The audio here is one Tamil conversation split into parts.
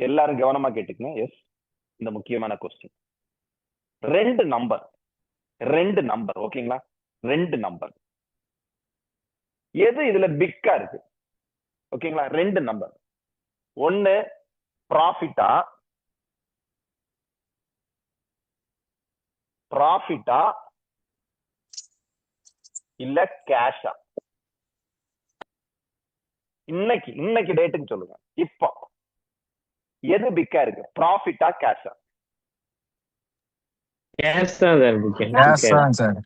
எல்லாரும் கவனமா கேட்டுக்கங்க. எஸ், இந்த முக்கியமான கொஸ்டின். ரெண்டு நம்பர் ஓகேங்களா? ரெண்டு நம்பர் எது இதுல பிக்கா இருக்கு? ஓகேங்களா? ரெண்டு நம்பர், ஒன்னு ப்ராஃபிட்டா இல்ல கேஷா? இன்னைக்கு டேட்டுக்கு சொல்லுங்க. இப்போ எது பிக்கா இருக்கு, ப்ராஃபிட்டா கேஷா? கேஷ் தான் சார் கேஷ் தான் சார்.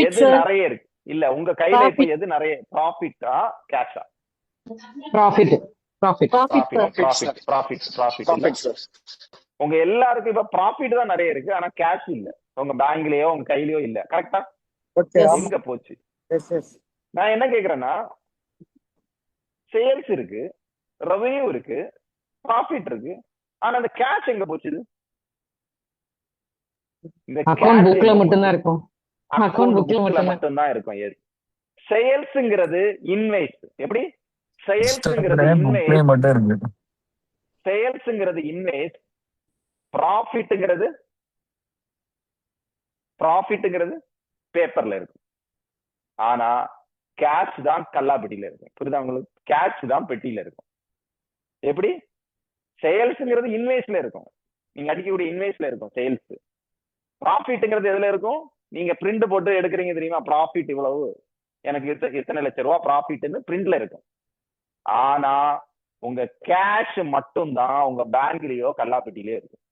எது நிறைய இருக்கு? இல்ல உங்க கையில இப்ப எது நிறைய, ப்ராஃபிட்டா கேஷா? ப்ராஃபிட். உங்க எல்லாருக்கும் இப்ப ப்ராஃபிட் தான் நிறைய இருக்கு, ஆனா கேஷ் இல்ல. உங்க பேங்க்லயோ உங்க கையிலயோ இல்ல. கரெக்டா? எங்க போச்சு? நான் என்ன கேக்குறேன்னா, சேல்ஸ் இருக்கு, ரெவென்யூ இருக்கு, ப்ராஃபிட் இருக்கு, ஆனா அந்த கேஷ் எங்க போச்சு? இந்த அக்கவுண்ட் புக்ல மட்டும் தான் இருக்கும். அக்கவுண்ட் புக்ல மட்டும் தான் இருக்கும். எது சேல்ஸ்ங்கிறது இன்வைஸ். எப்படி? சேல்ஸ்ங்கிறது இன்வைஸ், ப்ராஃபிட்ங்கிறது பேப்பர்ல இருக்கு. ஆனா கேஷ் தான் கல்லாப்பெட்டியில இருக்கும். புரியுதா உங்களுக்கு? கேஷ் தான் பெட்டியில இருக்கும். எப்படி? சேல்ஸ்ங்கிறது இன்வைஸ்ல இருக்கும், நீங்க அடிக்கக்கூடிய இன்வைஸ்ல இருக்கும் சேல்ஸ். ப்ராஃபிட்ங்கிறது எதுல இருக்கும்? நீங்க பிரிண்ட் போட்டு எடுக்கிறீங்க தெரியுமா? ப்ராஃபிட் இவ்வளவு, எனக்கு எத்தனை லட்சம் ரூபாய் ப்ராஃபிட்னு பிரிண்ட்ல இருக்கும். ஆனா உங்க கேஷ் மட்டும் தான் உங்க பேங்க்லயோ கல்லாப்பெட்டிலயோ இருக்கும்.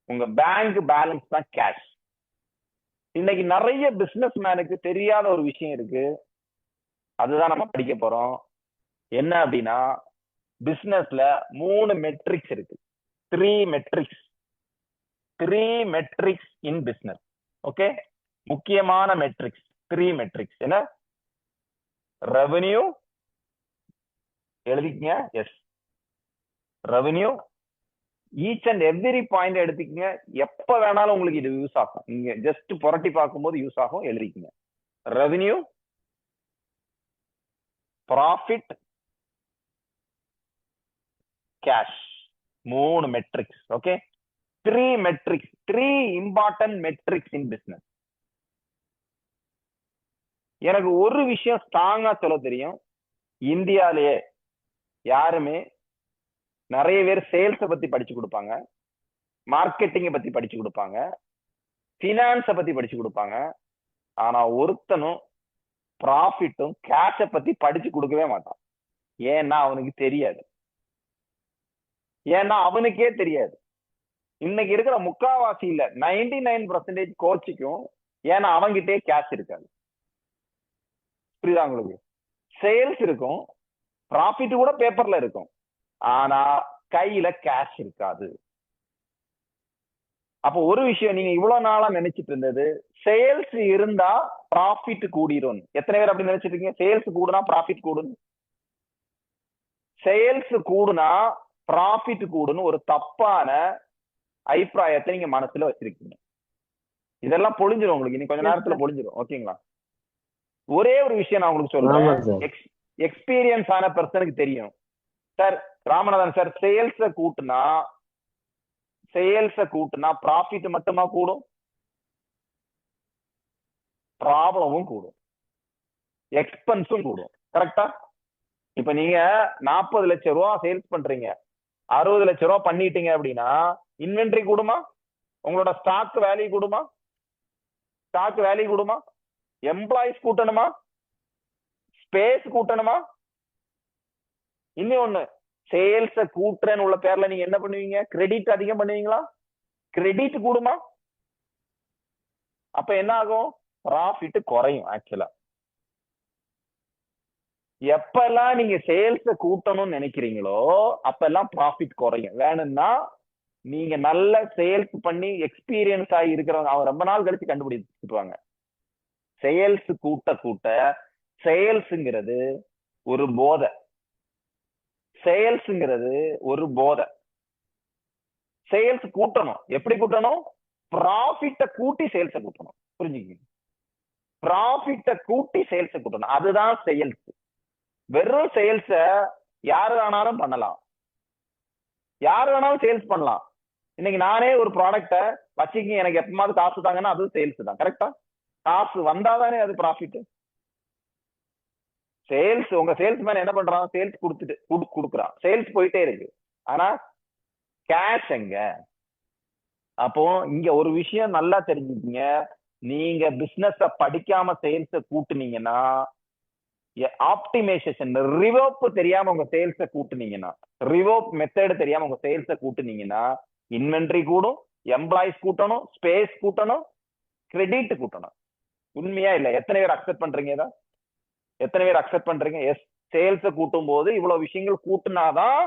உங்க பேங்க் பேலன்ஸ் தான் கேஷ். இன்னைக்கு நிறைய பிசினஸ் மேனுக்கு தெரியாத ஒரு விஷயம் இருக்கு, அதுதான் நம்ம படிக்க போறோம். என்ன அப்படின்னா, பிசினஸ்ல 3 மெட்ரிக்ஸ் இருக்கு. 3 மெட்ரிக்ஸ் இன் பிசினஸ். ஓகே, முக்கியமான மெட்ரிக்ஸ் 3 மெட்ரிக்ஸ். என்ன? ரெவென்யூ எழுதிக்கங்க. Yes, revenue. Each and every point எடுத்துக்கங்க. எப்ப வேணாலும் உங்களுக்கு இது யூஸ் ஆகும். நீங்க ஜஸ்ட் புரட்டி பார்க்கும்போது யூஸ் ஆகும். எழுதிக்கங்க. Revenue, profit, cash. 3 metrics. Okay, 3 metrics, 3 important metrics in business. எனக்கு ஒரு விஷயம் ஸ்ட்ராங்கா சொல்ல தெரியும், இந்தியாலேயே யாருமே, நிறைய பேர் சேல்ஸை பத்தி படிச்சு கொடுப்பாங்க, மார்க்கெட்டிங்கை பத்தி படிச்சு கொடுப்பாங்க, பினான்ஸை பத்தி படிச்சு கொடுப்பாங்க, ஆனா ஒருத்தனும் ப்ராஃபிட்டும் கேஷை பத்தி படிச்சு கொடுக்கவே மாட்டான். ஏன்னா அவனுக்கு தெரியாது. ஏன்னா அவனுக்கே தெரியாது. இன்னைக்கு இருக்கிற முக்காவாசி இல்ல 99% கோச்சுக்கும், ஏன்னா அவங்கிட்டே கேஷ் இருக்காது. புரியுதா உங்களுக்கு? சேல்ஸ் இருக்கும், ப்ராஃபிட் கூட பேப்பர்ல இருக்கும், ஆனா கையில கேஷ் இருக்காது. அப்போ ஒரு விஷயம் நீங்க இவ்வளவு நாளா நினைச்சிட்டு இருந்தது, சேல்ஸ் இருந்தா ப்ராஃபிட் கூடிரும். எத்தனை பேர் அப்படி நினைச்சிட்டு இருக்கீங்க? சேல்ஸ் கூடுனா ப்ராஃபிட் கூடும், சேல்ஸ் கூடுனா ப்ராஃபிட் கூடுன்னு ஒரு தப்பான அபிப்பிராயத்தை நீங்க மனசுல வச்சிருக்கீங்க. இதெல்லாம் பொழிஞ்சிரும் உங்களுக்கு, இன்னைக்கு கொஞ்ச நேரத்துல பொழிஞ்சிரும். ஓகேங்களா? ஒரே ஒரு விஷயம் நான் உங்களுக்கு சொல்றேன், எக்ஸ்பீரியன்ஸ் ஆன பர்சனுக்கு தெரியும். சார் ராமநாதன் சார், சேல்ஸ கூட்டுனா ப்ராஃபிட் மட்டுமா கூடும்? ப்ராப்ளமும் கூடும், எக்ஸ்பென்ஸும் கூடும். கரெக்டா? இப்ப நீங்க 40 லட்சம் ரூபாய் சேல்ஸ் பண்றீங்க, 60 லட்சம் ரூபாய் பண்ணிட்டீங்க அப்படின்னா இன்வென்ட்ரி கூடுமா? உங்களோட ஸ்டாக் வேல்யூ கூடுமா? எம்ப்ளாயிஸ் கூட்டணுமா? ஸ்பேஸ் கூட்டணுமா? இன்னொன்னு, சேல்ஸ கூட்டுறேன்னு உள்ள பேர்ல நீங்க என்ன பண்ணுவீங்க? கிரெடிட் அதிகம் பண்ணுவீங்களா? கிரெடிட் கூடுமா? அப்ப என்ன ஆகும்? ப்ராஃபிட் குறையும். ஆக்சுவலா எப்பெல்லாம் நீங்க சேல்ஸ கூட்டணும்னு நினைக்கிறீங்களோ அப்பெல்லாம் ப்ராஃபிட் குறையும். வேணும்னா நீங்க நல்ல சேல்ஸ் பண்ணி எக்ஸ்பீரியன்ஸ் ஆகி இருக்கிறவங்க, அவங்க ரொம்ப நாள் கழிச்சு கண்டுபிடிச்சுட்டுவாங்க. சேல்ஸ் கூட்ட சேல்ஸ்ங்கிறது ஒரு போதை. சேல்ஸ் கூட்டணும். எப்படி கூட்டணும்? ப்ராஃபிட்ட கூட்டி சேல்ஸ கூட்டணும். புரிஞ்சுக்கீங்க? ப்ராஃபிட்ட கூட்டி சேல்ஸ கூட்டணும், அதுதான் சேல்ஸ். வெறும் சேல்ஸ யாரு ஆனாலும் பண்ணலாம். யார் வேணாலும் சேல்ஸ் பண்ணலாம். இன்னைக்கு நானே ஒரு ப்ராடக்ட வச்சுக்கி எனக்கு எப்பமாவது காசு தாங்கன்னா அது சேல்ஸ் தான். கரெக்டா? காசு வந்தாதானே அது ப்ராஃபிட். சேல்ஸ் உங்க சேல்ஸ்மேன் என்ன பண்றான்? சேல்ஸ் கொடுத்துட்டு கொடுக்குறான், சேல்ஸ் போயிட்டே இருக்கு. ஆனா கேஷ் எங்க? அப்போ இங்க ஒரு விஷயம் நல்லா தெரிஞ்சுக்கீங்க. நீங்க பிசினஸ் படிக்காம சேல்ஸ கூட்டுனீங்கன்னா, ஆப்டிமைசேஷன் ரிவோப் தெரியாம உங்க சேல்ஸ கூட்டுனீங்கன்னா, ரிவோப் மெத்தட் தெரியாம உங்க சேல்ஸ கூட்டுனீங்கன்னா, இன்வென்டரி கூடும், எம்ப்ளாயிஸ் கூட்டணும், ஸ்பேஸ் கூட்டணும், கிரெடிட் கூட்டணும். உண்மையா இல்ல? எத்தனை பேர் அக்செப்ட் பண்றீங்க? இதை எத்தனை பேர் அக்செப்ட் பண்றீங்க? எஸ், சேல்ஸ கூட்டும் போது இவ்வளவு விஷயங்கள் கூட்டுனாதான்.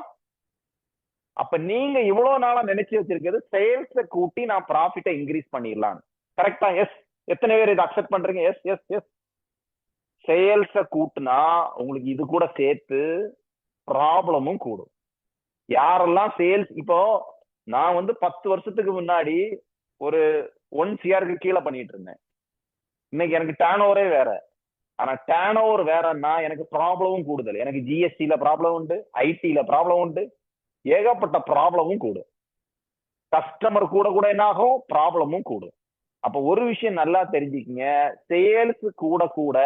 அப்ப நீங்க இவ்வளவு நாளா நினைச்சு வச்சிருக்கிறது சேல்ஸ கூட்டி நான் ப்ராஃபிட்டை இன்க்ரீஸ் பண்ணிடலாம். கரெக்டா? எஸ். எத்தனை பேர் இதை அக்செப்ட் பண்றீங்க? Yes yes yes. சேல்ஸ கூட்டுனா உங்களுக்கு இது கூட சேர்த்து ப்ராப்ளமும் கூடும். யாரெல்லாம் சேல்ஸ், இப்போ நான் 10 வருஷத்துக்கு முன்னாடி ஒரு 1 CR கீழே பண்ணிட்டு இருந்தேன். இன்னைக்கு எனக்கு டர்ன் ஓவரே வேற. ஆனா டர்ன் ஓவர் வேறன்னா எனக்கு ப்ராப்ளமும் கூடுதல். எனக்கு ஜிஎஸ்டில ப்ராப்ளம் உண்டு, ஐடில ப்ராப்ளம் உண்டு, ஏகப்பட்ட ப்ராப்ளமும் கூடும். கஸ்டமர் கூட கூட என்ன ஆகும்? ப்ராப்ளமும் கூடும். அப்ப ஒரு விஷயம் நல்லா தெரிஞ்சுக்கங்க, சேல்ஸ் கூட கூட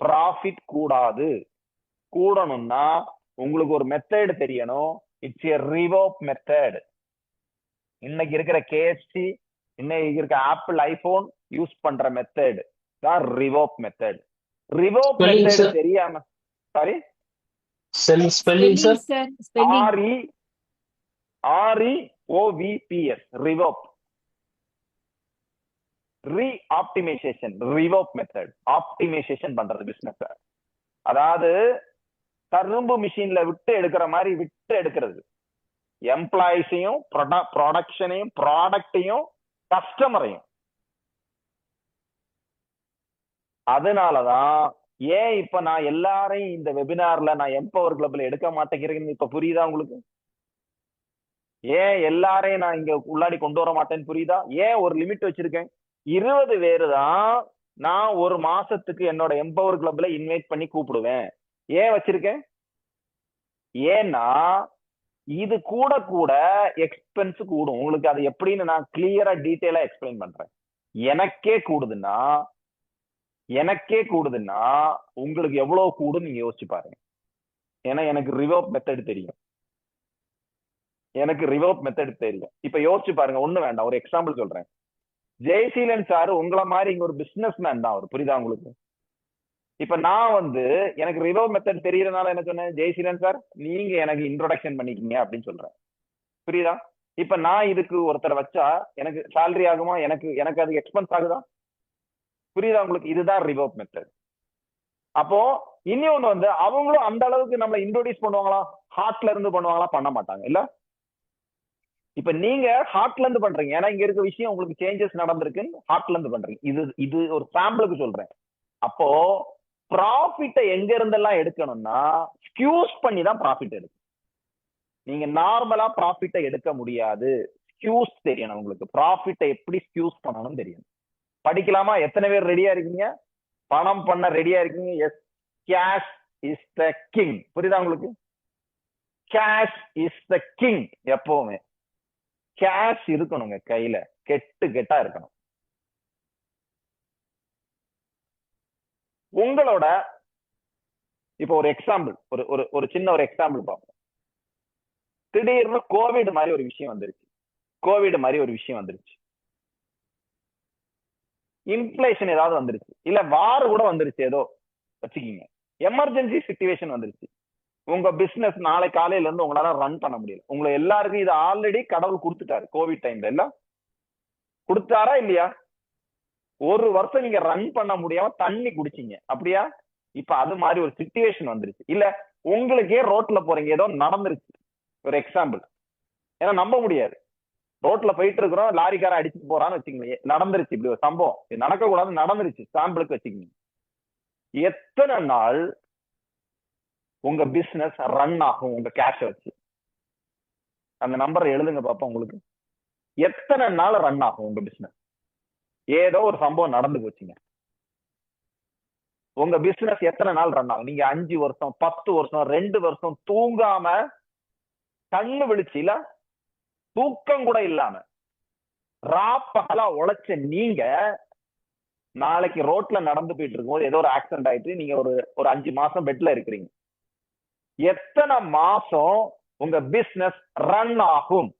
ப்ராஃபிட் கூடாது. கூடணும்னா உங்களுக்கு ஒரு மெத்தட் தெரியணும். It's a revop method. இன்னைக்கு இருக்கிற கேஎஃப்சி, இன்னைக்கு இருக்க ஆப்பிள் ஐபோன் யூஸ் பண்ற மெத்தட் தான் ரிவோப் மெத்தட். ரிவோப் மெத்தட் தெரியாம, sorry spelling sir. REOVPS revop. Reoptimisation, revop method. Optimisation பண்றது பிசினஸ். அதாவது கரும்பு மிஷின்ல விட்டு எடுக்கிற மாதிரி விட்டு எடுக்கிறது. எம்ப்ளாயிஸையும், ப்ரொடக்ஷனையும், ப்ராடக்டையும், கஸ்டமரையும். அதனாலதான் ஏன் இப்ப நான் எல்லாரையும் இந்த வெபினார்ல நான் எம்பவர் கிளப்ல எடுக்க மாட்டேங்கிறேன்னு இப்ப புரியுதா உங்களுக்கு? ஏன் எல்லாரையும் நான் இங்க உள்ளாடி கொண்டு வர மாட்டேன்னு புரியுதா? ஏன் ஒரு லிமிட் வச்சிருக்கேன்? 20 பேரு தான் நான் ஒரு மாசத்துக்கு என்னோட எம்பவர் கிளப்ல இன்வைட் பண்ணி கூப்பிடுவேன். ஏன் வச்சிருக்கேன்? ஏன்னா இது கூட கூட எக்ஸ்பென்ஸ் கூடும். உங்களுக்கு அது எப்படின்னு நான் கிளியரா டீட்டெயிலா எக்ஸ்பிளைன் பண்றேன். எனக்கே கூடுதுன்னா உங்களுக்கு எவ்வளவு கூடும் நீங்க யோசிச்சு பாருங்க. ஏன்னா எனக்கு ரிவோப் மெத்தட் தெரியும். இப்ப யோசிச்சு பாருங்க. ஒண்ணு வேண்டாம், ஒரு எக்ஸாம்பிள் சொல்றேன். ஜெயசீலன் சார் உங்களை மாதிரி இங்க ஒரு பிசினஸ் மேன் தான் அவர். புரியுதா உங்களுக்கு? இப்ப நான் எனக்கு ரிவோப் மெத்தட் தெரியறதுனால என்ன சொன்னேன்? ஜெயசீலன் சார் நீங்க எனக்கு இன்ட்ரோடக்ஷன் பண்ணிக்கீங்க அப்படின்னு சொல்றேன். புரியுதா? இப்ப நான் இதுக்கு ஒருத்தரை வச்சா எனக்கு சேலரி ஆகுமா? எனக்கு அது எக்ஸ்பென்ஸ் ஆகுதா? புரியுதா உங்களுக்கு? இதுதான் ரிவோப் மெத்தட். அப்போ இன்னொன்னு அவங்களும் அந்த அளவுக்கு நம்மளை இன்ட்ரோடியூஸ் பண்ணுவாங்களா? ஹார்ட்ல இருந்து பண்ணுவாங்களா? பண்ண மாட்டாங்க இல்ல. இப்ப நீங்க ஹார்ட்ல இருந்து பண்றீங்க, ஏன்னா இங்க இருக்க விஷயம் உங்களுக்கு சேஞ்சஸ் நடந்திருக்குன்னு ஹார்ட்ல இருந்து பண்றீங்க. இது ஒரு சாம்பிளுக்கு சொல்றேன். அப்போ ப்ராஃபிட்டை எங்க இருந்தெல்லாம் எடுக்கணும்னா ஸ்கியூஸ் பண்ணி தான் ப்ராஃபிட் எடுக்கும். நீங்க நார்மலா ப்ராஃபிட்டை எடுக்க முடியாது. ஸ்கியூஸ் தெரியணும் உங்களுக்கு. ப்ராஃபிட்டை எப்படி ஸ்கியூஸ் பண்ணணும் தெரியும். படிக்கலாமா? எத்தனை பேர் ரெடியா இருக்கீங்க? பணம் பண்ண ரெடியா இருக்கீங்க? Yes. Cash is the king. புரியுதா உங்களுக்கு? Cash is the king. எப்பவுமே கேஷ் இருக்கணுங்க கையில, கெட்டா இருக்கணும். உங்களோட இப்ப ஒரு எக்ஸாம்பிள், ஒரு சின்ன ஒரு எக்ஸாம்பிள் பார்ப்போம். திடீர்னு கோவிட் மாதிரி ஒரு விஷயம் வந்துருச்சு. இன்ஃபிளேஷன் ஏதாவது வந்துருச்சு, இல்ல வார் கூட வந்துருச்சு, ஏதோ வச்சுக்கீங்க. எமர்ஜென்சி சிச்சுவேஷன் வந்துருச்சு. உங்க பிசினஸ் நாளை காலையில இருந்து உங்களால ரன் பண்ண முடியல. உங்களை எல்லாருக்கும் இது ஆல்ரெடி கடவுள் கொடுத்துட்டாரு. கோவிட் டைம்ல எல்லாம் கொடுத்தாரா இல்லையா? 1 வருஷம் நீங்க ரன் பண்ண முடியாம தண்ணி குடிச்சீங்க, அப்படியா? இப்ப அது மாதிரி ஒரு சிச்சுவேஷன் வந்துருச்சு. இல்ல உங்களுக்கே ரோட்ல போறீங்க, ஏதோ நடந்துருச்சு. ஒரு எக்ஸாம்பிள், ஏன்னா நம்ப முடியாது. ரோட்ல போயிட்டு இருக்கிறோம், லாரிக்கார அடிச்சுட்டு போறான்னு வச்சுக்கீங்க. நடந்துருச்சு இப்படி ஒரு சம்பவம். இது நடக்க கூடாது, நடந்துருச்சு. சாம்பிளுக்கு வச்சுக்கீங்க. எத்தனை நாள் உங்க பிசினஸ் ரன் ஆகும் உங்க கேஷ் வச்சு? அந்த நம்பரை எழுதுங்க பாப்போம். உங்களுக்கு எத்தனை நாள் ரன் ஆகும் உங்க பிசினஸ்? ஏதோ ஒரு சம்பவம் நடந்து போச்சுங்க, உங்க பிசினஸ் எத்தனை நாள் ரன் ஆகும்? நீங்க 5 வருஷம், 10 வருஷம், 2 வருஷம் தூங்காம கண்ணு விழிச்சில தூக்கம் கூட இல்லாம ராப்பகலா உழைச்ச நீங்க நாளைக்கு ரோட்ல நடந்து போயிட்டு இருக்கும்போது ஏதோ ஒரு ஆக்சிடென்ட் ஆயிட்டு நீங்க ஒரு 5 மாசம் பெட்ல இருக்கிறீங்க. எத்தனை மாசம் உங்க பிசினஸ் ரன் ஆகும்?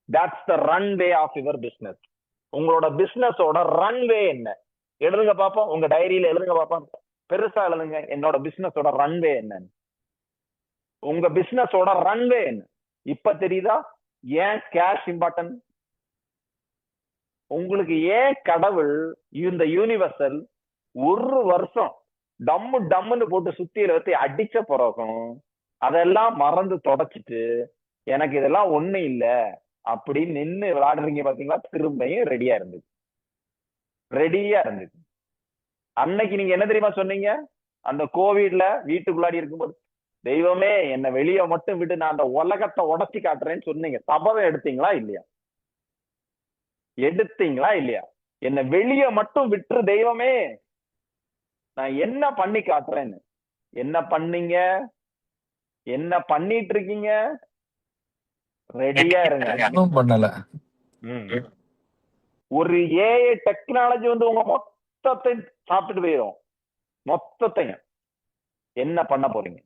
That's the runway of your business. உங்களோட பிசினஸோட ரன்வே என்ன? எழுதுங்க பாப்போம், உங்க டைரியில எழுதுங்க பாப்போம், பெருசா எழுதுங்க. என்னோட பிசினஸோட ரன்வே என்னன்னு. உங்க பிசினஸோட ரன்வே என்ன? இப்ப தெரியுதா ஏன் கேஷ் இம்பார்ட்டன்ட்? உங்களுக்கு ஏன் கடவுள் இந்த யூனிவர்சல் ஒரு வருஷம் டம்மு டம்முன்னு போட்டு சுத்தியில வச்சு அடிச்ச பிறகும் அதெல்லாம் மறந்து தொடச்சிட்டு எனக்கு இதெல்லாம் ஒண்ணு இல்ல அப்படின்னு நின்னு விளையாடுறீங்க பாத்தீங்களா? திரும்பியும் ரெடியா இருந்தது. அன்னைக்கு நீங்க என்ன தெரியுமா சொன்னீங்க? அந்த கோவிட்ல வீட்டுக்குள்ளாடி இருக்கும்போது, தெய்வமே என்ன வெளியே மட்டும் விட்டு நான் அந்த உலகத்தை உடச்சி காட்டுறேன்னு சொன்னீங்க. சபதம் எடுத்தீங்களா இல்லையா? என்ன வெளியே மட்டும் விட்டுரு தெய்வமே, நான் என்ன பண்ணி காட்டுறேன்னு. என்ன பண்ணீங்க? என்ன பண்ணிட்டு இருக்கீங்க? ரெடியா இருங்க. பண்ணல. ஒரு ஏஐ டெக்னாலஜி வந்து உங்க மொத்தத்தை சாப்பிட்டுட்டு போயிடும். மொத்தத்தையும் என்ன பண்ண போறீங்க?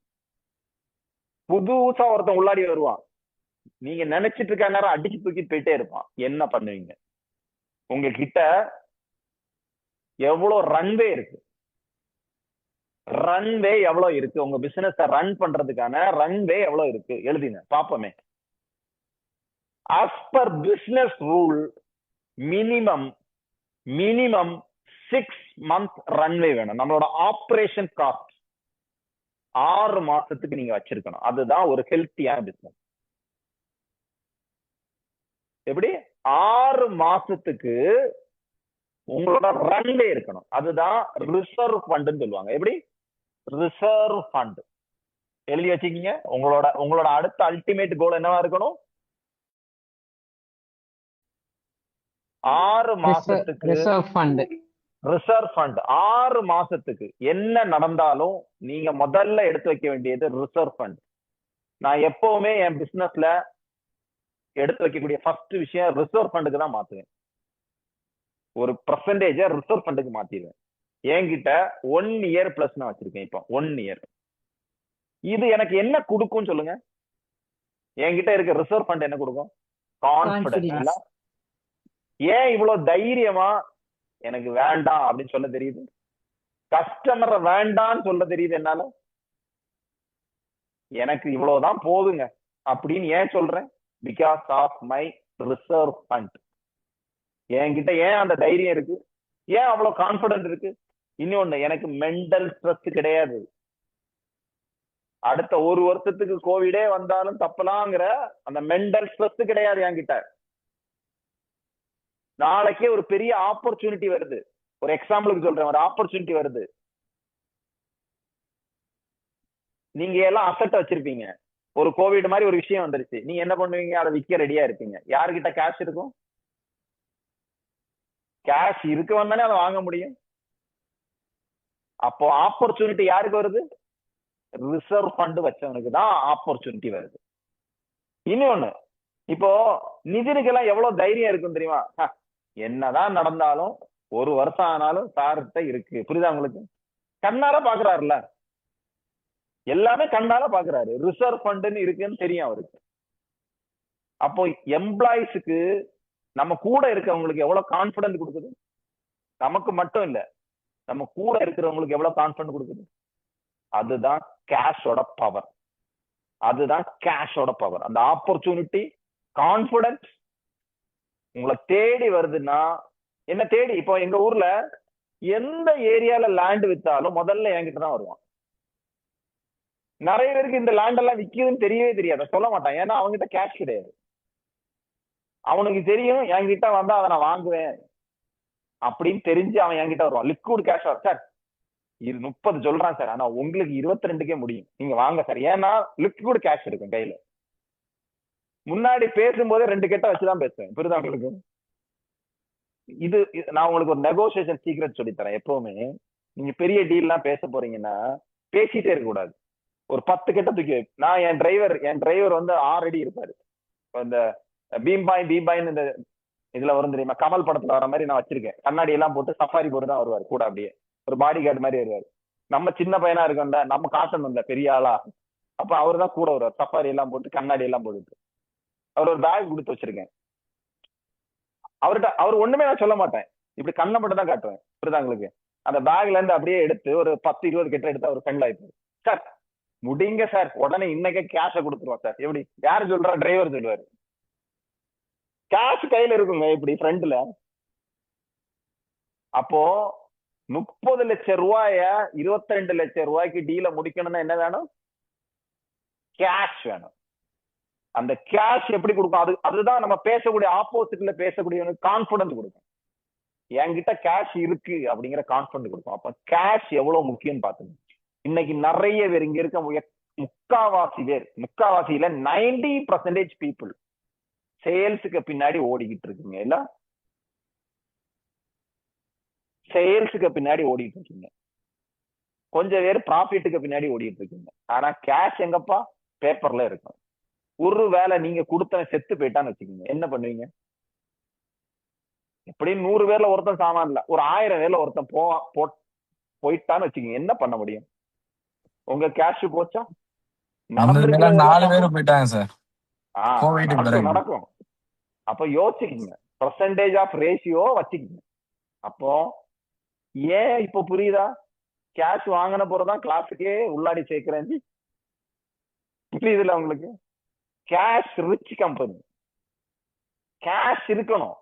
புதுசா ஒருத்தன் உள்ளாடி வருவான், நீங்க நினைச்சிட்டு இருக்க நேரம் அடிச்சு தூக்கி போயிட்டே இருப்பான். என்ன பண்ணுவீங்க? உங்ககிட்ட எவ்வளவு ரன்வே இருக்கு? உங்க பிசினஸ் ரன் பண்றதுக்கான ரன்வே எவ்வளவு இருக்கு? எழுதிங்க பாப்போமே. as per business rule minimum 6 month runway வேணும். நம்மளோட ஆபரேஷன் காஸ்ட் 6 மாசத்துக்கு நீங்க வச்சிருக்கணும். அதுதான் ஒரு ஹெல்த்தியான பிசினஸ். எப்படி 6 மாசத்துக்கு உங்களோட ரன்வே இருக்கணும். அதுதான் ரிசர்வ் ஃபண்ட்னு சொல்லுவாங்க. எப்படி? Reserve fund. எழுதி வச்சுக்கீங்க. உங்களோட அடுத்த அல்டிமேட் கோல் என்னவா இருக்கணும்? 6 மாசத்துக்கு ரிசர்வ் ஃபண்ட். 6 மாசத்துக்கு என்ன நடந்தாலும் நீங்க முதல்ல எடுத்து வைக்க வேண்டியது ரிசர்வ் ஃபண்ட். நான் எப்பவுமே என் பிசினஸ்ல எடுத்து வைக்கக்கூடிய ஃபர்ஸ்ட் விஷயம் ரிசர்வ் ஃபண்டுக்கு தான் மாத்துவேன். ஒரு பெர்சன்டேஜ ரிசர்வ் ஃபண்டுக்கு மாத்திடுவேன். என்கிட்ட 1 இயர் பிளஸ் நான் வச்சிருக்கேன். இப்போ 1 இயர் இது எனக்கு என்ன கொடுக்கும் சொல்லுங்க? என்கிட்ட இருக்க ரிசர்வ் ஃபண்ட் என்ன கொடுக்கும்? கான்பிடன்ஸ். ஏன் இவ்வளவு தைரியமா எனக்கு வேண்டாம் அப்படின்னு சொல்ல தெரியுது? கஸ்டமரை வேண்டான்னு சொல்ல தெரியுது என்னால? எனக்கு இவ்வளவுதான் போதுங்க அப்படின்னு ஏன் சொல்றேன்? Because of my reserve fund. என்கிட்ட ஏன் அந்த தைரியம் இருக்கு? ஏன் அவ்வளவு கான்பிடன்ட் இருக்கு? இன்னொன்னு, எனக்கு மென்டல் ஸ்ட்ரெஸ் கிடையாது. அடுத்த ஒரு வருஷத்துக்கு கோவிடே வந்தாலும் தப்பலாங்கிற அந்த மென்டல் ஸ்ட்ரெஸ் கிடையாது என்கிட்ட. நாளைக்கே ஒரு பெரிய ஆப்பர்ச்சுனிட்டி வருது. ஒரு எக்ஸாம்பிளுக்கு சொல்றேன், ஒரு ஆப்பர்ச்சுனிட்டி வருது. நீங்க எல்லாம் அசெட் வச்சிருப்பீங்க. ஒரு கோவிட் மாதிரி ஒரு விஷயம் வந்துருச்சு. நீங்க என்ன பண்ணுவீங்க? அதை விற்க ரெடியா இருப்பீங்க. யாருகிட்ட கேஷ் இருக்கும்? கேஷ் இருக்க வந்தானே அதை வாங்க முடியும். அப்போ ஆப்பர்ச்சுனிட்டி யாருக்கு வருது? ரிசர்வ் ஃபண்ட் வச்சவனுக்கு தான் ஆப்பர்ச்சுனிட்டி வருது. இன்னொன்னு, இப்போ நிதினுக்கெல்லாம் எவ்வளவு தைரியம் இருக்கும் தெரியுமா? என்னதான் நடந்தாலும் ஒரு வருஷம் ஆனாலும் சார்கிட்ட இருக்கு. புரியுதா உங்களுக்கு? கண்ணால பாக்குறாருல, எல்லாமே கண்ணால பாக்குறாரு. ரிசர்வ் ஃபண்ட்னு இருக்குன்னு தெரியும் அவருக்கு. அப்போ எம்ப்ளாயிஸுக்கு நம்ம கூட இருக்கவங்களுக்கு எவ்வளவு கான்பிடன்ட் கொடுக்குது? நமக்கு மட்டும் இல்ல, நம்ம கூட இருக்கிறவங்களுக்கு எவ்வளவு கான்பிடன்ட் கொடுக்குது? அதுதான் கேஷோட பவர். அந்த ஆப்பர்ச்சுனிட்டி, கான்பிடன்ஸ் உங்களை தேடி வருதுன்னா, என்ன தேடி? இப்போ எங்க ஊர்ல எந்த ஏரியால லேண்ட் வித்தாலும் முதல்ல என்கிட்ட தான் வருவான். நிறைய பேருக்கு இந்த லேண்ட் எல்லாம் விக்குதுன்னு தெரியவே தெரியாது, சொல்ல மாட்டான். ஏன்னா அவங்ககிட்ட கேஷ் கிடையாது. அவனுக்கு தெரியும் என்கிட்ட வந்தா அதை நான் வாங்குவேன் அப்படின்னு தெரிஞ்சு அவன் என்கிட்ட வருவான். லிக்விட் கேஷ் சார் 30 சொல்றான் சார், ஆனா உங்களுக்கு 22க்கே முடியும், நீங்க வாங்க சார். ஏன்னா லிக்விட் கேஷ் இருக்கும் கையில. முன்னாடி பேசும்போதே 2 கெட்ட வச்சுதான் பேசுவேன். புரியுதா உங்களுக்கு? இது நான் உங்களுக்கு ஒரு நெகோசியேஷன் சீக்ரெட் சொல்லி தரேன். எப்பவுமே நீங்க பெரிய டீல் எல்லாம் பேச போறீங்கன்னா பேசிட்டே இருக்க கூடாது. ஒரு 10 கெட்ட தூக்கி வை. நான் என் டிரைவர் வந்து 6 அடி இருப்பாரு. இந்த பீம்பாயின் இந்த இதுல வரும் தெரியுமா, கமல் படத்துல வர மாதிரி நான் வச்சிருக்கேன். கண்ணாடி எல்லாம் போட்டு சஃபாரி போட்டு தான் வருவாரு கூட, அப்படியே ஒரு பாடி கார்டு மாதிரி வருவாரு. நம்ம சின்ன பையனா இருக்கோம்ல, நம்ம காட்டணும்ல பெரிய ஆளா, அப்ப அவரு தான் கூட வருவார், சஃபாரி எல்லாம் போட்டு கண்ணாடி எல்லாம் போட்டுட்டு. அவர் ஒரு பேக் கொடுத்து வச்சிருக்கேன். அவர் ஒண்ணுமே நான் சொல்ல மாட்டேன், இப்படி கண்ணை மட்டும் தான் காட்டுவேன். புரியுதா உங்களுக்கு? அந்த பேக்ல இருந்து அப்படியே எடுத்து ஒரு 10-20 கெட்ட எடுத்து அவர் கண்ணில் ஆயிப்பாரு. சார் முடிங்க சார், உடனே இன்னைக்கே கேஷ கொடுத்துருவோம் சார். எப்படி? யாரு சொல்றா? டிரைவர் சொல்லுவாரு. கேஷ் கையில இருக்குங்க இப்படி ஃப்ரண்ட்ல. அப்போ 30 லட்சம் ரூபாய 22 லட்சம் ரூபாய்க்கு டீல முடிக்கணும்னா என்ன வேணும்? கேஷ் வேணும். அந்த கேஷ் எப்படி கொடுக்கும்? அதுதான் நம்ம பேசக்கூடிய ஆப்போசிட்ல பேசக்கூடிய கான்பிடன்ஸ் கொடுக்கும். என்கிட்ட கேஷ் இருக்கு அப்படிங்கிற கான்பிடன்ஸ் கொடுக்கும். அப்ப கேஷ் எவ்வளவு முக்கியம் பாத்துங்க. இன்னைக்கு நிறைய பேர் இங்க இருக்க முக்காவாசியில 90% பீப்புள் சேல்ஸுக்கு பின்னாடி ஓடிக்கிட்டு இருக்குங்க. இல்ல சேல்ஸுக்கு பின்னாடி ஓடிட்டு இருக்கீங்க, கொஞ்சம் பேர் ப்ராஃபிட்டுக்கு பின்னாடி ஓடிட்டு இருக்கீங்க. ஆனா கேஷ் எங்கப்பா? பேப்பர்ல இருக்கும். ஒரு வேலை நீங்க கொடுத்த செத்து போயிட்டான்னு வச்சுக்கோங்க, என்ன பண்ணுவீங்க? எப்படி 100 பேர்ல ஒருத்தன் சாமான் இல்ல, ஒரு 1000 பேர்ல ஒருத்தன் போயிட்டான்னு வச்சுக்கோங்க, என்ன பண்ண முடியும்? உங்க கேஷ் போச்சா? 4 பேர் போயிட்டாங்க சார். நடக்கும். அப்ப யோசிச்சுக்கீங்க, பெர்சன்டேஜ் ஆஃப் ரேஷியோ வச்சுக்கீங்க. அப்போ ஏன் இப்ப புரியுதா? கேஷ் வாங்கின போறதான் கிளாஸுக்கே உள்ளாடி சேர்க்கிறேன். புரியுதுல உங்களுக்கு? கேஷ் ரிச் கம்பெனி, கேஷ் இருக்கணும்.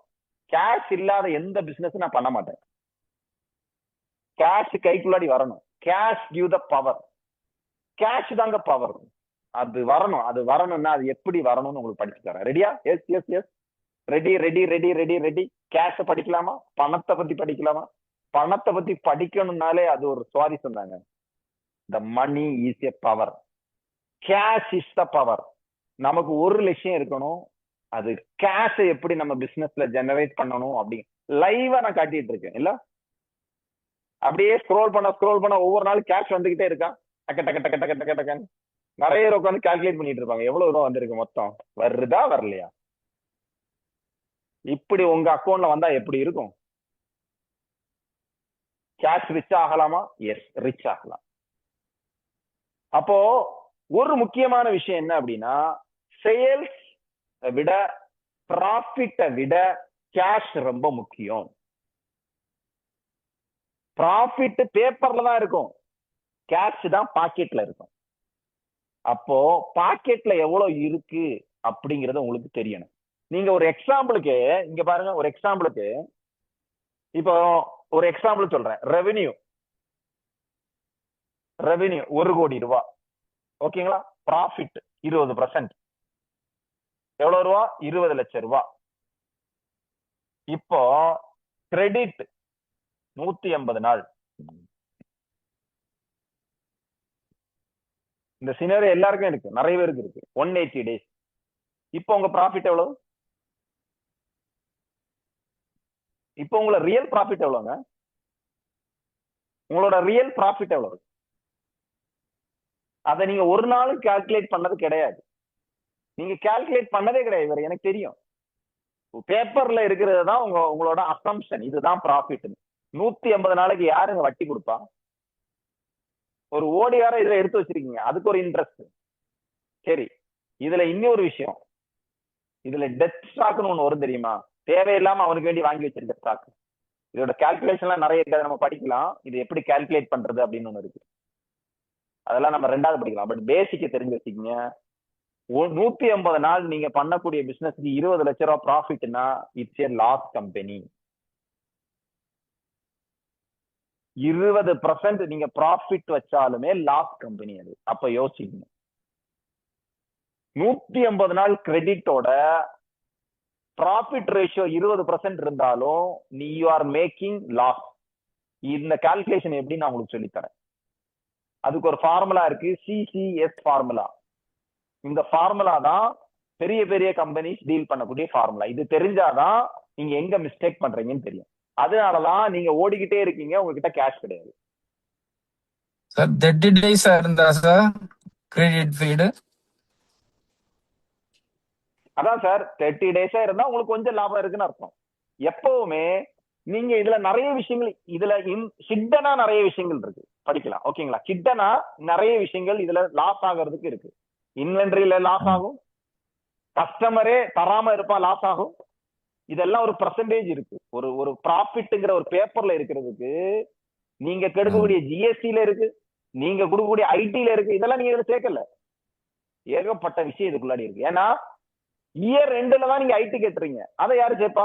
கேஷ் இல்லாத எந்த பிசினஸ் நான் பண்ண மாட்டேன். கேஷ் கைக்குள்ளாடி வரணும். Cash give the power. Cash தாங்க பவர். அது வரணும். அது வரணும்னா அது எப்படி வரணும்னு உங்களுக்கு படிச்சு தரேன். ரெடியா? Yes yes yes, ready ready ready ready ready. கேஷ படிக்கலாமா? பணத்தை பத்தி படிக்கலாமா? பணத்தை பத்தி படிக்கணும்னாலே அது ஒரு சுவாரஸ்யம் தாங்க. The money is a power, cash is the power. நமக்கு ஒரு லட்சியம் இருக்கணும், அது கேஷ எப்படி நம்ம பிசினஸ்ல ஜெனரேட் பண்ணணும் அப்படி லைவா நான் காட்டிட்டு இருக்கேன். இல்ல அப்படியே ஸ்க்ரோல் பண்ண ஒவ்வொரு நாளும் கேஷ் வந்துகிட்டே இருக்கா, டக்க டக்க டக்க டக்க டக்க டக்கன்னு. நிறைய பேர் உட்காந்து கால்குலேட் பண்ணிட்டு இருப்பாங்க, எவ்வளவு ரூபா வந்திருக்கு மொத்தம், வருதா வரலையா. இப்படி உங்க அக்கௌண்ட்ல வந்தா எப்படி இருக்கும்? கேஷ் ரிச் ஆகலாமா? எஸ், ரிச் ஆகலாம். அப்போ ஒரு முக்கியமான விஷயம் என்ன அப்படின்னா, சேல்ஸ் விட ப்ராஃபிட்டை விட கேஷ் ரொம்ப முக்கியம். ப்ராஃபிட் பேப்பர்ல தான் இருக்கும், கேஷ் தான் பாக்கெட்ல இருக்கும். அப்போ பாக்கெட்ல எவ்வளவு இருக்கு அப்படிங்கறது உங்களுக்கு தெரியணும். நீங்க ஒரு எக்ஸாம்பிளுக்கு இங்க பாருங்க, ஒரு எக்ஸாம்பிளுக்கு இப்போ ஒரு எக்ஸாம்பிள் சொல்றேன். ரெவென்யூ 1 கோடி ரூபாய், ஓகேங்களா? ப்ராஃபிட் 20%, எவ்வளவு ரூபா? 20 லட்சம் ரூபாய். இப்போ கிரெடிட் 180 நாள். இந்த சினரி எல்லாருக்கும் இருக்கு, நிறைய பேருக்கு இருக்கு. 180 days. இப்போ உங்க ப்ராஃபிட் எவ்வளவு? இப்போ உங்களோட ரியல் ப்ராஃபிட் எவ்வளவுங்க? உங்களோட ரியல் ப்ராஃபிட் எவ்வளவு? அதை நீங்க ஒரு நாளும் கால்குலேட் பண்ணது கிடையாது. நீங்க கால்குலேட் பண்ணதே கிடையாது, எனக்கு தெரியும். பேப்பர்ல இருக்கிறது தான் உங்களோட அசம்ஷன், இதுதான் ப்ராஃபிட். 180 நாளைக்கு யாருங்க வட்டி கொடுப்பா? ஒரு ஓடியார இதுல எடுத்து வச்சிருக்கீங்க, அதுக்கு ஒரு இன்ட்ரெஸ்ட். சரி, இதுல இன்னொரு விஷயம், இதுல டெத் ஸ்டாக்னு ஒண்ணு வரும் தெரியுமா? தேவையில்லாம அவனுக்கு வேண்டி வாங்கி வச்சிருக்க ஸ்டாக். இதோட கால்குலேஷன் எல்லாம் நிறைய இருக்காது, நம்ம படிக்கலாம். இது எப்படி கால்குலேட் பண்றது அப்படின்னு ஒண்ணு இருக்கு, அதெல்லாம் நம்ம 2வது படிக்கலாம். பட் பேசிக்க தெரிஞ்சு வச்சுக்கீங்க. 180 நாள் நீங்க பண்ணக்கூடிய பிசினஸ்க்கு 20 லட்சம் ரூபாய் ப்ராஃபிட்னா இட்ஸ் ஏ லாஸ் கம்பெனி. 20% நீங்க ப்ராஃபிட் வச்சாலுமே லாஸ் கம்பெனி அது. அப்ப யோசிக்கணும், 180 நாள் கிரெடிட்டோட ப்ராஃபிட் ரேஷியோ 20% இருந்தாலும் நீ யூ ஆர் மேக்கிங் லாஸ். இந்த கால்குலேஷன் எப்படி நான் உங்களுக்கு சொல்லித்தரேன். அதுக்கு ஒரு ஃபார்முலா இருக்கு, CCS ஃபார்முலா. இந்த ஃபார்முலா தான் பெரிய பெரிய கம்பெனிஸ் டீல் பண்ணக்கூடிய ஃபார்முலா. இது தெரிஞ்சாதான் நீங்க எங்க மிஸ்டேக் பண்றீங்கன்னு தெரியும். அதனாலதான் நீங்க ஓடிக்கிட்டே இருக்கீங்க, உங்ககிட்ட கேஷ் கிடையாது. சார் 30 days இருந்தா சார் கிரெடிட் ஃபீடு அதான் சார் 30 டேஸா இருந்தா உங்களுக்கு கொஞ்சம் லாபம் இருக்குன்னு அர்த்தம். எப்பவுமே நீங்க இதுல நிறைய விஷயங்கள், இதுல ஹிட்டனா நிறைய விஷயங்கள் இருக்கு, படிக்கலாம். ஓகேங்களா? ஹிட்டனா நிறைய விஷயங்கள் இதுல லாஸ் ஆகிறதுக்கு இருக்கு. இன்வென்ட்ரியில லாஸ் ஆகும், கஸ்டமரே தராம இருப்பான், லாஸ் ஆகும். இதெல்லாம் ஒரு பெர்சன்டேஜ் இருக்கு. ஒரு ஒரு ப்ராஃபிட்ங்கிற ஒரு பேப்பர்ல இருக்கிறதுக்கு நீங்க கெடுக்கக்கூடிய ஜிஎஸ்டில இருக்கு, நீங்க கொடுக்கக்கூடிய ஐடில இருக்கு. இதெல்லாம் நீங்க இதுல சேர்க்கல. ஏகப்பட்ட விஷயம் இதுக்குள்ளாடி இருக்கு. ஏன்னா இயர் ரெண்டுல தான் நீங்க ஐடி கட்டுறீங்க. அதை யாரு சேர்ப்பா?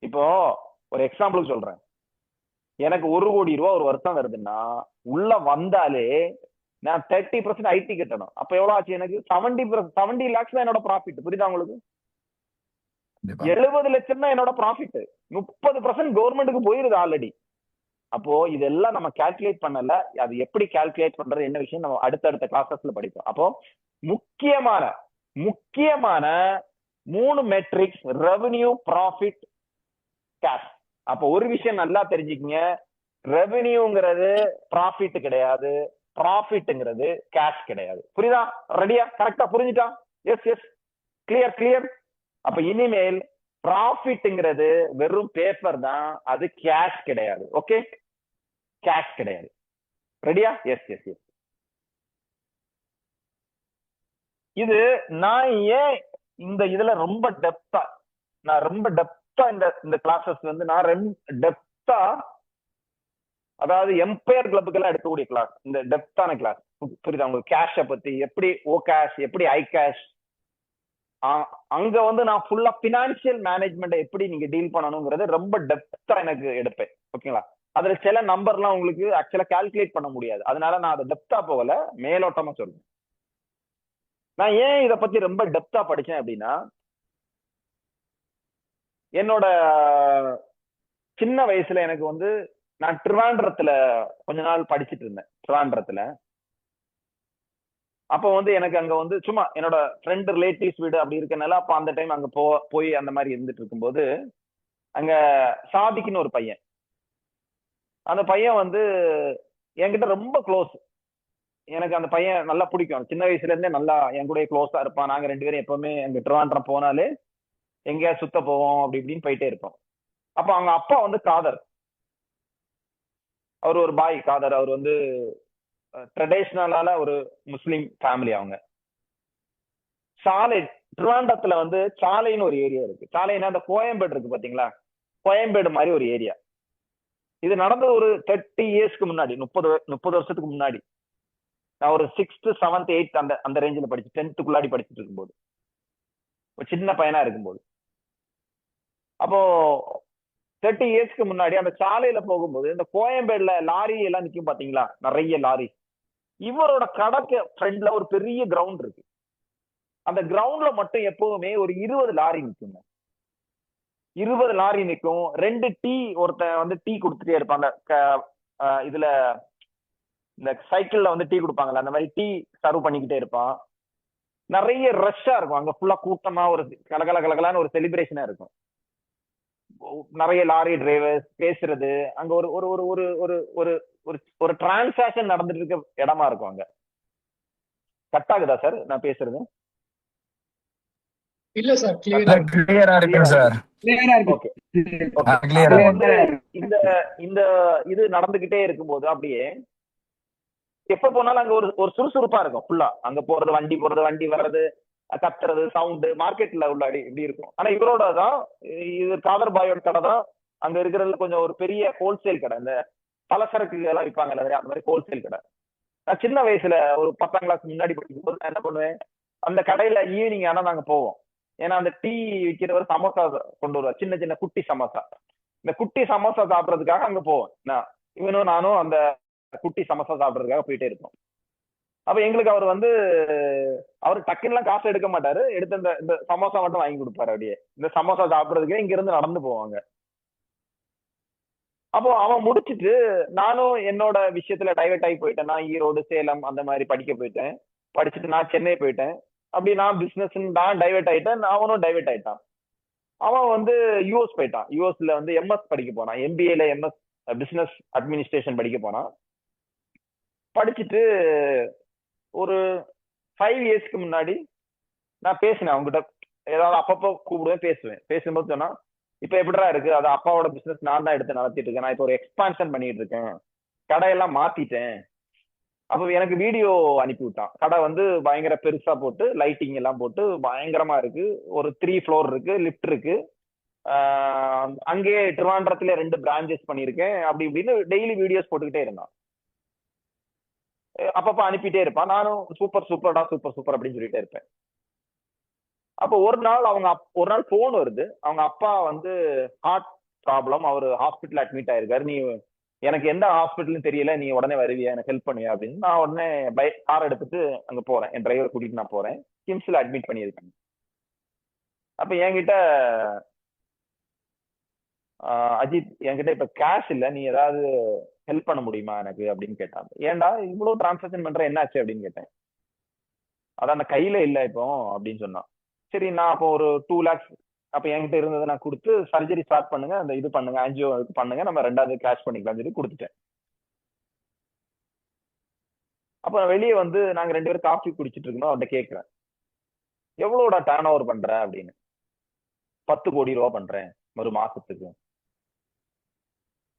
இப்போ ஒரு எக்ஸாம்பிள் சொல்றேன். எனக்கு 1 கோடி ரூபாய் ஒரு வருஷம் வருதுன்னா உள்ள வந்தாலே நான் 30% ஐடி கட்டணும். அப்ப எவ்வளவு ஆச்சு? எனக்கு 70 லேக்ஸ் தான் என்னோட ப்ராஃபிட். புரியுதா உங்களுக்கு? 70 லட்சம் தான் என்னோட ப்ராஃபிட். 30% கவர்மெண்ட்டுக்கு போயிருது ஆல்ரெடி. அப்போ இதெல்லாம் நம்ம கால்குலேட் பண்ணல. அது எப்படி கால்குலேட் பண்றது, என்ன விஷயம் நம்ம அடுத்தடுத்த கிளாஸஸ்ல படிப்போம். அப்போ முக்கியமான 3 மெட்ரிக்ஸ்: ரெவென்யூ, ப்ராஃபிட், கேஷ். அப்போ ஒரு விஷயம் நல்லா தெரிஞ்சுக்கங்க, ரெவென்யூங்கிறது ப்ராஃபிட் கிடையாது, ப்ராஃபிட்ங்கிறது கேஷ் கிடையாது. புரியுதா? ரெடியா? கரெக்டா புரிஞ்சுட்டா? Yes yes, clear clear. அப்ப இனிமேல் ப்ராஃபிட்ங்கிறது வெறும் பேப்பர் தான், அது கேஷ் கிடையாது. ஓகே, கேஷ் கிடையாது. ரெடியா? Yes yes yes. இது நான் ஏன் இதுல ரொம்ப டெப்தா இந்த கிளாஸஸ் வந்து நான் டெப்தா, அதாவது எம்பையர் கிளப்புக்கு எல்லாம் எடுக்கக்கூடிய கிளாஸ், இந்த டெப்தான கிளாஸ். புரியுதா உங்களுக்கு? கேஷ பத்தி, எப்படி ஓ கேஷ், எப்படி ஐ கேஷ், அங்க வந்து நான் ஃபுல்லா பினான்சியல் மேனேஜ்மெண்ட் எப்படி நீங்க டீல் பண்ணணுங்கிறது ரொம்ப டெப்தா எனக்கு எடுப்பேன். ஓகேங்களா? அதுல சில நம்பர்லாம் உங்களுக்கு ஆக்சுவலா கால்குலேட் பண்ண முடியாது. அதனால நான் அதை டெப்தா போகல, மேலோட்டமா சொல்றேன். நான் ஏன் இதை பத்தி ரொம்ப டெப்தா படிச்சேன் அப்படின்னா, என்னோட சின்ன வயசுல எனக்கு வந்து நான் ட்ரிவாண்ட்ரத்துல கொஞ்ச நாள் படிச்சுட்டு இருந்தேன். ட்ரிவாண்ட்ரத்துல அப்போ வந்து எனக்கு அங்க வந்து சும்மா என்னோட ஃப்ரெண்ட் ரிலேட்டிவ்ஸ் வீடு அப்படி இருக்கனால அப்ப அந்த டைம் அங்க போய் அந்த மாதிரி இருந்துட்டு இருக்கும்போது அங்க சாதிக்குன்னு ஒரு பையன், அந்த பையன் வந்து என்கிட்ட ரொம்ப க்ளோஸ். எனக்கு அந்த பையன் நல்லா பிடிக்கும். சின்ன வயசுல இருந்தே நல்லா என் கூட க்ளோஸா இருப்பான். நாங்க 2 பேரும் எப்பவுமே எங்க ட்ரிவாண்ட்ரம் போனாலே எங்கேயா சுத்த போவோம், அப்படி இப்படின்னு போயிட்டே இருப்போம். அப்ப அவங்க அப்பா வந்து காதர், அவர் ஒரு பாய் காதர். அவர் வந்து ட்ரெடிஷனலான ஒரு முஸ்லிம் ஃபேமிலி. அவங்க சாலை, ட்ரிவாண்டத்துல வந்து சாலைன்னு ஒரு ஏரியா இருக்கு. சாலைன்னா அந்த கோயம்பேடு இருக்கு பாத்தீங்களா, கோயம்பேடு மாதிரி ஒரு ஏரியா. இது நடந்த ஒரு 30 இயர்ஸ்க்கு முன்னாடி, 30 வருஷத்துக்கு முன்னாடி. நான் ஒரு 6th 7th 8th அந்த ரேஞ்சில் படிச்சு 10th படிச்சுட்டு இருக்கும்போது, ஒரு சின்ன பையனா இருக்கும்போது. அப்போ 30 இயர்ஸ்க்கு முன்னாடி அந்த சாலையில போகும்போது இந்த கோயம்பேடுல லாரி எல்லாம் நிக்கும் பாத்தீங்களா, நிறைய லாரி. இவரோட கடைக்கு ஃப்ரண்ட்ல ஒரு பெரிய கிரவுண்ட் இருக்கு. அந்த கிரவுண்ட்ல மட்டும் எப்பவுமே ஒரு 20 லாரி நிக்குங்க. 20 லாரி நிக்கும். 2 டீ, ஒருத்தன் வந்து டீ கொடுத்துட்டே இருப்பாங்க. இதுல இந்த சைக்கிள்ல வந்து டீ கொடுப்பாங்கல்ல, அந்த மாதிரி டீ சர்வ் பண்ணிக்கிட்டே இருப்பான். நிறைய ரஷ்ஷா இருக்கும் அங்க, ஃபுல்லா கூட்டமா ஒரு கலகலன்னு ஒரு செலிப்ரேஷனா இருக்கும். நிறைய லாரி டிரைவர்ஸ் பேசுறது, அங்க ஒரு ஒரு ஒரு ஒரு ஒரு ஒரு ஒரு ஒரு டிரான்சாக்சன் நடந்துட்டு இருக்க இடமா இருக்கும் அங்க. கட் ஆகுதா சார் நான் பேசுறது? இல்ல சார், கிளியரா இருக்கு சார். ஓகே. வந்து இந்த இந்த இது நடந்துகிட்டே இருக்கும்போது அப்படியே எப்ப போனாலும் அங்க ஒரு சுறுசுறுப்பா இருக்கும். ஃபுல்லா அங்க போறது, வண்டி போறது, வண்டி வர்றது, கத்துறது, சவுண்டு, மார்க்கெட்ல உள்ள இப்படி இருக்கும். ஆனா இவரோட தான், இது காதர் பாயோட கடை தான் அங்க இருக்கிறது. கொஞ்சம் ஒரு பெரிய ஹோல்சேல் கடை, இந்த பலசரக்கு எல்லாம் விற்பாங்கல்ல, அந்த மாதிரி ஹோல்சேல் கடை. நான் சின்ன வயசுல ஒரு 10ஆம் கிளாஸ் முன்னாடி படிக்கும் போது நான் என்ன பண்ணுவேன், அந்த கடையில ஈவினிங் ஆனா நாங்க போவோம். ஏன்னா அந்த டீ விற்கிறவர் சமோசா கொண்டு வருவார், சின்ன சின்ன குட்டி சமோசா. இந்த குட்டி சமோசா சாப்பிடறதுக்காக அங்க போவோம். இவனும் நானும் அந்த குட்டி சமோசா சாப்பிடறதுக்காக போயிட்டே இருப்போம். அப்ப எங்களுக்கு அவர் வந்து, அவர் டக்குன்னு காசு எடுக்க மாட்டாரு, எடுத்து இந்த சமோசா மட்டும் வாங்கி கொடுப்பாரு. அப்படியே இந்த சமோசா சாப்பிடறதுக்கு இங்க இருந்து நடந்து போவாங்க. அப்போ அவன் முடிச்சுட்டு நானும் என்னோட விஷயத்துல டைவர்ட் ஆகி போயிட்டேன். நான் ஈரோடு, சேலம் அந்த மாதிரி படிக்க போயிட்டேன். படிச்சுட்டு நான் சென்னை போயிட்டேன். அப்படி நான் பிசினஸ் நான் டைவர்ட் ஆயிட்டேன், அவனும் டைவர்ட் ஆயிட்டான். அவன் வந்து யூஎஸ் போயிட்டான். யூஎஸ்ல வந்து எம்எஸ் படிக்க போனான், எம்பிஏல எம்எஸ் பிசினஸ் அட்மினிஸ்ட்ரேஷன் படிக்க போனான். படிச்சுட்டு ஒரு 5 இயர்ஸ்க்கு முன்னாடி நான் பேசினேன் அவங்ககிட்ட. ஏதாவது அப்பப்போ கூப்பிடுவேன், பேசுவேன். பேசும்போது சொன்னா, இப்ப எப்படிடா இருக்கு, அது அப்பாவோட பிசினஸ் நான் தான் எடுத்து நடத்திட்டு இருக்கேன், நான் இப்போ ஒரு எக்ஸ்பான்ஷன் பண்ணிட்டு இருக்கேன், கடையெல்லாம் மாத்திட்டேன். அப்ப எனக்கு வீடியோ அனுப்பி விட்டான். கடை வந்து பயங்கர பெருசா போட்டு லைட்டிங் எல்லாம் போட்டு பயங்கரமா இருக்கு. ஒரு 3 ஃப்ளோர் இருக்கு, லிஃப்ட் இருக்கு. அங்கேயே திருவாண்டரத்துல 2 பிரான்ச்சஸ் பண்ணியிருக்கேன். அப்படி இப்படின்னு டெய்லி வீடியோஸ் போட்டுக்கிட்டே இருந்தான். அப்பப்ப அனுப்பிட்டே இருப்பான். நானும் சூப்பர் சூப்பர்டா, சூப்பர் சூப்பர் அப்படின்னு சொல்லிட்டே இருப்பேன். அப்போ ஒரு நாள் ஒரு நாள் போன் வருது. அவங்க அப்பா வந்து ஹார்ட் ப்ராப்ளம், அவர் ஹாஸ்பிட்டல் அட்மிட் ஆயிருக்காரு. நீ எனக்கு எந்த ஹாஸ்பிட்டல்னு தெரியல, நீ உடனே வருவியா, எனக்கு ஹெல்ப் பண்ணுவியா அப்படின்னு. நான் உடனே கார் எடுத்துட்டு அங்க போறேன். என் டிரைவர் கூட்டிட்டு நான் போறேன். கிம்ஸ்ல அட்மிட் பண்ணியிருக்காங்க. அப்ப என்கிட்ட அஜித், என்கிட்ட இப்ப கேஷ் இல்ல, நீ ஏதாவது ஹெல்ப் பண்ண முடியுமா எனக்கு அப்படின்னு கேட்டாங்க. ஏன்டா இவ்வளவு டிரான்சாக்சன் பண்ற, என்னாச்சு அப்படின்னு கேட்டேன். அதான் அந்த கையில இல்ல இப்போ அப்படின்னு சொன்னான். சரி, நான் அப்போ ஒரு 2 lakhs அப்ப என்கிட்ட இருந்ததை நான் கொடுத்து, சர்ஜரி ஸ்டார்ட் பண்ணுங்க, அந்த இது பண்ணுங்க, ஆன்ஜியோ பண்ணுங்க, நம்ம 2வது கேஷ் பண்ணிக்கலாம் சொல்லி கொடுத்துட்டேன். அப்ப வெளியே வந்து நாங்க 2 பேரும் காஃபி குடிச்சிட்டு இருக்கோம். அவன்கிட்ட கேட்கிறேன், எவ்வளோடா டர்ன் ஓவர் பண்ற அப்படின்னு. 10 கோடி ரூபா பண்றேன் ஒரு மாசத்துக்கு.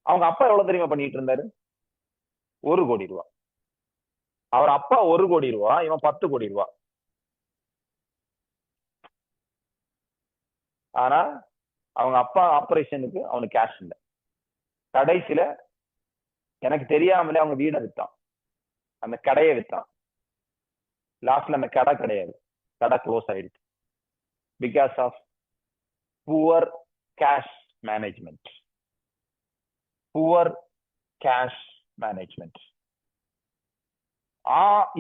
அவங்க அப்பா எவ்வளவு தெரியுமா பண்ணிட்டு இருந்தாரு? 1 கோடி ரூபா. அவர் அப்பா 1 கோடி ரூபா, இவன் 10 கோடி ரூபா. ஆனா அவங்க அப்பா ஆபரேஷனுக்கு அவனுக்கு கேஷ் இல்லை. கடைசியில எனக்கு தெரியாமலே அவங்க வீடை வித்தான், அந்த கடையை வித்தான். லாஸ்ட்ல அந்த கடை கிடையாது, கடை க்ளோஸ் ஆயிடுச்சு. Because of poor cash management. Poor cash management.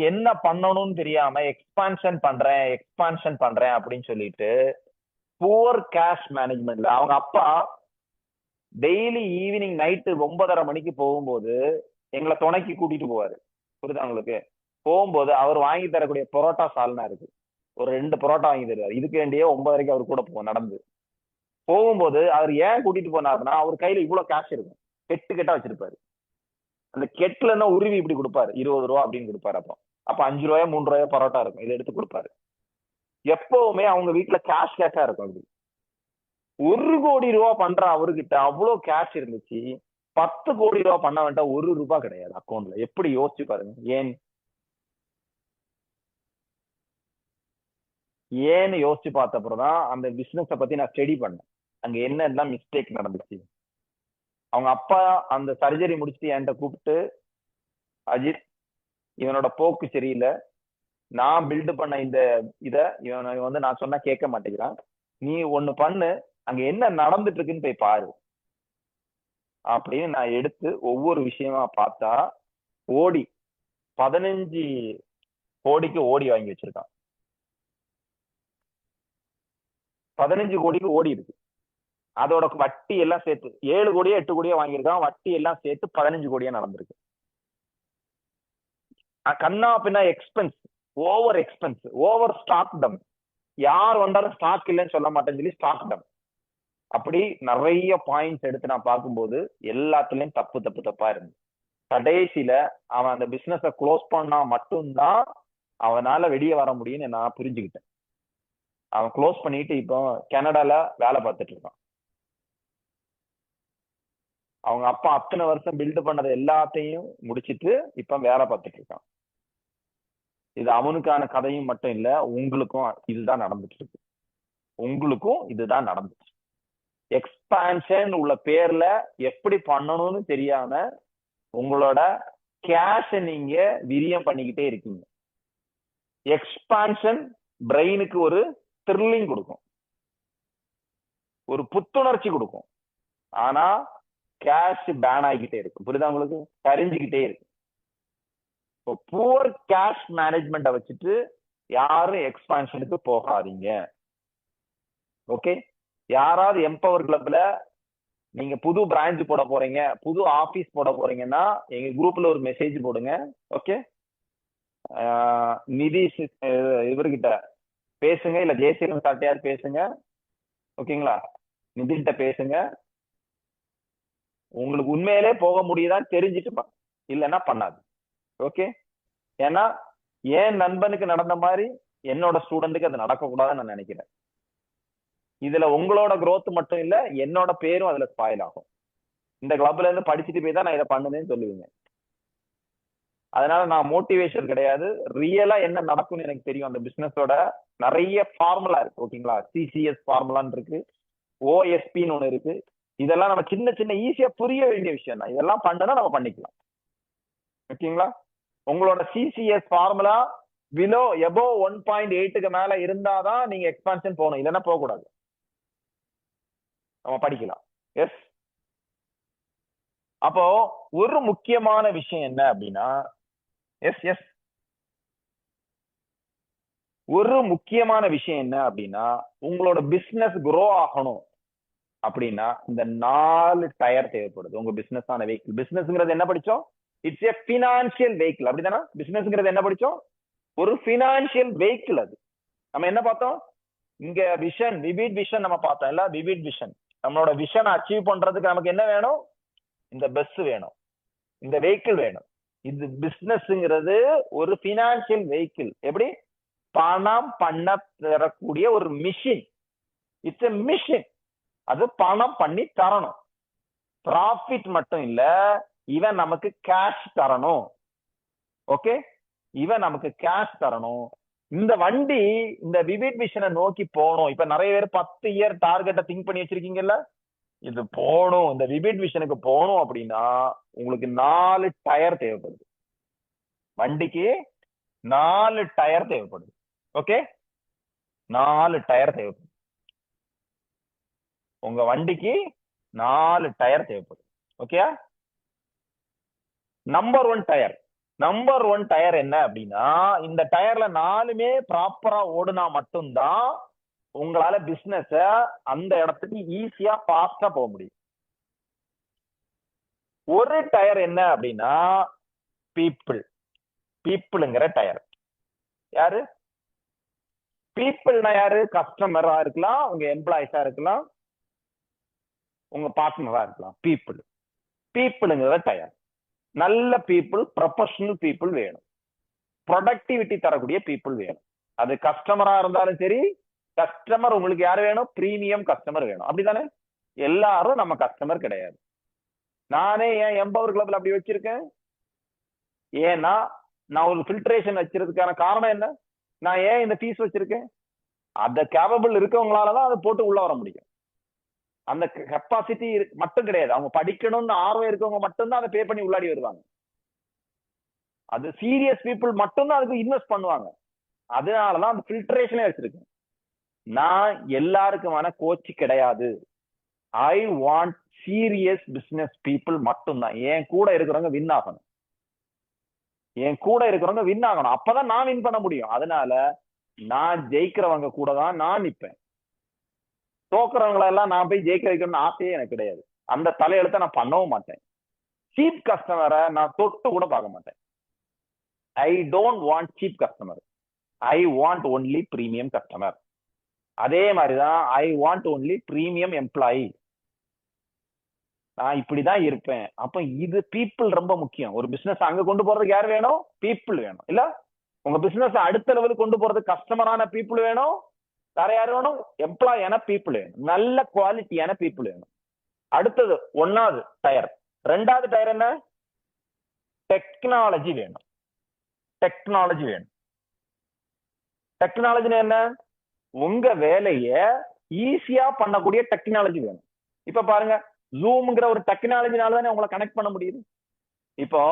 என்ன பண்ணணும்னு தெரியாம எக்ஸ்பான்ஷன் பண்றேன் அப்படின்னு சொல்லிட்டு புவர் கேஷ் மேனேஜ்மெண்ட்ல அவங்க அப்பா டெய்லி ஈவினிங் நைட்டு 9:30 மணிக்கு போகும்போது எங்களை துணைக்கு கூட்டிட்டு போவாரு. புரியுதா உங்களுக்கு? போகும்போது அவர் வாங்கி தரக்கூடிய பரோட்டா சால்னா இருக்கு, ஒரு 2 பரோட்டா வாங்கி தருவாரு. இதுக்கு வேண்டிய 9:30 அவர் கூட போவோம் நடந்து. போகும்போது அவர் ஏன் கூட்டிட்டு போனாருன்னா, அவர் கையில இவ்வளவு கேஷ் இருக்கும், கெட்டா வச்சிருப்பாரு. அந்த கெட்டுல என்ன உருவி இப்படி கொடுப்பாரு, 20 ரூபா அப்படின்னு கொடுப்பாரு. அப்ப 5 ரூபாயோ 3 ரூபாயோ பரோட்டா இருக்கும், இதை எடுத்து கொடுப்பாரு. எப்பவுமே அவங்க வீட்டுல கேஷா இருக்கும். அப்படி 1 கோடி ரூபா பண்ற அவர்கிட்ட அவ்வளவு கேஷ் இருந்துச்சு, 10 கோடி ரூபா பண்ண வேண்டாம், 1 ரூபா கிடையாது அக்கௌண்ட்ல. எப்படி யோசிச்சு பாருங்க. ஏன்னு யோசிச்சு பார்த்த அப்புறம்தான் அந்த பிசினஸ பத்தி நான் ஸ்டடி பண்ணேன். அங்க என்ன மிஸ்டேக் நடந்துச்சு. அவங்க அப்பா அந்த சர்ஜரி முடிச்சுட்டு என்கிட்ட கூப்பிட்டு, அஜித், இவனோட போக்கு சரியில்லை, நான் பில்டு பண்ண இந்த இவன் வந்து நான் சொன்னா கேட்க மாட்டேங்கிறான், நீ ஒண்ணு பண்ணு, அங்க என்ன நடந்துட்டு இருக்குன்னு போய் பாரு அப்படின்னு நான் எடுத்து ஒவ்வொரு விஷயமா பார்த்தா, 15 கோடிக்கு ஓடி வாங்கி வச்சிருக்கான். 15 கோடிக்கு ஓடி இருக்கு. அதோட வட்டி எல்லாம் சேர்த்து 7 கோடியோ 8 கோடியோ வாங்கியிருக்கான். வட்டி எல்லாம் சேர்த்து 15 கோடியா நடந்திருக்கு. கண்ணா பின்னா எக்ஸ்பென்ஸ், ஓவர் ஸ்டாக் டம். யார் வந்தாலும் ஸ்டாக் இல்லைன்னு சொல்ல மாட்டேன்னு சொல்லி ஸ்டாக் டம். அப்படி நிறைய பாயிண்ட்ஸ் எடுத்து நான் பார்க்கும்போது எல்லாத்துலயும் தப்பா இருந்து, கடைசியில அவன் அந்த பிசினஸ க்ளோஸ் பண்ணா மட்டும்தான் அவனால வெளியே வர முடியும்னு நான் புரிஞ்சுக்கிட்டேன். அவன் க்ளோஸ் பண்ணிட்டு இப்போ கனடால வேலை பார்த்துட்டு இருக்கான். அவங்க அப்பா அத்தனை வருஷம் பில்டு பண்ணது எல்லாத்தையும் முடிச்சிட்டு இப்ப வேலை பார்த்துட்டு இருக்கான். இது அவனுக்கான கதையும் மட்டும் இல்ல, உங்களுக்கும் இதுதான் நடந்துட்டு இருக்கு. எக்ஸ்பான்ஷன் உள்ள பேர்ல எப்படி பண்ணணும்னு தெரியாம உங்களோட கேஷ நீங்க விரியம் பண்ணிக்கிட்டே இருக்கீங்க. எக்ஸ்பான்ஷன் பிரெயினுக்கு ஒரு த்ரில்லிங் கொடுக்கும், ஒரு புத்துணர்ச்சி கொடுக்கும். ஆனா கேஷ் பேன் ஆகிக்கிட்டே இருக்கும். புரியுதா உங்களுக்கு? கரிஞ்சுக்கிட்டே இருக்கு. புவர் கேஷ் மேனேஜ்மெண்ட்டை வச்சுட்டு யாரும் எக்ஸ்பான்ஷனுக்கு போகாதீங்க. ஓகே? யாராவது எம்பவர் கிளப்ல நீங்க புது பிரான்ச் போட போறீங்க, புது ஆபீஸ் போட போறீங்கன்னா எங்க குரூப்ல ஒரு மெசேஜ் போடுங்க. ஓகே? நிதிஷ் இவர்கிட்ட பேசுங்க, இல்ல ஜெயசீலன் சாட்டையார் பேசுங்க. ஓகேங்களா? நிதிஷ்கிட்ட பேசுங்க. உங்களுக்கு உண்மையிலே போக முடியுதான்னு தெரிஞ்சுட்டு இல்லைன்னா பண்ணாது. ஓகே, ஏன்னா என் நண்பனுக்கு நடந்த மாதிரி என்னோட ஸ்டூடெண்ட்டுக்கு அது நடக்கக்கூடாதுன்னு நான் நினைக்கிறேன். இதுல உங்களோட growth மட்டும் இல்ல, என்னோட பேரும் அதுல ஸ்பாயில் ஆகும். இந்த கிளப்ல இருந்து படிச்சுட்டு போய் தான் நான் இதை பண்ணுனேன்னு சொல்லுவீங்க. அதனால நான் மோட்டிவேஷன் கிடையாது, ரியலா என்ன நடக்கும்னு எனக்கு தெரியும். அந்த பிசினஸோட நிறைய ஃபார்முலா இருக்கு. ஓகேங்களா, சிசிஎஸ் ஃபார்முலான்னு இருக்கு, ஓஎஸ்பின்னு ஒண்ணு இருக்கு. இதெல்லாம் நம்ம சின்ன சின்ன ஈஸியா புரிய வேண்டிய விஷயம் தான். இதெல்லாம் பண்ணனா நம்ம பண்ணிக்கலாம். ஓகேங்களா, உங்களோட சிசிஎஸ் ஃபார்முலா பிலோ எபோ 1.8க்கு மேல இருந்தாதான் நீங்க எக்ஸ்பான்ஷன் போகணும், இல்லைன்னா போக கூடாது. நம்ம படிக்கலாம். எஸ், அப்போ ஒரு முக்கியமான விஷயம் என்ன அப்படின்னா, எஸ் எஸ் ஒரு முக்கியமான விஷயம் என்ன அப்படின்னா, உங்களோட பிசினஸ் grow ஆகணும் அப்படின்னா இந்த 4 டயர் தேவைப்படுது. உங்க பிசினஸ் ஆன வெஹிக்கிள். பிசினஸ்ங்கிறது என்ன படிச்சோம்? இட்ஸ் எ பினான்சியல் வெஹிக்கிள், அப்படிதானே? பிசினஸ்ங்கிறது என்ன படிச்சோம்? ஒரு பினான்சியல் வெஹிக்கிள். அது நம்ம என்ன பார்த்தோம் இங்க? விஷன், விவிட் விஷன் நம்ம பார்த்தோம் இல்ல? விவிட் விஷன், நம்மளோட விஷன் அச்சீவ் பண்றதுக்கு நமக்கு என்ன வேணும்? இந்த பஸ் வேணும், இந்த வெஹிக்கிள் வேணும். இது பிசினஸ்ங்கிறது ஒரு பினான்சியல் வெஹிக்கிள். எப்படி? பணம் பண்ண தரக்கூடிய ஒரு மிஷின். It's a machine. அது பணம் பண்ணி தரணும். ப்ராஃபிட் மட்டும் இல்ல, இவன் நமக்கு கேஷ் தரணும். ஓகே, இவன் நமக்கு கேஷ் தரணும். இந்த வண்டி இந்த விவிட் விஷனை நோக்கி போகணும். இப்ப நிறைய பேர் 10 இயர் டார்கெட்டை திங்க் பண்ணி வச்சிருக்கீங்கல்ல, இது போகணும், இந்த விவிட் விஷனுக்கு போகணும் அப்படின்னா உங்களுக்கு 4 டயர் தேவைப்படுது. வண்டிக்கு 4 டயர் தேவைப்படுது. ஓகே, 4 டயர் தேவைப்படுது. உங்க வண்டிக்கு 4 டயர் தேவைப்படுது. Okay, number 1 tyre. Number 1 tyre என்ன அப்படின்னா, இந்த டயர்ல 4மே ப்ராப்பரா ஓடுனா மட்டும்தான் உங்களால பிசினஸ் அந்த இடத்துக்கு ஈஸியா ஃபாஸ்டா போக முடியும். ஒரு டயர் என்ன அப்படின்னா பீப்புள். பீப்புள்ங்கிற டயர். யாரு பீப்புள்னா? யாரு? கஸ்டமரா இருக்கலாம், உங்க எம்ப்ளாயிஸா இருக்கலாம், உங்க பார்ட்னரா இருக்கலாம். பீப்புள். பீப்புள்ங்கிற டயர். நல்ல பீப்புள், ப்ரொஃபஷனல் பீப்புள் வேணும். ப்ரொடக்டிவிட்டி தரக்கூடிய பீப்புள் வேணும். அது கஸ்டமரா இருந்தாலும் சரி, கஸ்டமர் உங்களுக்கு யாரு வேணும்? பிரீமியம் கஸ்டமர் வேணும். அப்படித்தானே? எல்லாரும் நம்ம கஸ்டமர் கிடையாது. நானே ஏன் எம்பவர் கிளப்ல அப்படி வச்சிருக்கேன்? ஏன்னா நான் ஒரு ஃபில்ட்ரேஷன் வச்சிருக்கிறதுக்கான காரணம் என்ன? நான் ஏன் இந்த ஃபீஸ் வச்சிருக்கேன்? அந்த கேபபிள் இருக்கவங்களாலதான் அதை போட்டு உள்ள வர முடியும். அந்த கெப்பாசிட்டி மட்டும் கிடையாது, அவங்க படிக்கணும்னு ஆர்வம் இருக்கவங்க மட்டும்தான் அதை பே பண்ணி உள்ளாடி வருவாங்க. அது சீரியஸ் பீப்புள் மட்டும்தான் அதுக்கு இன்வெஸ்ட் பண்ணுவாங்க. அதனாலதான் அந்த ஃபில்ட்ரேஷனே வச்சிருக்கேன். நான் எல்லாருக்குமான கோச் கிடையாது. I want serious business people மட்டும்தான். என் கூட இருக்கிறவங்க வின் ஆகணும். என் கூட இருக்கிறவங்க வின் ஆகணும், அப்பதான் நான் வின் பண்ண முடியும். அதனால நான் ஜெயிக்கிறவங்க கூட தான் நான் நிற்பேன். தோக்குறவங்களை எல்லாம் நான் போய் ஜெயிக்க வைக்கணும்னு ஆசையே எனக்கு கிடையாது. அந்த தலையெழுத்த நான் பண்ணவும் மாட்டேன். சீப் கஸ்டமரை நான் தொட்டு கூட பார்க்க மாட்டேன். I don't want cheap customer, I want only premium customer. அதே மாதிரிதான் I want only premium employee. நான் இப்படிதான் இருப்பேன். அப்ப இது பீப்புள் ரொம்ப முக்கியம். ஒரு பிசினஸ் அங்க கொண்டு போறதுக்கு யார் வேணும்? பீப்புள் வேணும். இல்ல, உங்க பிசினஸ் அடுத்த லெவலுக்கு கொண்டு போறதுக்கு கஸ்டமரான பீப்புள் வேணும். வேற யாரு வேணும்? எம்ப்ளாயான பீப்புள் வேணும். நல்ல குவாலிட்டியான பீப்புள் வேணும். அடுத்தது 1வது டயர். 2வது டயர் என்ன? டெக்னாலஜி வேணும். டெக்னாலஜி வேணும். டெக்னாலஜி என்ன? உங்க வேலைய ஈஸியா பண்ணக்கூடிய டெக்னாலஜி வேணும். இப்ப பாருங்க, ஜூம்ங்கிற ஒரு டெக்னாலஜினால தானே உங்களை கனெக்ட் பண்ண முடியுது. இப்போ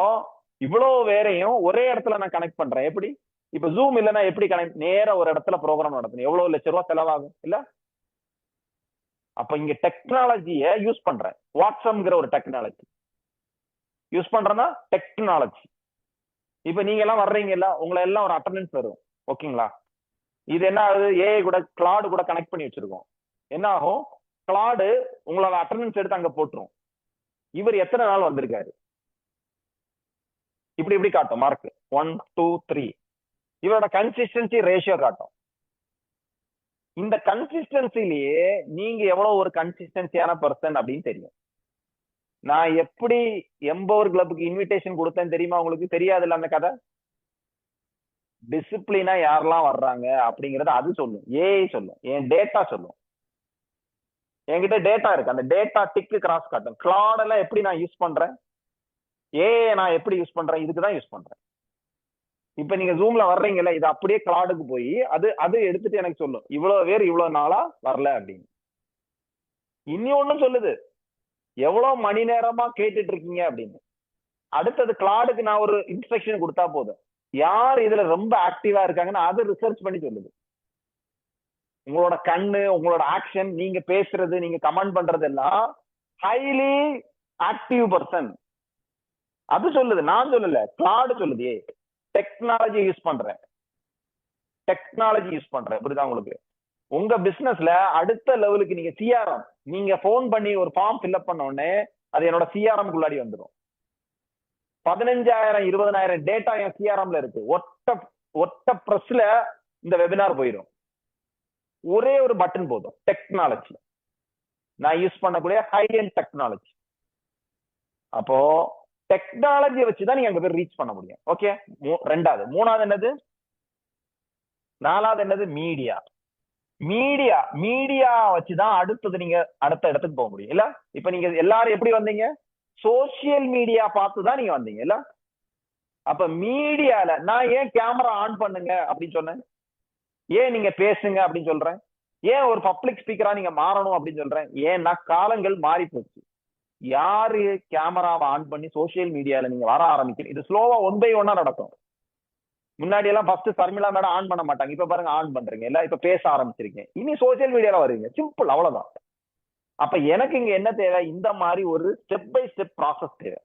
இவ்வளவு வேறையும் ஒரே இடத்துல நான் கனெக்ட் பண்றேன். எப்படி? இப்ப ஜூம் இல்லைன்னா எப்படி கனெக்ட்? நேரா ஒரு இடத்துல ப்ரோக்ராம் நடத்தணும், எவ்வளவு லட்சம் ரூபாய் செலவாகும் இல்ல? அப்ப இங்க டெக்னாலஜிய யூஸ் பண்றேன். வாட்ஸ்அப்ங்கிற ஒரு டெக்னாலஜி யூஸ் பண்றேன்னா டெக்னாலஜி. இப்ப நீங்க எல்லாம் வர்றீங்கல்ல, உங்களை எல்லாம் ஒரு அட்டெண்டன்ஸ் வரும். ஓகேங்களா? இது என்ன ஆகுது? ஏஐ கூட கிளாடு கூட கனெக்ட் பண்ணி வச்சிருக்கோம். என்ன ஆகும்? கிளாடு உங்களோட அட்டெண்டன்ஸ் எடுத்து அங்க போட்டுரும். இவர் எத்தனை நாள் வந்திருக்காரு இப்படி இப்படி காட்டும். மார்க் 1 2 3. இவரோட கன்சிஸ்டன்சி ரேஷியோ காட்டும். இந்த கன்சிஸ்டன்சிலேயே நீங்க எவ்வளவு ஒரு கன்சிஸ்டன்சியான பர்சன் அப்படின்னு தெரியும். நான் எப்படி எம்பவர் கிளப்புக்கு இன்விடேஷன் கொடுத்தேன்னு தெரியுமா உங்களுக்கு? தெரியாது இல்ல அந்த கதை. டிசிப்ளினா யாரெல்லாம் வர்றாங்க அப்படிங்கறத அது சொல்லும், ஏஐ சொல்லும், என் டேட்டா சொல்லும். என்கிட்ட டேட்டா இருக்கு, அந்த டேட்டா டிக்கு கிராஸ் காட்டும். கிளாட் எல்லாம் எப்படி நான் யூஸ் பண்றேன், ஏஐ நான் எப்படி யூஸ் பண்றேன், இதுக்குதான் யூஸ் பண்றேன். இப்ப நீங்க ஜூம்ல வர்றீங்கல்ல, இது அப்படியே கிளாடுக்கு போய் அது அது எடுத்துட்டு எனக்கு சொல்லும் இவ்வளவு பேர் இவ்வளவு நாளா வரல அப்படின்னு. இன்னொன்னும் சொல்லுது எவ்வளவு மணி நேரமா கேட்டுட்டு இருக்கீங்க அப்படின்னு. அடுத்தது கிளாடுக்கு நான் ஒரு இன்ஸ்ட்ரக்ஷன் கொடுத்தா போதும், யார் இதுல ரொம்ப ஆக்டிவா இருக்காங்கன்னு அது ரிசர்ச் பண்ணி சொல்லுது. உங்களோட கண்ணு, உங்களோட ஆக்ஷன், நீங்க பேசுறது, நீங்க கமெண்ட் பண்றது எல்லாம் ஹைலி ஆக்டிவ் பர்சன் அது சொல்லுது, நான் சொல்லல, கிளாடு சொல்லுது. டெக்னாலஜி யூஸ் பண்றேன், டெக்னாலஜி யூஸ் பண்றேன். புரியுதா உங்களுக்கு? உங்க பிசினஸ்ல அடுத்த லெவலுக்கு நீங்க சிஆர்எம், நீங்க போன் பண்ணி ஒரு ஃபார்ம் ஃபில்அப் பண்ண உடனே அது என்னோட சிஆர்எம் குள்ளாடி வந்துடும். 15,000 20,000 டேட்டா என் சிஆர்எம்ல இருக்கு. ஒட்ட பிரஸ்ல இந்த வெபினார் போயிடும். ஒரே ஒரு பட்டன் போதும். டெக்னாலஜி நான் யூஸ் பண்ணக்கூடிய ஹை எண்ட் டெக்னாலஜி. அப்போ டெக்னாலஜியை வச்சுதான் நீங்க அங்க போய் ரீச் பண்ண முடியும். ஓகே, ரெண்டாவது. மூணாவது என்னது? நாலாவது என்னது? மீடியா. மீடியா மீடியா வச்சுதான் அடுத்தது நீங்க அடுத்த இடத்துக்கு போக முடியும் இல்ல. இப்ப நீங்க எல்லாரும் எப்படி வந்தீங்க? சோசியல் மீடியா பார்த்துதான் நீங்க வந்தீங்க இல்ல. அப்ப மீடியால நான் ஏன் கேமரா ஆன் பண்ணுங்க அப்படின்னு சொன்னேன், ஏன் நீங்க பேசுங்க அப்படின்னு சொல்றேன், ஏன் ஒரு பப்ளிக் ஸ்பீக்கரா நீங்க மாறணும் அப்படின்னு சொல்றேன், ஏன்னா காலங்கள் மாறி போச்சு. யாரு கேமராவை ஆன் பண்ணி சோசியல் மீடியால நீங்க வர ஆரம்பிக்கிறீங்க, இது ஸ்லோவா 1 by 1 நடக்கும். முன்னாடி எல்லாம் ஃபர்ஸ்ட் சர்மிளா மேடம் ஆன் பண்ண மாட்டாங்க, இப்ப பாருங்க ஆன் பண்றீங்க இல்ல, இப்ப பேச ஆரம்பிச்சிருக்கீங்க, இனி சோசியல் மீடியால வருவீங்க. சிம்பிள், அவ்வளவுதான். அப்ப எனக்கு இங்க என்ன தேவை? இந்த மாதிரி ஒரு ஸ்டெப் பை ஸ்டெப் ப்ராசஸ் தேவை.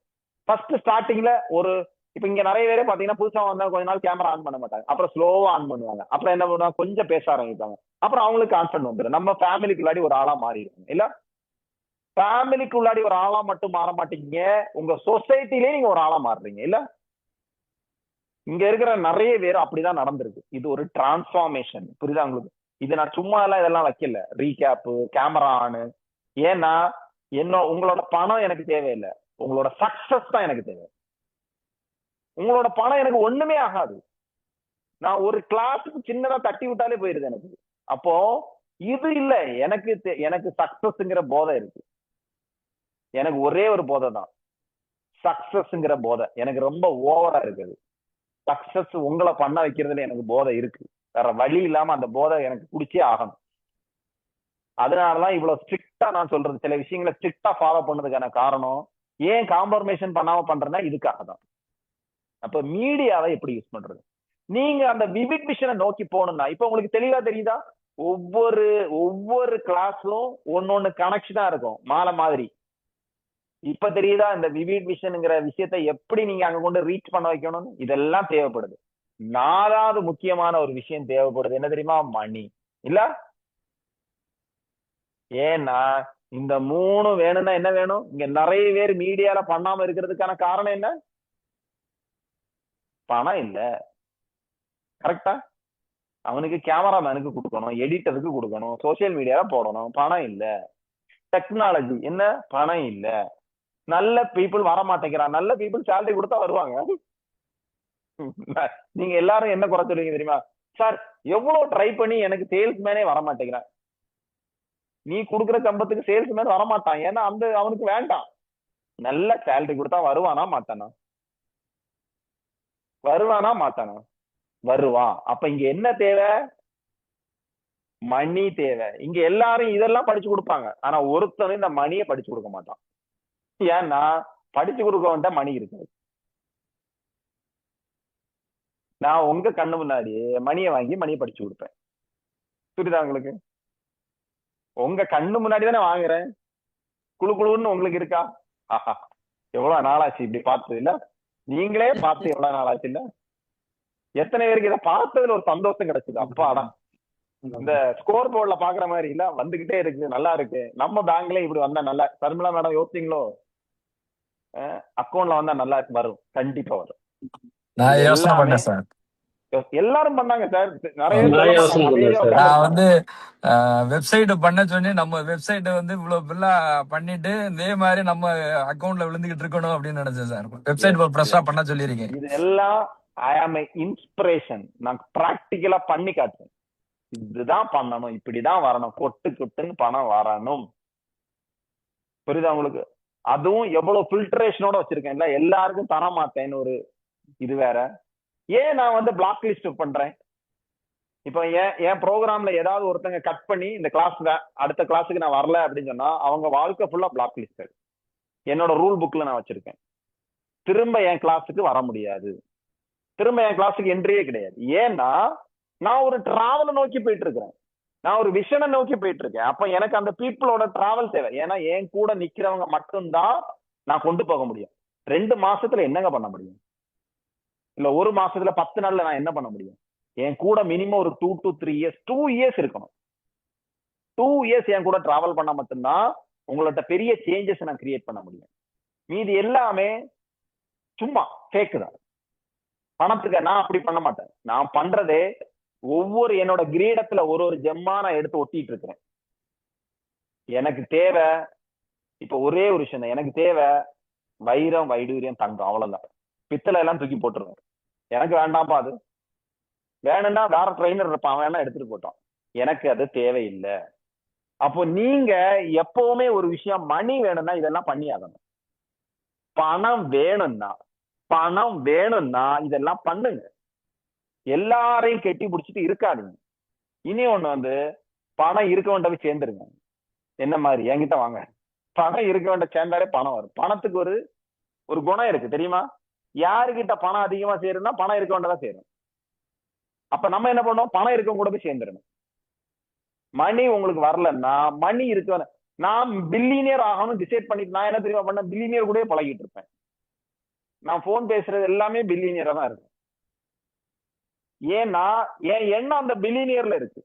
ஃபர்ஸ்ட் ஸ்டார்டிங்ல ஒரு, இப்ப இங்க நிறைய பேரே பாத்தீங்கன்னா புதுசா வந்தா கொஞ்ச நாள் கேமரா ஆன் பண்ண மாட்டாங்க, அப்புறம் ஸ்லோவா ஆன் பண்ணுவாங்க, அப்புறம் என்ன பண்ணுவாங்க, கொஞ்சம் பேச ஆரம்பிப்பாங்க, அப்புறம் அவங்களுக்கு கான்ஃபிடன்ஸ் வந்துடும். நம்ம ஃபேமிலிக்குள்ளாடி ஒரு ஆளா மாறிடுவாங்க இல்ல. ஃபேமிலிக்குள்ளாடி ஒரு ஆளா மட்டும் மாற மாட்டீங்க, உங்க சொசைட்டிலே நீங்க ஒரு ஆளா மாறுறீங்க இல்ல. இங்க இருக்கிற நிறைய பேர் அப்படிதான் நடந்திருக்கு. இது ஒரு டிரான்ஸ்பார்மேஷன். புரியுதா உங்களுக்கு? இது நான் சும்மா எல்லாம் இதெல்லாம் வைக்கல, ரீகேப், கேமரா ஆனு. ஏன்னா உங்களோட பணம் எனக்கு தேவையில்லை, உங்களோட சக்சஸ் தான் எனக்கு தேவை. உங்களோட பணம் எனக்கு ஒண்ணுமே ஆகாது. நான் ஒரு கிளாஸுக்கு சின்னதா தட்டி விட்டாலே போயிருது எனக்கு. அப்போ இது இல்ல, எனக்கு சக்சஸ்ங்கிற போதை இருக்கு. எனக்கு ஒரே ஒரு போதை தான், சக்சஸ்ங்கிற போதை எனக்கு ரொம்ப ஓவரா இருக்குது. சக்சஸ் உங்களை பண்ண வைக்கிறதுல எனக்கு போதை இருக்கு, வேற வழி இல்லாம அந்த போதை எனக்கு குடிச்சே ஆகணும். அதனாலதான் இவ்வளவு ஸ்ட்ரிக்டா நான் சொல்றது. சில விஷயங்களை ஸ்ட்ரிக்டா ஃபாலோ பண்ணதுக்கான காரணம், ஏன் காம்ப்ரமைசேஷன் பண்ணாம பண்றேன்னா இதுக்காக தான். அப்ப மீடியாவை எப்படி யூஸ் பண்றது? நீங்க அந்த விவிட் விஷனை நோக்கி போகணும்னா, இப்ப உங்களுக்கு தெளிவா தெரியுதா? ஒவ்வொரு கிளாஸும் ஒன்னொன்னு கனெக்ஷனா இருக்கும், மாலை மாதிரி. இப்ப தெரியுதா இந்த விவிட் விஷன்ங்கிற விஷயத்தை எப்படி நீங்க அங்க கொண்டு ரீச் பண்ண வைக்கணும்னு? இதெல்லாம் தேவைப்படுது. 4வது முக்கியமான ஒரு விஷயம் தேவைப்படுது, என்ன தெரியுமா? மணி இல்ல. ஏன்னா இந்த 3 வேணும்னா என்ன வேணும்? இங்க நிறைய பேர் மீடியால பண்ணாம இருக்கிறதுக்கான காரணம் என்ன? பணம் இல்ல. கரெக்டா? அவனுக்கு கேமராமேனுக்கு கொடுக்கணும், எடிட்டருக்கு கொடுக்கணும், சோசியல் மீடியால போடணும், பணம் இல்ல. டெக்னாலஜி என்ன? பணம் இல்ல. நல்ல பீப்புள் வர மாட்டேங்கிறான். நல்ல பீப்புள் சேலரி கொடுத்தா வருவாங்க. நீங்க எல்லாரும் என்ன குறை சொல்லுவீங்க தெரியுமா? சார் எவ்வளவு ட்ரை பண்ணி எனக்கு சேல்ஸ்மேனே வர மாட்டேங்கிறான். நீ கொடுக்குற சம்பளத்துக்கு சேல்ஸ்மேன் வரமாட்டான், ஏன்னா அவனுக்கு வேண்டாம். நல்ல சேலரி கொடுத்தா வருவானா மாட்டானா? வருவானா மாட்டானா? வருவான். அப்ப இங்க என்ன தேவை? மணி தேவை. இங்க எல்லாரும் இதெல்லாம் படிச்சு கொடுப்பாங்க, ஆனா ஒருத்தனும் இந்த மணியை படிச்சு கொடுக்க மாட்டான். ஏன்னா படிச்சு கொடுக்க வேண்ட மணி இருக்காது. நான் உங்க கண்ணு முன்னாடி மணியை வாங்கி மணியை படிச்சு கொடுப்பேன். புரியுதா உங்களுக்கு? உங்க கண்ணு முன்னாடி தானே வாங்குறேன். குழு குழுன்னு உங்களுக்கு இருக்கா? ஆஹா, எவ்வளவு நாளாச்சு இப்படி பார்த்து இல்ல? நீங்களே பார்த்து எவ்வளவு நாளாச்சு இல்ல? எத்தனை பேருக்கு இதை பார்த்ததுல ஒரு சந்தோஷம் கிடைச்சது? அப்பாடா, இந்த ஸ்கோர் போர்ட்ல பாக்குற மாதிரி இல்ல, வந்துகிட்டே இருக்கு, நல்லா இருக்கு. நம்ம பேங்க்ல இப்படி வந்தா நல்லா. சர்மிளா மேடம் யோசிச்சீங்களோ? அக்கௌண்ட்ல வந்தா நல்லா வரும், கண்டிப்பா வரும். நான் யோசனை பண்ணேன் சார். எல்லாரும் பண்ணாங்க சார். நிறைய சொல்ல நிறைய மாட்டாங்க, யோசனை அமைதியா சார். நான் உட்காந்துருப்பாங்க. வெப்சைட் பண்ண சொன்னி நம்ம வெப்சைட் இவ்வளவு பில்லா பண்ணிட்டு இதே மாதிரி நம்ம அக்கௌண்ட்ல விழுந்துகிட்டு இருக்கணும் அப்படின்னு நினைச்சேன் சார். வெப்சைட் ஃப்ரெஷ்ஷா பண்ண சொல்லிருக்கேன். இது எல்லாம் ஐ ஆம் இன்ஸ்பிரேஷன். நான் பிராக்டிக்கலா பண்ணி காட்டுறேன். இதுதான் பண்ணணும், இப்படிதான் வரணும், கொட்டு கொட்டுன்னு பணம் வரணும். புரியுதா உங்களுக்கு? அதுவும் எவ்வளவு ஃபில்டரேஷனோட வச்சிருக்கேன். இல்ல எல்லாருக்கும் தர மாட்டேன்னு ஒரு இது வேற. ஏன் நான் பிளாக் லிஸ்ட் பண்றேன்? இப்ப என் ப்ரோக்ராம்ல ஏதாவது ஒருத்தங்க கட் பண்ணி இந்த கிளாஸ்ல அடுத்த கிளாஸுக்கு நான் வரல அப்படின்னு சொன்னா அவங்க வாழ்க்கை ஃபுல்லா பிளாக் லிஸ்ட். என்னோட ரூல் புக்ல நான் வச்சிருக்கேன். திரும்ப என் கிளாஸுக்கு வர முடியாது, திரும்ப என் கிளாஸுக்கு என்ட்ரியே கிடையாது. ஏன்னா நான் ஒரு டிராவலை நோக்கி போயிட்டு இருக்கிறேன், நான் ஒரு விஷனை நோக்கி போயிட்டு இருக்கேன். அப்ப எனக்கு அந்த பீப்புளோட டிராவல் தேவை. ஏன்னா என் கூட நிக்கிறவங்க மட்டும்தான் நான் கொண்டு போக முடியும். 2 மாசத்துல என்னங்க பண்ண முடியும்? இல்ல 1 மாசத்துல 10 நாள்ல நான் என்ன பண்ண முடியும்? என் கூட மினிமம் ஒரு 2 to 3 years 2 years இருக்கணும். 2 years என் கூட டிராவல் பண்ணா மட்டும்தான் உங்கள்ட்ட பெரிய சேஞ்சஸ் நான் கிரியேட் பண்ண முடியும். மீதி எல்லாமே சும்மா ஃபேக் தான். பணத்துக்கு நான் அப்படி பண்ண மாட்டேன். நான் பண்றதே ஒவ்வொரு என்னோட கிரீடத்துல ஒரு ஜெம்மா நான் எடுத்து ஒட்டிட்டு இருக்கிறேன். எனக்கு தேவை இப்ப ஒரே ஒரு விஷயம் தான். எனக்கு தேவை வைரம், வைடூரியம், தங்கம், அவ்வளவுதான். பித்தளை எல்லாம் தூக்கி போட்டுருவேன். எனக்கு வேண்டாம்ப்பா. அது வேணும்னா வேற ட்ரெயினர் இருப்பான், வேணா எடுத்துட்டு போட்டோம். எனக்கு அது தேவையில்லை. அப்போ நீங்க எப்பவுமே ஒரு விஷயம் மணி வேணும்னா இதெல்லாம் பண்ணி ஆகணும். பணம் வேணும்னா இதெல்லாம் பண்ணுங்க. எல்லாரையும் கெட்டி பிடிச்சிட்டு இருக்காதுங்க. இனி ஒண்ணு பணம் இருக்க வேண்ட போய் சேர்ந்துருங்க. என்ன மாதிரி என்கிட்ட வாங்க. பணம் இருக்க வேண்ட சேர்ந்தாலே பணம் வரும். பணத்துக்கு ஒரு குணம் இருக்கு தெரியுமா? யாருக்கிட்ட பணம் அதிகமா சேரும்னா பணம் இருக்க வேண்டதான் சேரும். அப்ப நம்ம என்ன பண்ணோம்? பணம் இருக்க கூட போய் சேர்ந்துடணும். மணி உங்களுக்கு வரலன்னா மணி இருக்க, நான் பில்லியனியர் ஆகணும் டிசைட் பண்ணிட்டு நான் என்ன தெரியுமா பண்ண? பில்லியனியர் கூட பழகிட்டு இருப்பேன். நான் போன் பேசுறது எல்லாமே பில்லியனியரா தான் இருக்கு. ஏன்னா என் எண்ணம் அந்த பில்லியனியர்ல இருக்கு.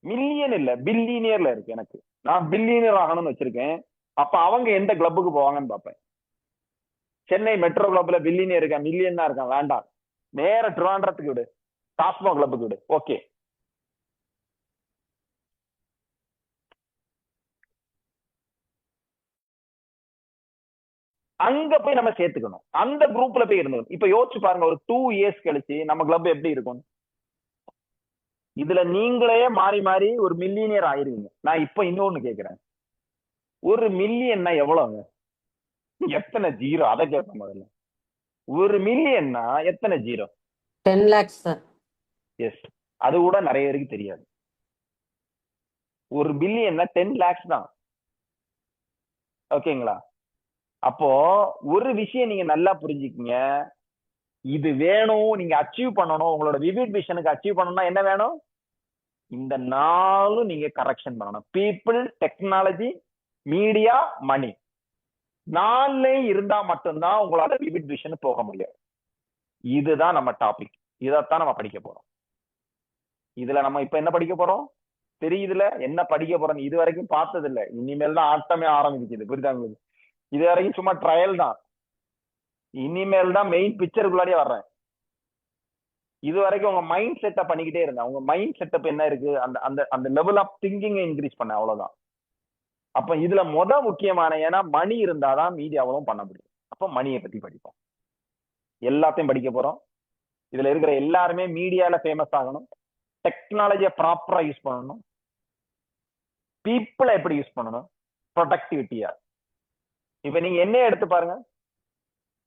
மில்லியன் இல்ல, பில்லியனியர்ல இருக்கு. எனக்கு நான் பில்லியனியர் ஆகணும்னு வச்சிருக்கேன். அப்ப அவங்க எந்த கிளப்புக்கு போவாங்கன்னு பார்ப்பேன். சென்னை மெட்ரோ கிளப்ல பில்லியனியர் இருக்கா, மில்லியன் தான் இருக்கான், வேண்டாம். நேர ட்ரிவாண்ட்ரத்துக்கு விடு, டாஸ்மா கிளப்புக்கு விடு. ஓகே, அங்க போய் நம்ம சேர்த்துக்கணும். அந்த குரூப்ல போய் இருந்தோம். இப்ப யோசிச்சு பாருங்க, ஒரு 2 years கழிச்சு நம்ம கிளப் எப்படி இருக்கும்? இதுல நீங்களே மாறி மாறி ஒரு மில்லியனியர் ஆயிருவீங்க. நான் இப்ப இன்னொன்னு கேக்குறேன், ஒரு மில்லியன்னா எவ்வளவுங்க? எத்தனை ஜீரோ? அதை கேட்க முதல்ல. ஒரு மில்லியன்னா எத்தனை ஜீரோ? 10 lakhs sir. எஸ், அது கூட நிறைய பேருக்கு தெரியாது. ஒரு பில்லியன்னா 10 lakhs தான். ஓகேங்களா? அப்போ ஒரு விஷயம் நீங்க நல்லா புரிஞ்சுக்கீங்க. இது வேணும், நீங்க அச்சீவ் பண்ணணும். உங்களோட விவிட் விஷனுக்கு அச்சீவ் பண்ணணும்னா என்ன வேணும்? இந்த 4 நீங்க கரெக்ஷன் பண்ணணும். பீப்புள், டெக்னாலஜி, மீடியா, மணி. 4 இருந்தா மட்டும்தான் உங்களால விவிட் விஷன் போக முடியும். இதுதான் நம்ம டாபிக். இதைத்தான் நம்ம படிக்க போறோம். இதுல நம்ம இப்ப என்ன படிக்க போறோம் தெரியுதுல? என்ன படிக்க போறோம் இது வரைக்கும் பார்த்தது இல்ல. இனிமேல் தான் ஆட்டமே ஆரம்பிக்குது. புரியுதா உங்களுக்கு? இது வரைக்கும் சும்மா ட்ரையல் தான். இனிமேல் தான் மெயின் பிக்சருக்குள்ளாடியே வர்றேன். இது வரைக்கும் உங்க மைண்ட் செட்டப் பண்ணிக்கிட்டே இருந்தேன். உங்க மைண்ட் செட்டப் என்ன இருக்கு, அந்த அந்த அந்த லெவல் ஆஃப் திங்கிங் இன்க்ரீஸ் பண்ண, அவ்வளவுதான். அப்ப இதுல முக்கியமான, ஏன்னா மணி இருந்தாதான் மீதி அவ்வளவு பண்ண முடியும். அப்ப மணியை பத்தி படிப்போம். எல்லாத்தையும் படிக்க போறோம். இதுல இருக்கிற எல்லாருமே மீடியால ஃபேமஸ் ஆகணும். டெக்னாலஜியை ப்ராப்பரா யூஸ் பண்ணணும். பீப்புளை எப்படி யூஸ் பண்ணணும், ப்ரொடக்டிவிட்டியா. இப்ப நீங்க என்ன எடுத்து பாருங்க,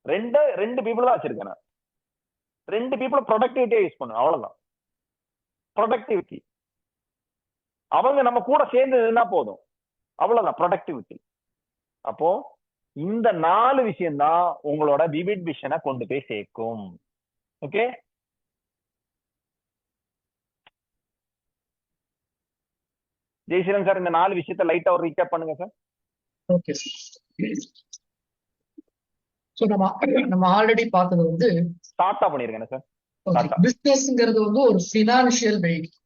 ரெண்டு பீப்புள் தான் வச்சிருக்கேன். 2 பீப்புளை ப்ரொடக்டிவிட்டியா யூஸ் பண்ணணும், அவ்வளவுதான். ப்ரொடக்டிவிட்டி அவங்க நம்ம கூட சேர்ந்ததுன்னா போதும், அவ்வளவுதான் ப்ரொடக்டிவிட்டி. அப்போ இந்த 4 விஷயம் தான் உங்களோட விவிட் விஷனை கொண்டு போய் சேர்க்கும். ஓகே, ஜெய்ஸ்ரீராம் சார், இந்த 4 விஷயத்தை லைட்டா ஒரு ரீகேப் பண்ணுங்க சார். Okay sir. சோ நம்ம ஆல்ரெடி பார்த்தது ஸ்டார்ட்டா பண்ணிருக்கேன் சார். பிசினஸ்ங்கிறது ஒரு பினான்சியல் வெஹிக்கிள்.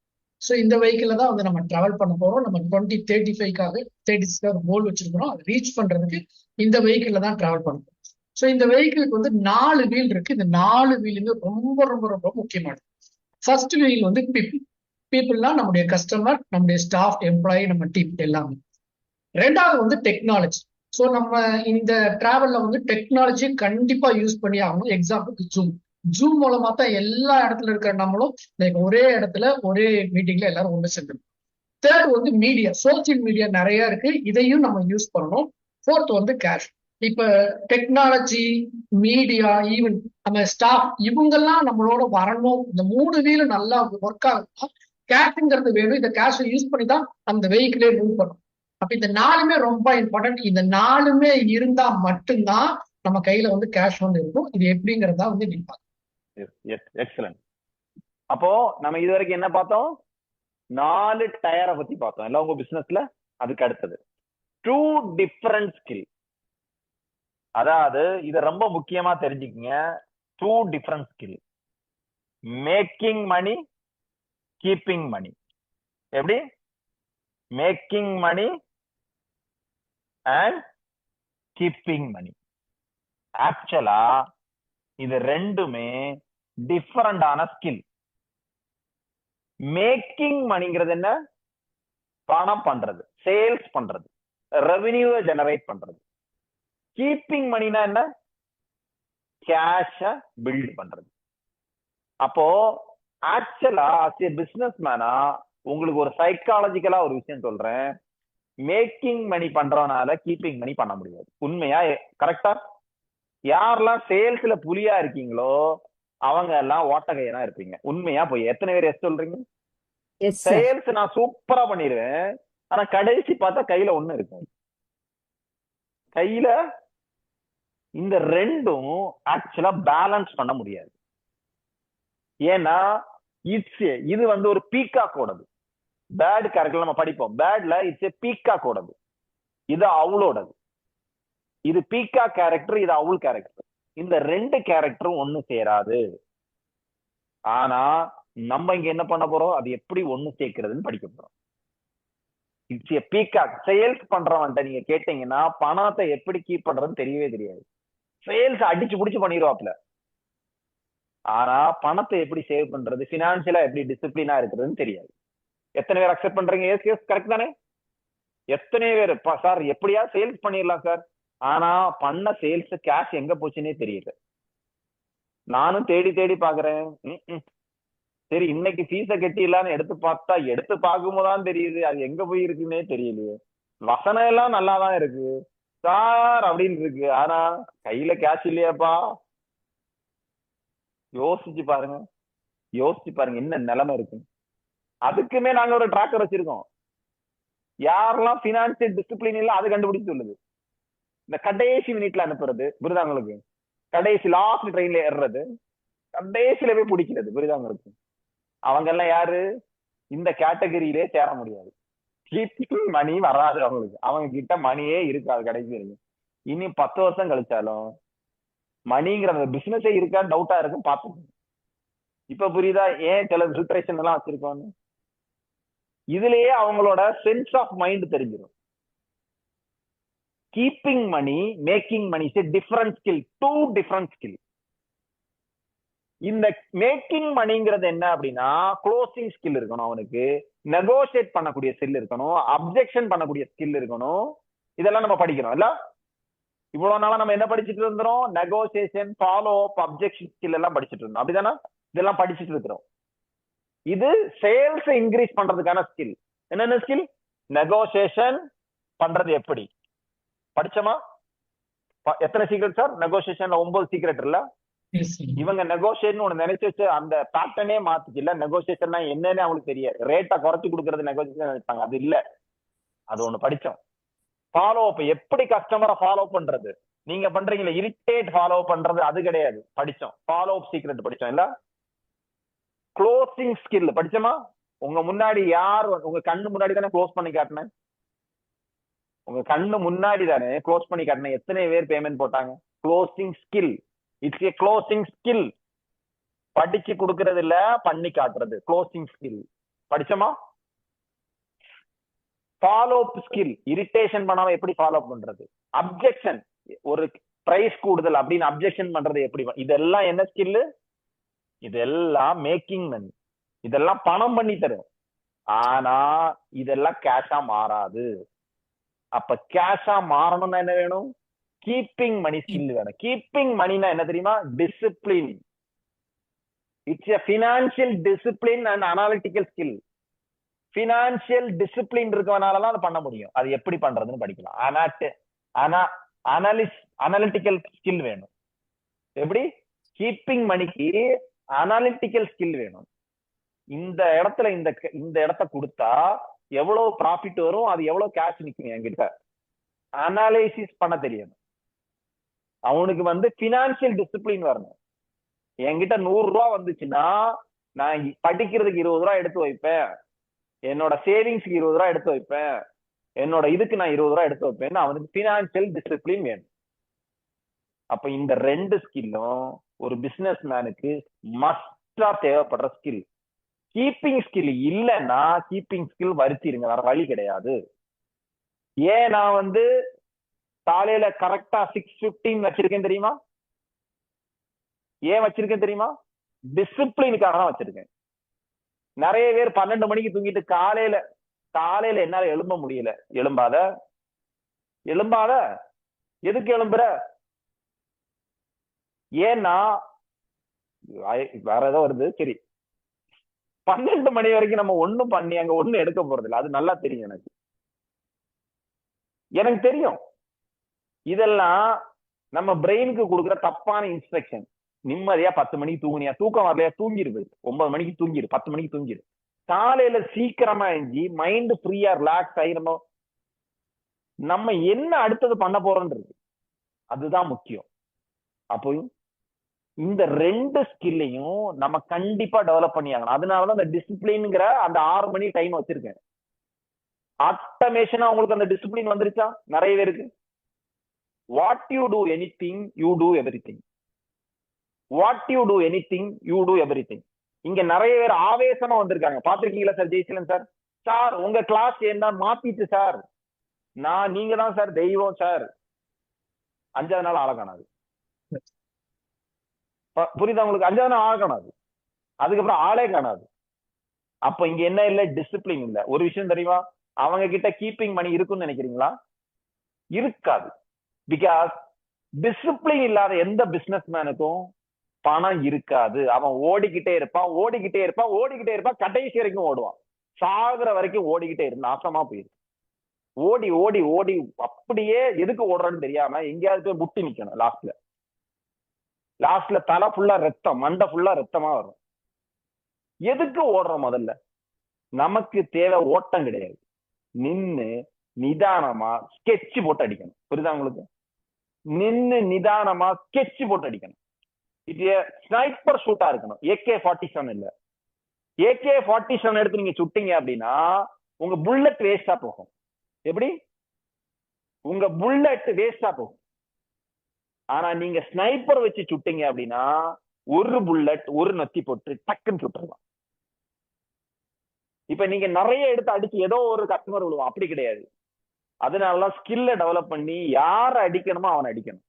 ஸோ இந்த வெஹிக்கிள் தான் நம்ம டிராவல் பண்ண போறோம். நம்ம 2035க்காக 36க்காக கோல் வச்சிருக்கிறோம். அதை ரீச் பண்றதுக்கு இந்த வெஹிக்கிள்ல தான் டிராவல் பண்ண போறோம். ஸோ இந்த வெஹிக்கிளுக்கு 4 வீல் இருக்கு. இந்த 4 வீலுமே ரொம்ப ரொம்ப ரொம்ப முக்கியமானது. ஃபர்ஸ்ட் வீல் வந்து பீப்புள்னா நம்முடைய கஸ்டமர், நம்முடைய ஸ்டாஃப், எம்ப்ளாயி, நம்ம டீம் எல்லாமே. ரெண்டாவது வந்து டெக்னாலஜி. ஸோ நம்ம இந்த டிராவல்ல வந்து டெக்னாலஜி கண்டிப்பா யூஸ் பண்ணி ஆகணும். எக்ஸாம்பிளுக்கு ஜூம் மூலமா தான் எல்லா இடத்துல இருக்கிற நம்மளும் ஒரே இடத்துல ஒரே மீட்டிங்ல எல்லாரும் ஒன்று சேர்ந்துடும். தேர்ட் வந்து மீடியா, சோசியல் மீடியா நிறைய இருக்கு, இதையும் நம்ம யூஸ் பண்ணணும். ஃபோர்த் வந்து கேஷ். இப்ப டெக்னாலஜி, மீடியா, ஈவன் நம்ம ஸ்டாஃப் இவங்கெல்லாம் நம்மளோட வரணும். இந்த 3 வீலும் நல்லா ஒர்க் ஆகுதுன்னா கேஷ்ங்கிறது வேணும். இந்த கேஷை யூஸ் பண்ணி தான் அந்த வெஹிக்கிளே மூவ் பண்ணும். அப்ப இந்த 4மே ரொம்ப இம்பார்ட்டன்ட். இந்த 4மே இருந்தா மட்டும்தான் நம்ம கையில வந்து கேஷ் வந்து இருக்கும். இது எப்படிங்கிறதா வந்து நீங்க எக்ஸலன்ட். அப்போ நம்ம இது வரைக்கும் என்ன பார்த்தோம்? 4 டயரை பத்தி பார்த்தோம் எல்லாம் உங்க பிசினஸ்ல. அதுக்கு அடுத்தது 2 டிஃபரண்ட் ஸ்கில். அதாவது இத ரொம்ப முக்கியமா தெரிஞ்சுக்கங்க. 2 different skill. Making money, keeping money. எப்படி? Making money and keeping money. ஆக்சுவலா இது ரெண்டுமே டிஃபரண்டான ஸ்கில். மேக்கிங் மணிங்கிறது என்ன? பணம் பண்றது, சேல்ஸ் பண்றது, ரெவென்யூவை ஜெனரேட் பண்றது. கீப்பிங் மணினா என்ன? கேஷ பில்ட் பண்றது. அப்போ ஆக்சுவலா பிசினஸ் மேனா உங்களுக்கு ஒரு சைக்காலஜிக்கலா ஒரு விஷயம் சொல்றேன். மேக்கிங் மணி பண்றவனால கீப்பிங் மணி பண்ண முடியாது. உண்மையா? கரெக்டா? யாரெல்லாம் சேல்ஸ்ல புலியா இருக்கீங்களோ அவங்க எல்லாம் ஓட்டகையா இருப்பீங்க. உண்மையா போய் எத்தனை பேர் எஸ் சொல்றீங்க? சேல்ஸ் நான் சூப்பரா பண்ணிடுவேன், ஆனா கடைசி பார்த்தா கையில ஒண்ணு இருக்கும். கையில இந்த ரெண்டும் ஆக்சுவலா பேலன்ஸ் பண்ண முடியாது. ஏன்னா இது வந்து ஒரு பீகாக்கோடது. பேட் கேரக்டர் நம்ம படிப்போம். பேட்ல இட்ஸ் பீகாக்கோடது, இது அவுளோடது. இது பீகா கேரக்டர், இது அவுல் கேரக்டர். இந்த 2 கேரக்டரும் ஒண்ணு சேராது. ஆனா நம்ம இங்க என்ன பண்ண போறோம்? அது எப்படி ஒண்ணு சேர்க்கிறதுன்னு படிக்க போறோம். It's peacock. சேல்ஸ் பண்றவன்ட்ட நீங்க கேட்டீங்கன்னா பணத்தை எப்படி கீப் பண்றதுன்னு தெரியவே தெரியாது. சேல்ஸ் அடிச்சு புடிச்சு பண்ணிடுவாப்ல. ஆனா பணத்தை எப்படி சேவ் பண்றது, பினான்சியலா எப்படி டிசிப்ளினா இருக்கிறதுன்னு தெரியாது. எத்தனை பேர் அக்செப்ட் பண்றீங்க? எஸ் எஸ் கரெக்ட் தானே? எத்தனை பேர் சார் எப்படியா சேல்ஸ் பண்ணிடலாம் சார், ஆனா பண்ண சேல்ஸ் கேஷ் எங்க போச்சுன்னே தெரியல. நானும் தேடி தேடி பாக்குறேன். சரி இன்னைக்கு ஃபீஸ கட்டிடலான்னு எடுத்து பார்த்தா எடுத்து பார்க்கும்போதுதான் தெரியுது அது எங்க போய் இருக்குன்னே தெரியலையே. வசனம் எல்லாம் நல்லாதான் இருக்கு சார் அப்படின்னு இருக்கு, ஆனா கையில கேஷ் இல்லையாப்பா. யோசிச்சு பாருங்க, யோசிச்சு பாருங்க என்ன நிலைமை இருக்கு. அதுக்குமே நாங்க ஒரு ட்ராக்கர் வச்சிருக்கோம். யாரெல்லாம் பினான்சியல் டிசிப்ளின் இல்ல அது கண்டுபிடிச்சு சொல்லுது. இந்த கடைசி மினிட்ல அனுப்புறது புரியுதா உங்களுக்கு? கடைசி லாஸ்ட் ட்ரெயின்ல ஏறுறது, கடைசியில போய் பிடிக்கிறது புரியுதா உங்களுக்கு? அவங்க எல்லாம் யாரு? இந்த கேட்டகரியிலே சேர முடியாது. கீப்பிங் மணி வராது அவங்களுக்கு. அவங்க கிட்ட மணியே இருக்காது கடைசி வரைக்கும். இனி 10 வருஷம் கழிச்சாலும் மணிங்கிற பிசினஸே இருக்கான்னு டவுட்டா இருக்கும். பார்த்துக்கோங்க. இப்ப புரியுதா ஏன் சில ஃபில்ட்ரேஷன் எல்லாம் வச்சிருக்கோன்னு? இதுலயே அவங்களோட சென்ஸ் ஆஃப் மைண்ட் தெரிஞ்சிடும். Keeping money, making money is different skill, 2 different skill. இந்த மேக்கிங் மணிங்கிறது என்ன அப்படின்னா க்ளோசிங் ஸ்கில் இருக்கணும் அவனுக்கு, நெகோசியேட் பண்ணக்கூடிய ஸ்கில் இருக்கணும், அப்ஜெக்ஷன் பண்ணக்கூடிய ஸ்கில் இருக்கணும். இதெல்லாம் நம்ம படிக்கிறோம் இல்ல? இவ்வளவு நாளா நம்ம என்ன படிச்சுட்டு இருந்தோம்? Negotiation, follow up, objection skill எல்லாம் படிச்சுட்டு இருந்தோம். அப்படிதானே? இதெல்லாம் படிச்சுட்டு இருக்கிறோம். இது சேல்ஸ் இன்க்ரீஸ் பண்றதுக்கான ஸ்கில். என்னென்ன ஸ்கில்? நெகோசியேஷன் பண்றது எப்படி படிச்சோமா? எத்தனை சீக்ரெட் சார் நெகோசியேஷன்ல? 9 சீக்ரெட் இல்ல? இவங்க நெகோசியேஷன் ஒண்ணு நினைச்சு வச்சு அந்த பேட்டர்னே மாத்துச்சு இல்ல. நெகோசியேஷன்னா என்னன்னு அவங்களுக்கு தெரியாது. ரேட்டை குறைச்சு கொடுக்கறது நெகோசியேஷன் நினைப்பாங்க. அது இல்ல, அது ஒண்ணு படிச்சோம். ஃபாலோ அப், எப்படி கஸ்டமரை ஃபாலோ பண்றது. நீங்க பண்றீங்களா இரிட்டேட் ஃபாலோ பண்றது, அது கிடையாது. படிச்சோம். ஃபாலோ அப் சீக்ரெட் படிச்சோம் இல்ல? க்ளோசிங் ஸ்கில் படிச்சோமா? உங்க முன்னாடி யார், உங்க கண்ணு முன்னாடி தானே க்ளோஸ் பண்ணி காட்டினேன். உங்க கண்ணு முன்னாடி தானே க்ளோஸ் பண்ணி காட்டினேன். எத்தனை பேர் பேமெண்ட் போட்டாங்க? Closing skill. It's a closing skill. படிச்சு கொடுக்கறது இல்ல, பண்ணி காட்டுறது க்ளோசிங் ஸ்கில். படிச்சோமா? ஃபாலோ அப் ஸ்கில், இரிட்டேஷன் பண்ணாம எப்படி ஃபாலோ பண்றது. அப்ஜெக்ஷன், ஒரு பிரைஸ் கூடுதல் அப்படின்னு அப்ஜெக்ஷன் பண்றது எப்படி. இதெல்லாம் என்ன ஸ்கில்? இதெல்லாம் மேக்கிங் மணி. இதெல்லாம் பணம் பண்ணி தரும். ஆனா இதெல்லாம் கேஷா மாறாது. அப்ப கேஷா மாறணும்னா என்ன வேணும்? கீப்பிங் மணி ஸ்கில் வேணும். கீப்பிங் மணினா என்ன தெரியுமா? Discipline. It's a financial discipline and analytical skill. Financial discipline இருக்கவனாலதான் அதை பண்ண முடியும். அது எப்படி பண்றதுன்னு படிக்கலாம். அனாலிட்டிக்கல் ஸ்கில் வேணும். எப்படி? கீப்பிங் மணிக்கு அனாலிட்டிக்கல் ஸ்கில் வேணும். இந்த இடத்துல இந்த இடத்த கொடுத்தா எவ்வளவு ப்ராஃபிட் வரும், அது எவ்வளவு கேஷ் நிக்கும் என்கிட்ட அனாலிசிஸ் பண்ண தெரியணும். அவனுக்கு பினான்சியல் டிசிப்ளின் வரணும். என்கிட்ட 100 ரூபா வந்துச்சுன்னா நான் படிக்கிறதுக்கு 20 ரூபா எடுத்து வைப்பேன், என்னோட சேவிங்ஸ்க்கு 20 ரூபா எடுத்து வைப்பேன், என்னோட இதுக்கு நான் 20 ரூபா எடுத்து வைப்பேன். அவனுக்கு பினான்சியல் டிசிப்ளின் வேணும். அப்ப இந்த 2 ஸ்கில்லும் ஒரு பிசினஸ் மேனுக்கு மஸ்டா தேவைப்படுற ஸ்கில். கீப்பிங் ஸ்கில் இல்லைன்னா கீப்பிங் ஸ்கில் வரிச்சிருங்க, வேற வழி கிடையாது. ஏன் நான் காலையில கரெக்டா 6:15 வச்சிருக்கேன் தெரியுமா? ஏன் வச்சிருக்கேன் தெரியுமா? டிசிப்ளினுக்காக தான் வச்சிருக்கேன். நிறைய பேர் 12 மணிக்கு தூங்கிட்டு காலையில என்னால எழும்ப முடியல. எழும்பாத எதுக்கு எழும்புற? ஏன்னா வேற ஏதோ வருது. சரி, 12 மணி வரைக்கும் நம்ம ஒண்ணும் பண்ணி அங்க ஒண்ணும் எடுக்க போறது இல்லை. அது நல்லா தெரியும் எனக்கு தெரியும். இதெல்லாம் நம்ம பிரெயினுக்கு கொடுக்குற தப்பான இன்ஸ்ட்ரக்ஷன். நிம்மதியா 10 மணிக்கு தூங்குனியா, தூக்கம் வரலையா, தூங்கிரு. 9 மணிக்கு தூங்கிரு, 10 மணிக்கு தூங்கிரு. காலையில சீக்கிரமா எழுஞ்சி மைண்ட் ஃப்ரீயா ரிலாக்ஸ் ஆயிரணும். நம்ம என்ன அடுத்தது பண்ண போறோம்ன்றது அதுதான் முக்கியம். அப்போ இந்த 2 ஸ்கில்லையும் நம்ம கண்டிப்பா டெவலப் பண்ணி ஆகணும். அதனாலதான் அந்த டிசிப்ளின்ங்கிற அந்த 6 மணி டைம் வச்சிருக்கேன். ஆட்டோமேஷனா உங்களுக்கு அந்த டிசிப்ளின் வந்துருச்சா? நிறைய பேருக்கு what you do anything you do everything. What you do anything you do everything. இங்க நிறைய பேர் ஆவேசமா வந்திருக்காங்க. பாத்திருக்கீங்களா சார்? ஜெய்சீலன் சார், சார் உங்க கிளாஸ் என்ன மாத்திட்டு சார், நீங்க தான் சார் தெய்வம் சார். 5வது நாள் ஆள காணாது. புரியுதா உங்களுக்கு? 5வது நாள் ஆள காணாது, அதுக்கப்புறம் ஆளே காணாது. அப்ப இங்க என்ன இல்ல? டிசிப்ளின் இல்ல. ஒரு விஷயம் தெரியுமா? அவங்க கிட்ட கீப்பிங் மணி இருக்குன்னு நினைக்கிறீங்களா? இருக்காது. பிகாஸ் டிசிப்ளின் இல்லாத எந்த பிசினஸ் மேனுக்கும் பணம் இருக்காது. அவன் ஓடிக்கிட்டே இருப்பான், கடைசி வரைக்கும் ஓடுவான். சாகுற வரைக்கும் ஓடிக்கிட்டே இருந்து நாசமா போயிருக்கு. ஓடி ஓடி ஓடி அப்படியே எதுக்கு ஓடுறன்னு தெரியாம எங்கேயாவது போய் முட்டி நிக்கணும். லாஸ்ட்ல தலை ஃபுல்லா ரத்தம், மண்டை ஃபுல்லா ரத்தமா வரும். எதுக்கு ஓடுறோம்? முதல்ல நமக்கு தேவை ஓட்டம் கிடையாது. நின்னு நிதானமா ஸ்கெட்ச் போட்டு அடிக்கணும். புரியுதா உங்களுக்கு? நின்னு நிதானமா ஸ்கெட்ச் போட்டு அடிக்கணும். இது ஸ்னைப்பர் ஷூட்டா இருக்கணும். AK-47 இல்ல. AK-47 எடுத்து நீங்க சுட்டீங்க அப்படின்னா உங்க புல்லட் வேஸ்டா போகும். எப்படி? உங்க புல்லட் வேஸ்டா போகும். ஆனா நீங்க ஸ்னைப்பர் வச்சு சுட்டீங்க அப்படின்னா ஒரு புல்லட் ஒரு நத்தி போட்டு டக்குன்னு சுட்டுறலாம். இப்ப நீங்க நிறைய எடுத்து அடிச்சு ஏதோ ஒரு கஸ்டமர் விழுவோம், அப்படி கிடையாது. அதனாலதான் ஸ்கில்ல டெவலப் பண்ணி யார அடிக்கணுமோ அவனை அடிக்கணும்.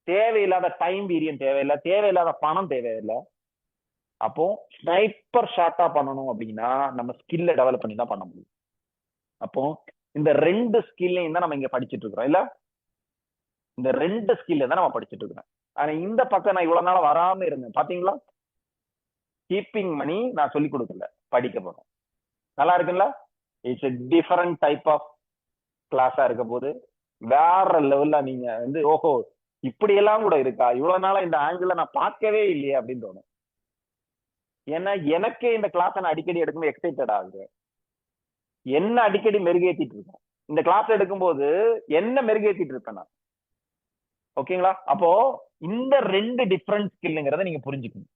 தேவையில்லாத டைம் பீரியட் தேவையில்லை, தேவையில்லாத பணம் தேவையில்லை. அப்போ ஸ்னைப்பர் ஷாட்டா பண்ணணும் அப்படின்னா நம்ம ஸ்கில்ல டெவலப் பண்ணி தான் பண்ண முடியும். அப்போ இந்த 2 ஸ்கில்லையும் தான் நம்ம இங்க படிச்சுட்டு இருக்கிறோம் இல்ல? இந்த 2 ஸ்கில்ல தான் நம்ம படிச்சுட்டு இருக்கிறோம். ஆனா இந்த பக்கம் நான் இவ்வளவு நாள் வராம இருந்தேன். பாத்தீங்களா? கீப்பிங் மணி நான் சொல்லி கொடுக்கல, படிக்க போறோம். நல்லா இருக்குல்ல? It's a different type of கிளாஸா இருக்க போது வேற லெவல்ல நீங்க ஓஹோ இப்படி எல்லாம் கூட இருக்கா, இவ்வளவு நாளா இந்த ஆங்கிள் நான் பார்க்கவே இல்லையே அப்படின்னு தோணும். ஏன்னா எனக்கே இந்த கிளாஸ் நான் அடிக்கடி எடுக்கும்போது எக்ஸைட்டட் ஆகுது. என்ன அடிக்கடி மெருகேற்றிட்டு இருக்கேன். இந்த கிளாஸ் எடுக்கும்போது என்ன மெருகேற்றிட்டு இருப்பேன் நான். ஓகேங்களா? அப்போ இந்த 2 டிஃபரண்ட் ஸ்கில்லுங்கிறத நீங்க புரிஞ்சுக்கணும்.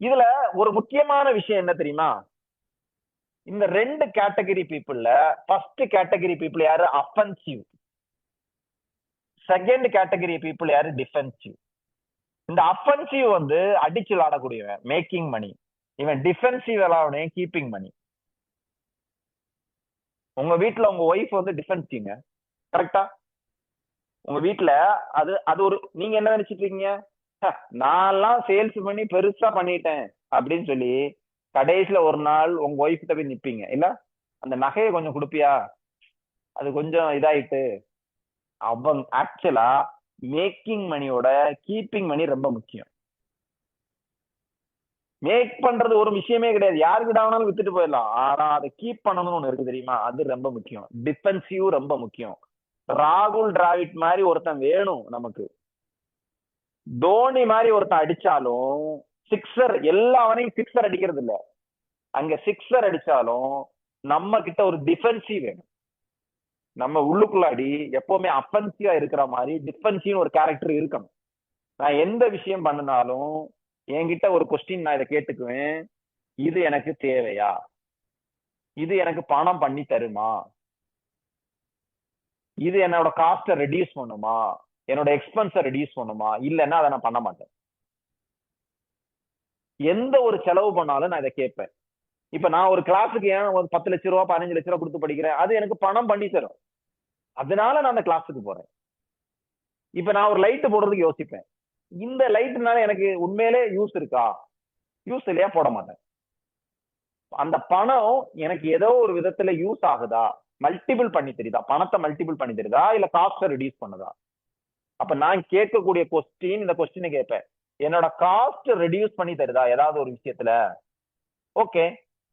இதுல ஒரு முக்கியமான விஷயம் என்ன தெரியுமா? இந்த 2 கேட்டகரி பீப்புள்ல ஃபர்ஸ்ட் கேட்டகரி பீப்புள் யாரு? அஃபென்சிவ். செகண்ட் கேட்டகரி பீப்புள் யாரு? டிஃபென்சிவ். இந்த அஃபென்சிவ் அடிச்சு விளாடக்கூடியவன், மேக்கிங் மணி. இவன் டிஃபென்சிவ் விளாடுவன், கீப்பிங் மணி. உங்க வீட்டுல உங்க ஒய்ஃப் டிஃபென்சிவ்ங்க, கரெக்டா? உங்க வீட்டுல அது ஒரு நீங்க என்ன நினைச்சிட்டு இருக்கீங்க? நான்லாம் சேல்ஸ் பண்ணி பெருசா பண்ணிட்டேன், அப்படின்னு சொல்லி கடைசியில ஒரு நாள் உங்க ஒய்ஃப் கிட்ட போய் நிப்பீங்க இல்ல, அந்த நகையை கொஞ்சம் கொடுப்பியா, அது கொஞ்சம் இதாயிட்டு. அவங்க ஆக்சுவலா மேக்கிங் மணியோட கீப்பிங் மணி ரொம்ப முக்கியம். மேக் பண்றது ஒரு விஷயமே கிடையாது, யாருக்கிட்ட வேணாலும் வித்துட்டு போயிடலாம். ஆனா அதை கீப் பண்ணணும்னு ஒண்ணு இருக்கு தெரியுமா, அது ரொம்ப முக்கியம். டிஃபென்சிவ் ரொம்ப முக்கியம். ராகுல் டிராவிட் மாதிரி ஒருத்தன் வேணும் நமக்கு. தோனி மாதிரி ஒருத்தன் அடிச்சாலும் சிக்ஸர், எல்லாவனையும் சிக்ஸர் அடிக்கிறது இல்ல, அங்க சிக்ஸர் அடிச்சாலும் நம்ம கிட்ட ஒரு டிஃபென்சிவ் வேணும். நம்ம உள்ளுக்குள்ளாடி எப்பவுமே அஃபென்சிவா இருக்கிற மாதிரி டிஃபென்சிவ் ஒரு கேரக்டர் இருக்கணும். நான் எந்த விஷயம் பண்ணினாலும் என்கிட்ட ஒரு கொஸ்டின் நான் இதை கேட்டுக்குவேன், இது எனக்கு தேவையா, இது எனக்கு பணம் பண்ணி தருமா, இது என்னோட காஸ்ட ரெடியூஸ் பண்ணுமா, என்னோட எக்ஸ்பென்ஸ ரெடியூஸ் பண்ணுமா, இல்லைன்னா அதை நான் பண்ண மாட்டேன். எந்த ஒரு செலவு பண்ணாலும் நான் இதை கேட்பேன். இப்ப நான் ஒரு கிளாஸுக்கு ஏன் ஒரு 10 லட்ச ரூபா 15 லட்ச ரூபா கொடுத்து படிக்கிறேன், அது எனக்கு பணம் பண்ணி தரும், அதனால நான் அந்த கிளாஸுக்கு போறேன். இப்ப நான் ஒரு லைட் போடுறதுக்கு யோசிப்பேன், இந்த லைட்னால எனக்கு உண்மையிலே யூஸ் இருக்கா, யூஸ் இல்லையா, போட மாட்டேன். அந்த பணம் எனக்கு ஏதோ ஒரு விதத்துல யூஸ் ஆகுதா, மல்டிபிள் பண்ணி தெரியுதா, பணத்தை மல்டிபிள் பண்ணி தெரியுதா, இல்ல காஸ்ட ரெடியூஸ் பண்ணுதா. அப்ப நான் கேட்கக்கூடிய கொஸ்டின், இந்த கொஸ்டினை கேட்பேன், என்னோட காஸ்ட் ரெடியூஸ் பண்ணி தருதா ஏதாவது ஒரு விஷயத்துல, ஓகே.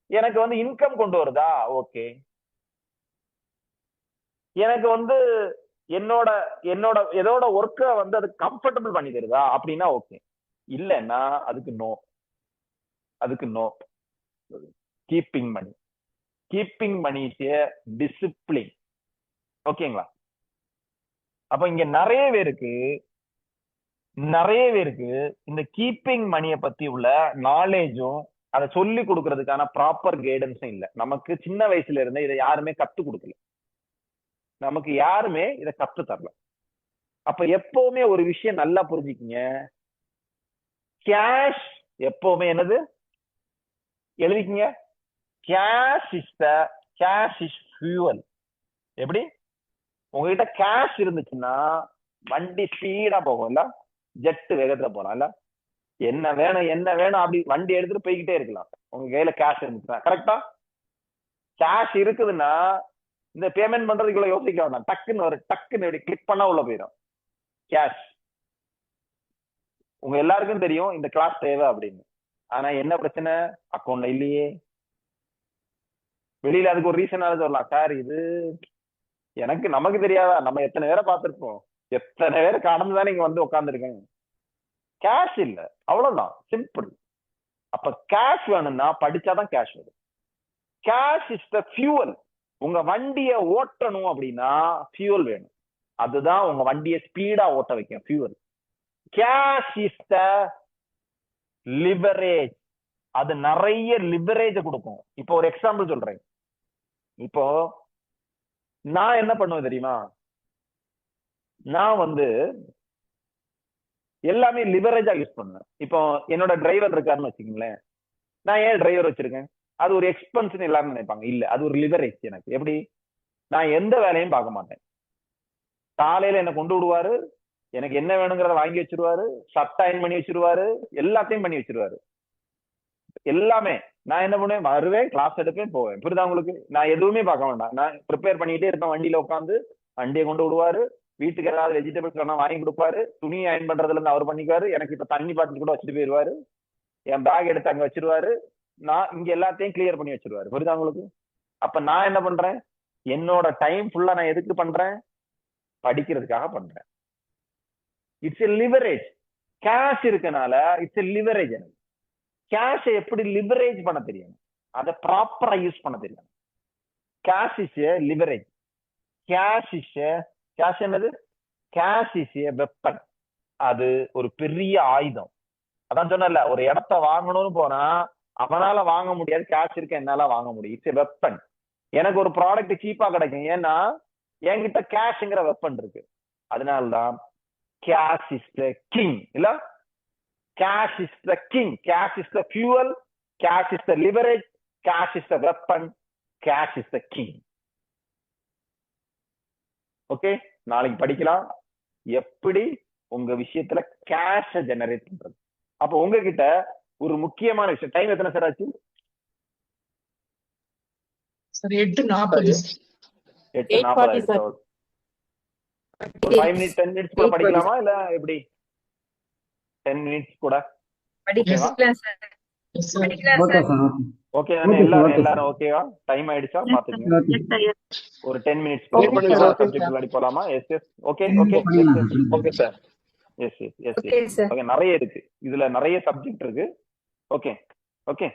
எனக்கு வந்து இன்கம் கொண்டு வருதா, ஓகே. எனக்கு வந்து என்னோட என்னோட எதோட ஒர்க்கை வந்து அது கம்ஃபர்டபுள் பண்ணி தருதா அப்படின்னா ஓகே. இல்லைன்னா அதுக்கு நோ, அதுக்கு no. Keeping money, keeping money is a discipline. ஓகேங்களா? அப்ப இங்க நிறைய பேருக்கு இந்த கீப்பிங் மணியை பத்தி உள்ள நாலேஜும் அதை சொல்லி கொடுக்கறதுக்கான ப்ராப்பர் கைடன்ஸும் இல்லை. நமக்கு சின்ன வயசுல இருந்தே இதை யாருமே கத்து கொடுக்கல, நமக்கு யாருமே இதை கத்து தரல. அப்ப எப்பவுமே ஒரு விஷயம் நல்லா புரிஞ்சுக்கிங்க, கேஷ் எப்பவுமே என்னது எழுதிக்கிங்க, கேஷ் இஸ் ஃபியூவல். எப்படி? உங்ககிட்ட கேஷ் இருந்துச்சுன்னா வண்டி ஸ்பீடா போகும்ல, ஜெட் வேகத்துல போலாம் இல்ல, என்ன வேணும் அப்படி வண்டி எடுத்துட்டு போய்கிட்டே இருக்கலாம். உங்க கையில கேஷ் இருந்துச்சுன்னா, கரெக்டா? கேஷ் இருக்குதுன்னா இந்த பேமெண்ட் பண்றதுக்குள்ள யோசிக்க வேண்டாம், டக்குன்னு கிளிக் பண்ணா உள்ள போயிடும் கேஷ். உங்க எல்லாருக்கும் தெரியும் இந்த கிளாஸ் தேவை அப்படின்னு. ஆனா என்ன பிரச்சனை, அக்கௌண்ட்ல இல்லையே. வெளியில அதுக்கு ஒரு ரீசன் சொல்லலாம், சார் இது நமக்கு தெரியாதா, நம்ம எத்தனை பேரை பார்த்திருப்போம், எத்தனை பேரை கடந்துதான் நீங்க வந்து உட்காந்துருக்கேன், கேஷ் இல்ல, அவ்வளவுதான், சிம்பிள். அப்ப கேஷ் வேணும்னா படிச்சாதான் கேஷ் வரும். Cash is the fuel. உங்க வண்டியை ஓட்டணும் அப்படின்னா ஃபியூவல் வேணும், அதுதான் உங்க வண்டியை ஸ்பீடா ஓட்ட வைக்கும் fuel. Cash is the leverage, அது நிறைய லிவரேஜ் கொடுக்கும். இப்போ ஒரு எக்ஸாம்பிள் சொல்றேன். இப்போ நான் என்ன பண்ணுவேன் தெரியுமா, நான் வந்து எல்லாமே லிவரேஜா யூஸ் பண்ணுவேன். இப்போ என்னோட டிரைவர் இருக்காருன்னு வச்சுக்கீங்களேன், நான் ஏன் டிரைவர் வச்சிருக்கேன், அது ஒரு எக்ஸ்பென்ஸ் எல்லாரும் நினைப்பாங்க, இல்ல அது ஒரு லிவரேஜ் எனக்கு. எப்படி? நான் எந்த வேலையும் பார்க்க மாட்டேன், காலையில என்ன கொண்டு விடுவாரு, எனக்கு என்ன வேணுங்கிறத வாங்கி வச்சிருவாரு, சட்டை அயன் பண்ணி வச்சிருவாரு, எல்லாத்தையும் பண்ணி வச்சிருவாரு, எல்லாமே. நான் என்ன பண்ணுவேன், வருவேன், கிளாஸ் எடுப்பேன், போவேன். புரியுதா உங்களுக்கு? நான் எதுவுமே பார்க்க வேண்டாம், நான் ப்ரிப்பேர் பண்ணிட்டே இருப்பேன், வண்டியில உட்காந்து வண்டியை கொண்டு விடுவாரு, வீட்டுக்கு ஏதாவது வெஜிடபிள்ஸ் வேணா வாங்கி கொடுப்பாரு, துணி அயன் பண்றதுல இருந்து அவர் பண்ணிக்குவாரு, எனக்கு இப்ப தண்ணி பாட்டில் கூட வச்சுட்டு போயிருவாரு, என் பேக் எடுத்து அங்க வச்சிருவாரு, நான் இங்க எல்லாத்தையும் கிளியர் பண்ணி வச்சிருவாரு. புரியுதா உங்களுக்கு? அப்ப நான் என்ன பண்றேன், என்னோட டைம் ஃபுல்லா நான் எதுக்கு பண்றேன், படிக்கிறதுக்காக பண்றேன். It's a leverage. கேஷ் இருக்கனால இட்ஸ் எ லிவரேஜ். எனக்கு கேஷை எப்படி லிவரேஜ் பண்ண தெரியும், அதை ப்ராப்பரா யூஸ் பண்ண தெரியும். Cash is a leverage. Cash என்னது? Cash is a weapon. அது ஒரு பெரிய ஆயுதம். அதான் சொன்னல, ஒரு இடத்த வாங்கணும்னு போனா அவனால வாங்க முடியாது, கேஷ் இருக்க என்னால வாங்க முடியும். It's a weapon. எனக்கு ஒரு ப்ராடக்ட் சீப்பா கிடைக்கும், ஏன்னா என்கிட்ட கேஷ்ங்கிற வெப்பன் இருக்கு. அதனால்தான் கேஷ் இஸ் த கிங். இல்ல, cash is the king. Cash is the fuel, cash is the leverage, cash is the weapon, cash is the king. Okay, நாளைக்கு படிக்கலாம் எப்படி உங்க விஷயத்துல கேஷ ஜெனரேட் பண்றது. அப்ப உங்ககிட்ட ஒரு முக்கியமான விஷயம். டைம் எத்தனை சார் ஆச்சு? சார் 8:40. 8:40 ஆயிடுச்சு. ஒரு 5 மினிட்ஸ் 10 மினிட்ஸ் கூட படிக்கலாமா இல்ல எப்படி? 10 மினிட்ஸ் கூட ஓகேவா? ஓகே எல்லாரும் ஓகேவா? டைம் ஆயிடுச்சா பாத்துக்கங்க. ஒரு 10 மினிட்ஸ் சப்ஜெக்ட் விளையாடி போலாமா? Yes yes okay okay okay sir. Yes yes yes yes okay. நிறைய இருக்கு இதுல, நிறைய சப்ஜெக்ட் இருக்கு. Okay okay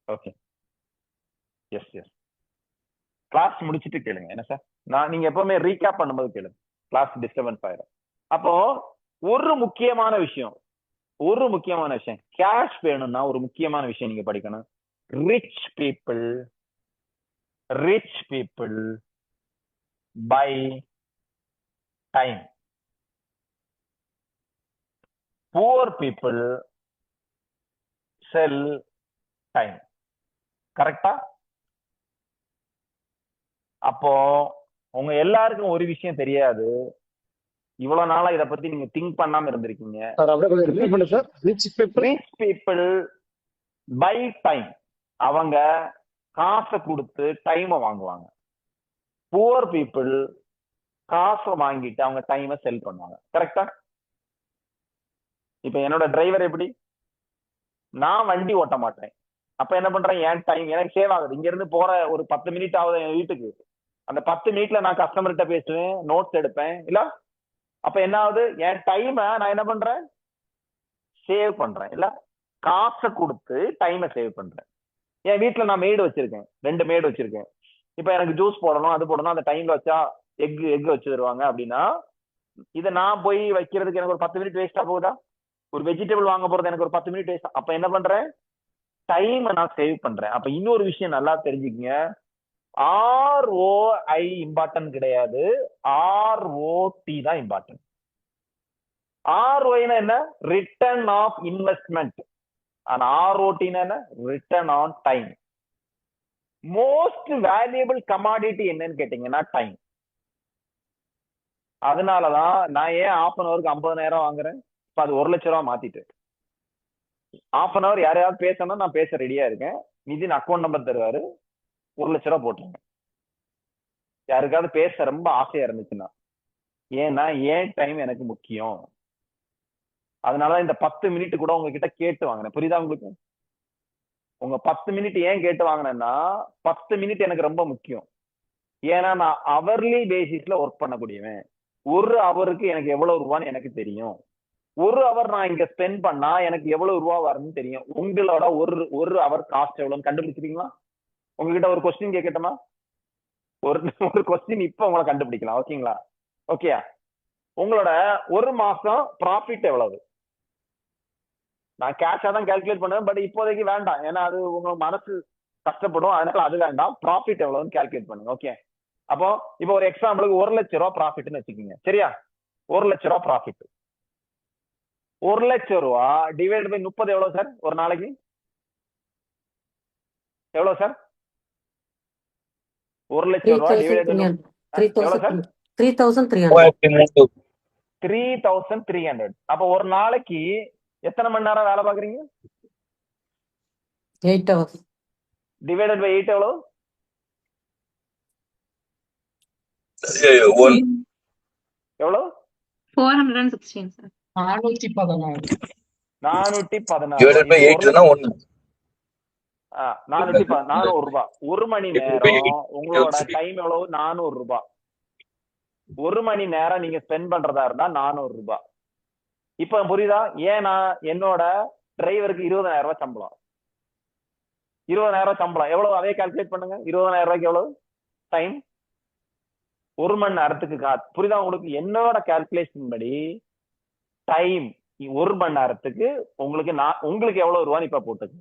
okay yes yes. Class முடிச்சிட்டு கேளுங்க என்ன சார். நீங்க எப்பவுமே ரீகேப் பண்ணும்போது கேளுங்க, கிளாஸ் டிஸ்டர்பன்ஸ் ஆயிடும். அப்போ ஒரு முக்கியமான விஷயம் கேஷ் வேணும்னா ஒரு முக்கியமான விஷயம் நீங்க படிக்கணும். Rich people buy time, poor people sell time. கரெக்டா? அப்போ உங்க எல்லாருக்கும் ஒரு விஷயம் தெரியாது. இவ்வளவு நாளா இத பத்தி நீங்க திங்க் பண்ணாம இருந்திருக்கீங்க. ரிச் பீப்புள் பை டைம், அவங்க காசை கொடுத்து டைமை வாங்குவாங்க. புவர் பீப்புள் காசை வாங்கிட்டு அவங்க டைமை செல் பண்ணுவாங்க. கரெக்டா? இப்ப என்னோட டிரைவர் எப்படி, நான் வண்டி ஓட்ட மாட்டேன். அப்ப என்ன பண்றேன், என் டைம் எனக்கு சேவ் ஆகுது. இங்க இருந்து போற ஒரு 10 மினிட் ஆகுது என் வீட்டுக்கு. அந்த 10 மினிட்ல நான் கஸ்டமர்கிட்ட பேசுவேன், நோட்ஸ் எடுப்பேன் இல்ல. அப்ப என்ன ஆகுது, என் டைமை நான் என்ன பண்றேன், சேவ் பண்றேன் இல்ல. காசை கொடுத்து டைமை சேவ் பண்றேன். என் வீட்டுல நான் மேடு வச்சிருக்கேன், 2 மேடு வச்சிருக்கேன். இப்ப எனக்கு ஜூஸ் போடணும், அது போடணும், அந்த டைம்ல வச்சா எக் வச்சு தருவாங்க அப்படின்னா, இதை நான் போய் வைக்கிறதுக்கு எனக்கு ஒரு 10 மினிட் வேஸ்டா போகுதா? ஒரு வெஜிடபிள் வாங்க போறது எனக்கு ஒரு 10 மினிட் வேஸ்ட். அப்ப என்ன பண்றேன், டைமை நான் சேவ் பண்றேன். அப்ப இன்னொரு விஷயம் நல்லா தெரிஞ்சுக்கங்க, ROI இம்பார்ட்டன்ட் கிடையாது, ROT தான் இம்பார்ட்டன்ட். ROI என்ன, ரிட்டர்ன் ஆஃப் இன்வெஸ்ட்மெண்ட். ஆனா ROT என்ன, return on time. Most valuable commodity என்னன்னு கேட்டீங்கன்னா டைம். அதனாலதான் நான் ஏன் ½ ஹவருக்கு 50,000 வாங்குறேன். இப்ப அது 1 லட்சம் ரூபாய் மாத்திட்டு, ½ ஹவர் யாரையாவது பேசணும், நான் பேச ரெடியா இருக்கேன். நிதின் அக்கௌண்ட் நம்பர் தருவாரு, 1 லட்சம் ரூபாய் போட்டுருங்க. யாருக்காவது பேச ரொம்ப ஆசையா இருந்துச்சுன்னா, ஏன்னா ஏன் டைம் எனக்கு முக்கியம். அதனால இந்த 10 மினிட் கூட உங்ககிட்ட கேட்டு வாங்கினேன். புரியுதா உங்களுக்கு? உங்க 10 மினிட் ஏன் கேட்டு வாங்கினேன்னா, 10 மினிட் எனக்கு ரொம்ப முக்கியம். ஏன்னா நான் அவர்லி பேசிஸ்ல ஒர்க் பண்ணக்கூடியவன். ஒரு அவருக்கு எனக்கு எவ்வளவு ரூபான்னு எனக்கு தெரியும். ஒரு அவர் நான் இங்க ஸ்பெண்ட் பண்ணா எனக்கு எவ்வளவு ரூபா வரும்னு தெரியும். உங்களோட ஒரு அவர் காஸ்ட் எவ்வளவுன்னு கண்டுபிடிச்சிருக்கீங்களா? உங்ககிட்ட ஒரு கொஸ்டின் கேட்கட்டுமா? ஒரு கொஸ்டின் இப்ப உங்களை கண்டுபிடிக்கலாம். ஓகேங்களா? ஓகே, உங்களோட ஒரு மாசம் ப்ராஃபிட் எவ்வளவு? நான் கேஷா தான் கால்குலேட் பண்ணுவேன், பட் இப்போதைக்கு வேண்டாம், ஏன்னா அது உங்க மனசு கஷ்டப்படும். அதனால அது வேண்டாம். ப்ராஃபிட் எவ்வளவுன்னு கால்குலேட் பண்ணுங்க. ஓகே, அப்போ இப்போ ஒரு எக்ஸாம்பிளுக்கு 1 லட்சம் ரூபாய் ப்ராஃபிட்னு வச்சுக்கோங்க. சரியா? 1 லட்சம் ரூபாய் ப்ராஃபிட். 1 லட்சம் ரூபாய் டிவைட் பை 30 எவ்வளவு சார்? ஒரு நாளைக்கு எவ்வளவு சார்? 1 லட்சம் ரூபாய் டிவைட் பை எவ்வளவு சார்? 3,300. அப்ப ஒரு நாளைக்கு எத்தனை மணி நேரம் வேலை பாக்குறீங்க? 8 hours. டிவைடட் பை 8 எவ்வளவு? எவ்வளவு? 416 சார். 416. 416 400 ரூபாய். ஒரு மணி நேரம் உங்களோட டைம் எவ்வளவு? 400 ரூபாய். ஒரு மணி நேரம் நீங்க ஸ்பெண்ட் பண்றதா இருந்தா 400 ரூபாய். இப்ப புரியுதா? ஏன்னா என்னோட டிரைவருக்கு 20,000 ரூபாய் சம்பளம். 20,000 சம்பளம் எவ்வளவு? அதே கால்குலேட் பண்ணுங்க. 20,000 ரூபாய்க்கு எவ்வளவு டைம்? ஒரு மணி நேரத்துக்கு. புரியுதா உங்களுக்கு? என்னோட கால்குலேஷன் படி டைம் ஒரு மணி நேரத்துக்கு உங்களுக்கு எவ்வளவு ரூபான்னு இப்ப போட்டுங்க.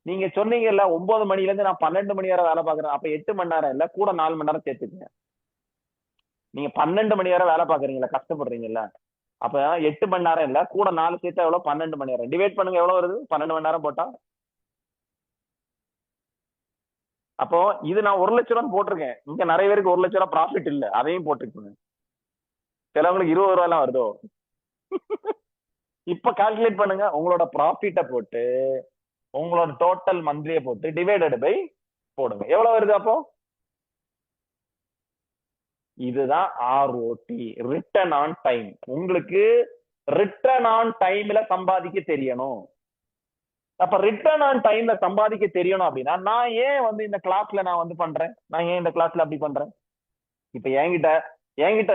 நீங்க சொன்னீங்கல்ல 9 மணில இருந்து நான் 12 மணி வரை வேலை பாக்குறேன், அப்ப 8 மணி நேரம் இல்ல, கூட 4 மணி நேரம் சேர்த்துக்குங்க. நீங்க 12 மணி வரை வேலை பாக்குறீங்களா, கஷ்டப்படுறீங்கல்ல, அப்ப 8 மணி நேரம் இல்ல, கூட 4 சேர்த்தா எவ்வளவு? 12 மணி நேரம். டிவைட் பண்ணுங்க, எவ்வளவு வருது? 12 மணி நேரம் போட்டா. அப்போ இது நான் 1 லட்சம் ரூபாய் போட்டிருக்கேன். இங்க நிறைய பேருக்கு 1 லட்சம் ரூபாய் ப்ராஃபிட் இல்ல, அதையும் போட்டுக்கோங்க. சிலவங்களுக்கு 20 ரூபாய் எல்லாம் வருதோ. இப்ப கால்குலேட் பண்ணுங்க, உங்களோட ப்ராஃபிட்ட போட்டு உங்களோட டோட்டல் மந்த்லியை போட்டு டிவைடட் பை போடுங்க, எவ்வளவு வருது அப்போ? இதுதான் ROT, ரிட்டர்ன் ஆன் டைம். உங்களுக்கு ரிட்டர்ன் ஆன் டைம்ல சம்பாதிக்க தெரியணும். அப்ப ரிட்டர்ன் ஆன் டைம்ல சம்பாதிக்க தெரியணும் அப்படின்னா நான் ஏன் வந்து இந்த கிளாஸ்ல நான் வந்து பண்றேன், நான் ஏன் இந்த கிளாஸ்ல அப்படி பண்றேன்? இப்ப என்கிட்ட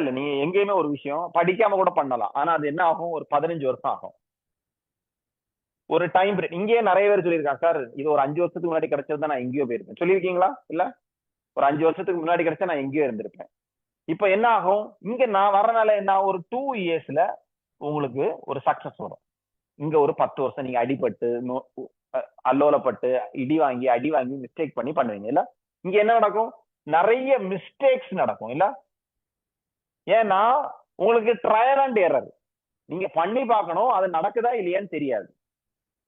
இல்ல, நீங்க எங்கேயுமே ஒரு விஷயம் படிக்காம கூட பண்ணலாம், ஆனா அது என்ன ஆகும், ஒரு 15 வருஷம் ஆகும். ஒரு டைம் பீரியட். இங்கேயே நிறைய பேர் சொல்லியிருக்காங்க, சார் இது ஒரு 5 வருஷத்துக்கு முன்னாடி கிடைச்சது நான் எங்கேயோ போயிருப்பேன். சொல்லியிருக்கீங்களா? இல்ல, ஒரு 5 வருஷத்துக்கு முன்னாடி கிடைச்சா நான் எங்கேயோ இருந்திருப்பேன். இப்ப என்ன ஆகும், இங்க நான் வர்றதுனால என்ன, ஒரு 2 இயர்ஸ்ல உங்களுக்கு ஒரு சக்சஸ் வரும். இங்க ஒரு 10 வருஷம் நீங்க அடிபட்டு அல்லோலப்பட்டு அடி வாங்கி மிஸ்டேக் பண்ணி பண்ணுவீங்க இல்ல. இங்க என்ன நடக்கும், நிறைய மிஸ்டேக்ஸ் நடக்கும் இல்ல. ஏன்னா உங்களுக்கு ட்ரையல் அண்ட் எரர், நீங்க பண்ணி பார்க்கணும் அது நடக்குதா இல்லையான்னு தெரியாது.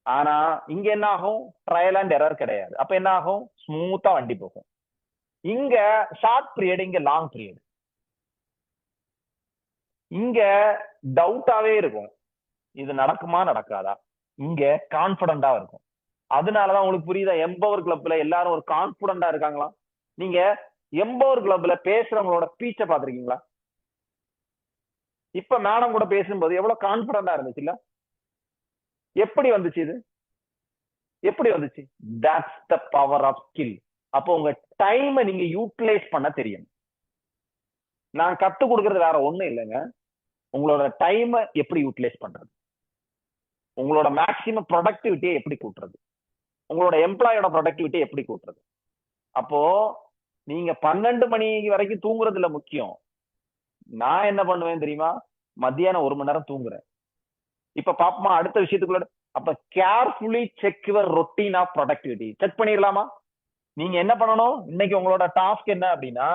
ஆனா இங்க என்ன ஆகும், ட்ரையல் அண்ட் எரர் கிடையாது. அப்ப என்ன ஆகும், ஸ்மூத்தா வண்டி போகும். இங்க ஷார்ட் பீரியட், இங்க லாங் பீரியட். இங்க டவுட்டாவே இருக்கும், இது நடக்குமா நடக்காதா. இங்க கான்பிடண்டா இருக்கும். அதனாலதான் உங்களுக்கு புரியுதா, எம்பவர் கிளப்ல எல்லாரும் ஒரு கான்பிடண்டா இருக்காங்களா? நீங்க எம்பவர் கிளப்ல பேசுறவங்களோட ஸ்பீச்ச பாத்திருக்கீங்களா? இப்ப மேடம் கூட பேசும்போது எவ்வளவு கான்பிடண்டா இருந்துச்சு இல்ல. எப்படி வந்துச்சு இது, எப்படி வந்துச்சு? That's the power of skill. அப்போ உங்க டைமை நீங்க யூட்டிலைஸ் பண்ண தெரியும். நான் கத்து கொடுக்கறது வேற ஒண்ணும் இல்லைங்க, உங்களோட டைமை எப்படி யூட்டிலைஸ் பண்றது, உங்களோட மேக்சிமம் ப்ரொடக்டிவிட்டியை எப்படி கூட்டுறது, உங்களோட எம்ப்ளாயோட ப்ரொடக்டிவிட்டியை எப்படி கூட்டுறது. அப்போ நீங்க 12 மணி வரைக்கும் தூங்குறது இல்ல முக்கியம். நான் என்ன பண்ணுவேன் தெரியுமா, மத்தியானம் 1 மணி நேரம் தூங்குறேன். இப்ப பாப்பமா அடுத்த விஷயத்துக்குள்ள. அப்ப carefully check your routine of productivity. Check பண்ணிடலாமா? நீங்க என்ன பண்ணணும், இன்னைக்கு உங்களோட டாஸ்க் என்ன அப்படின்னா,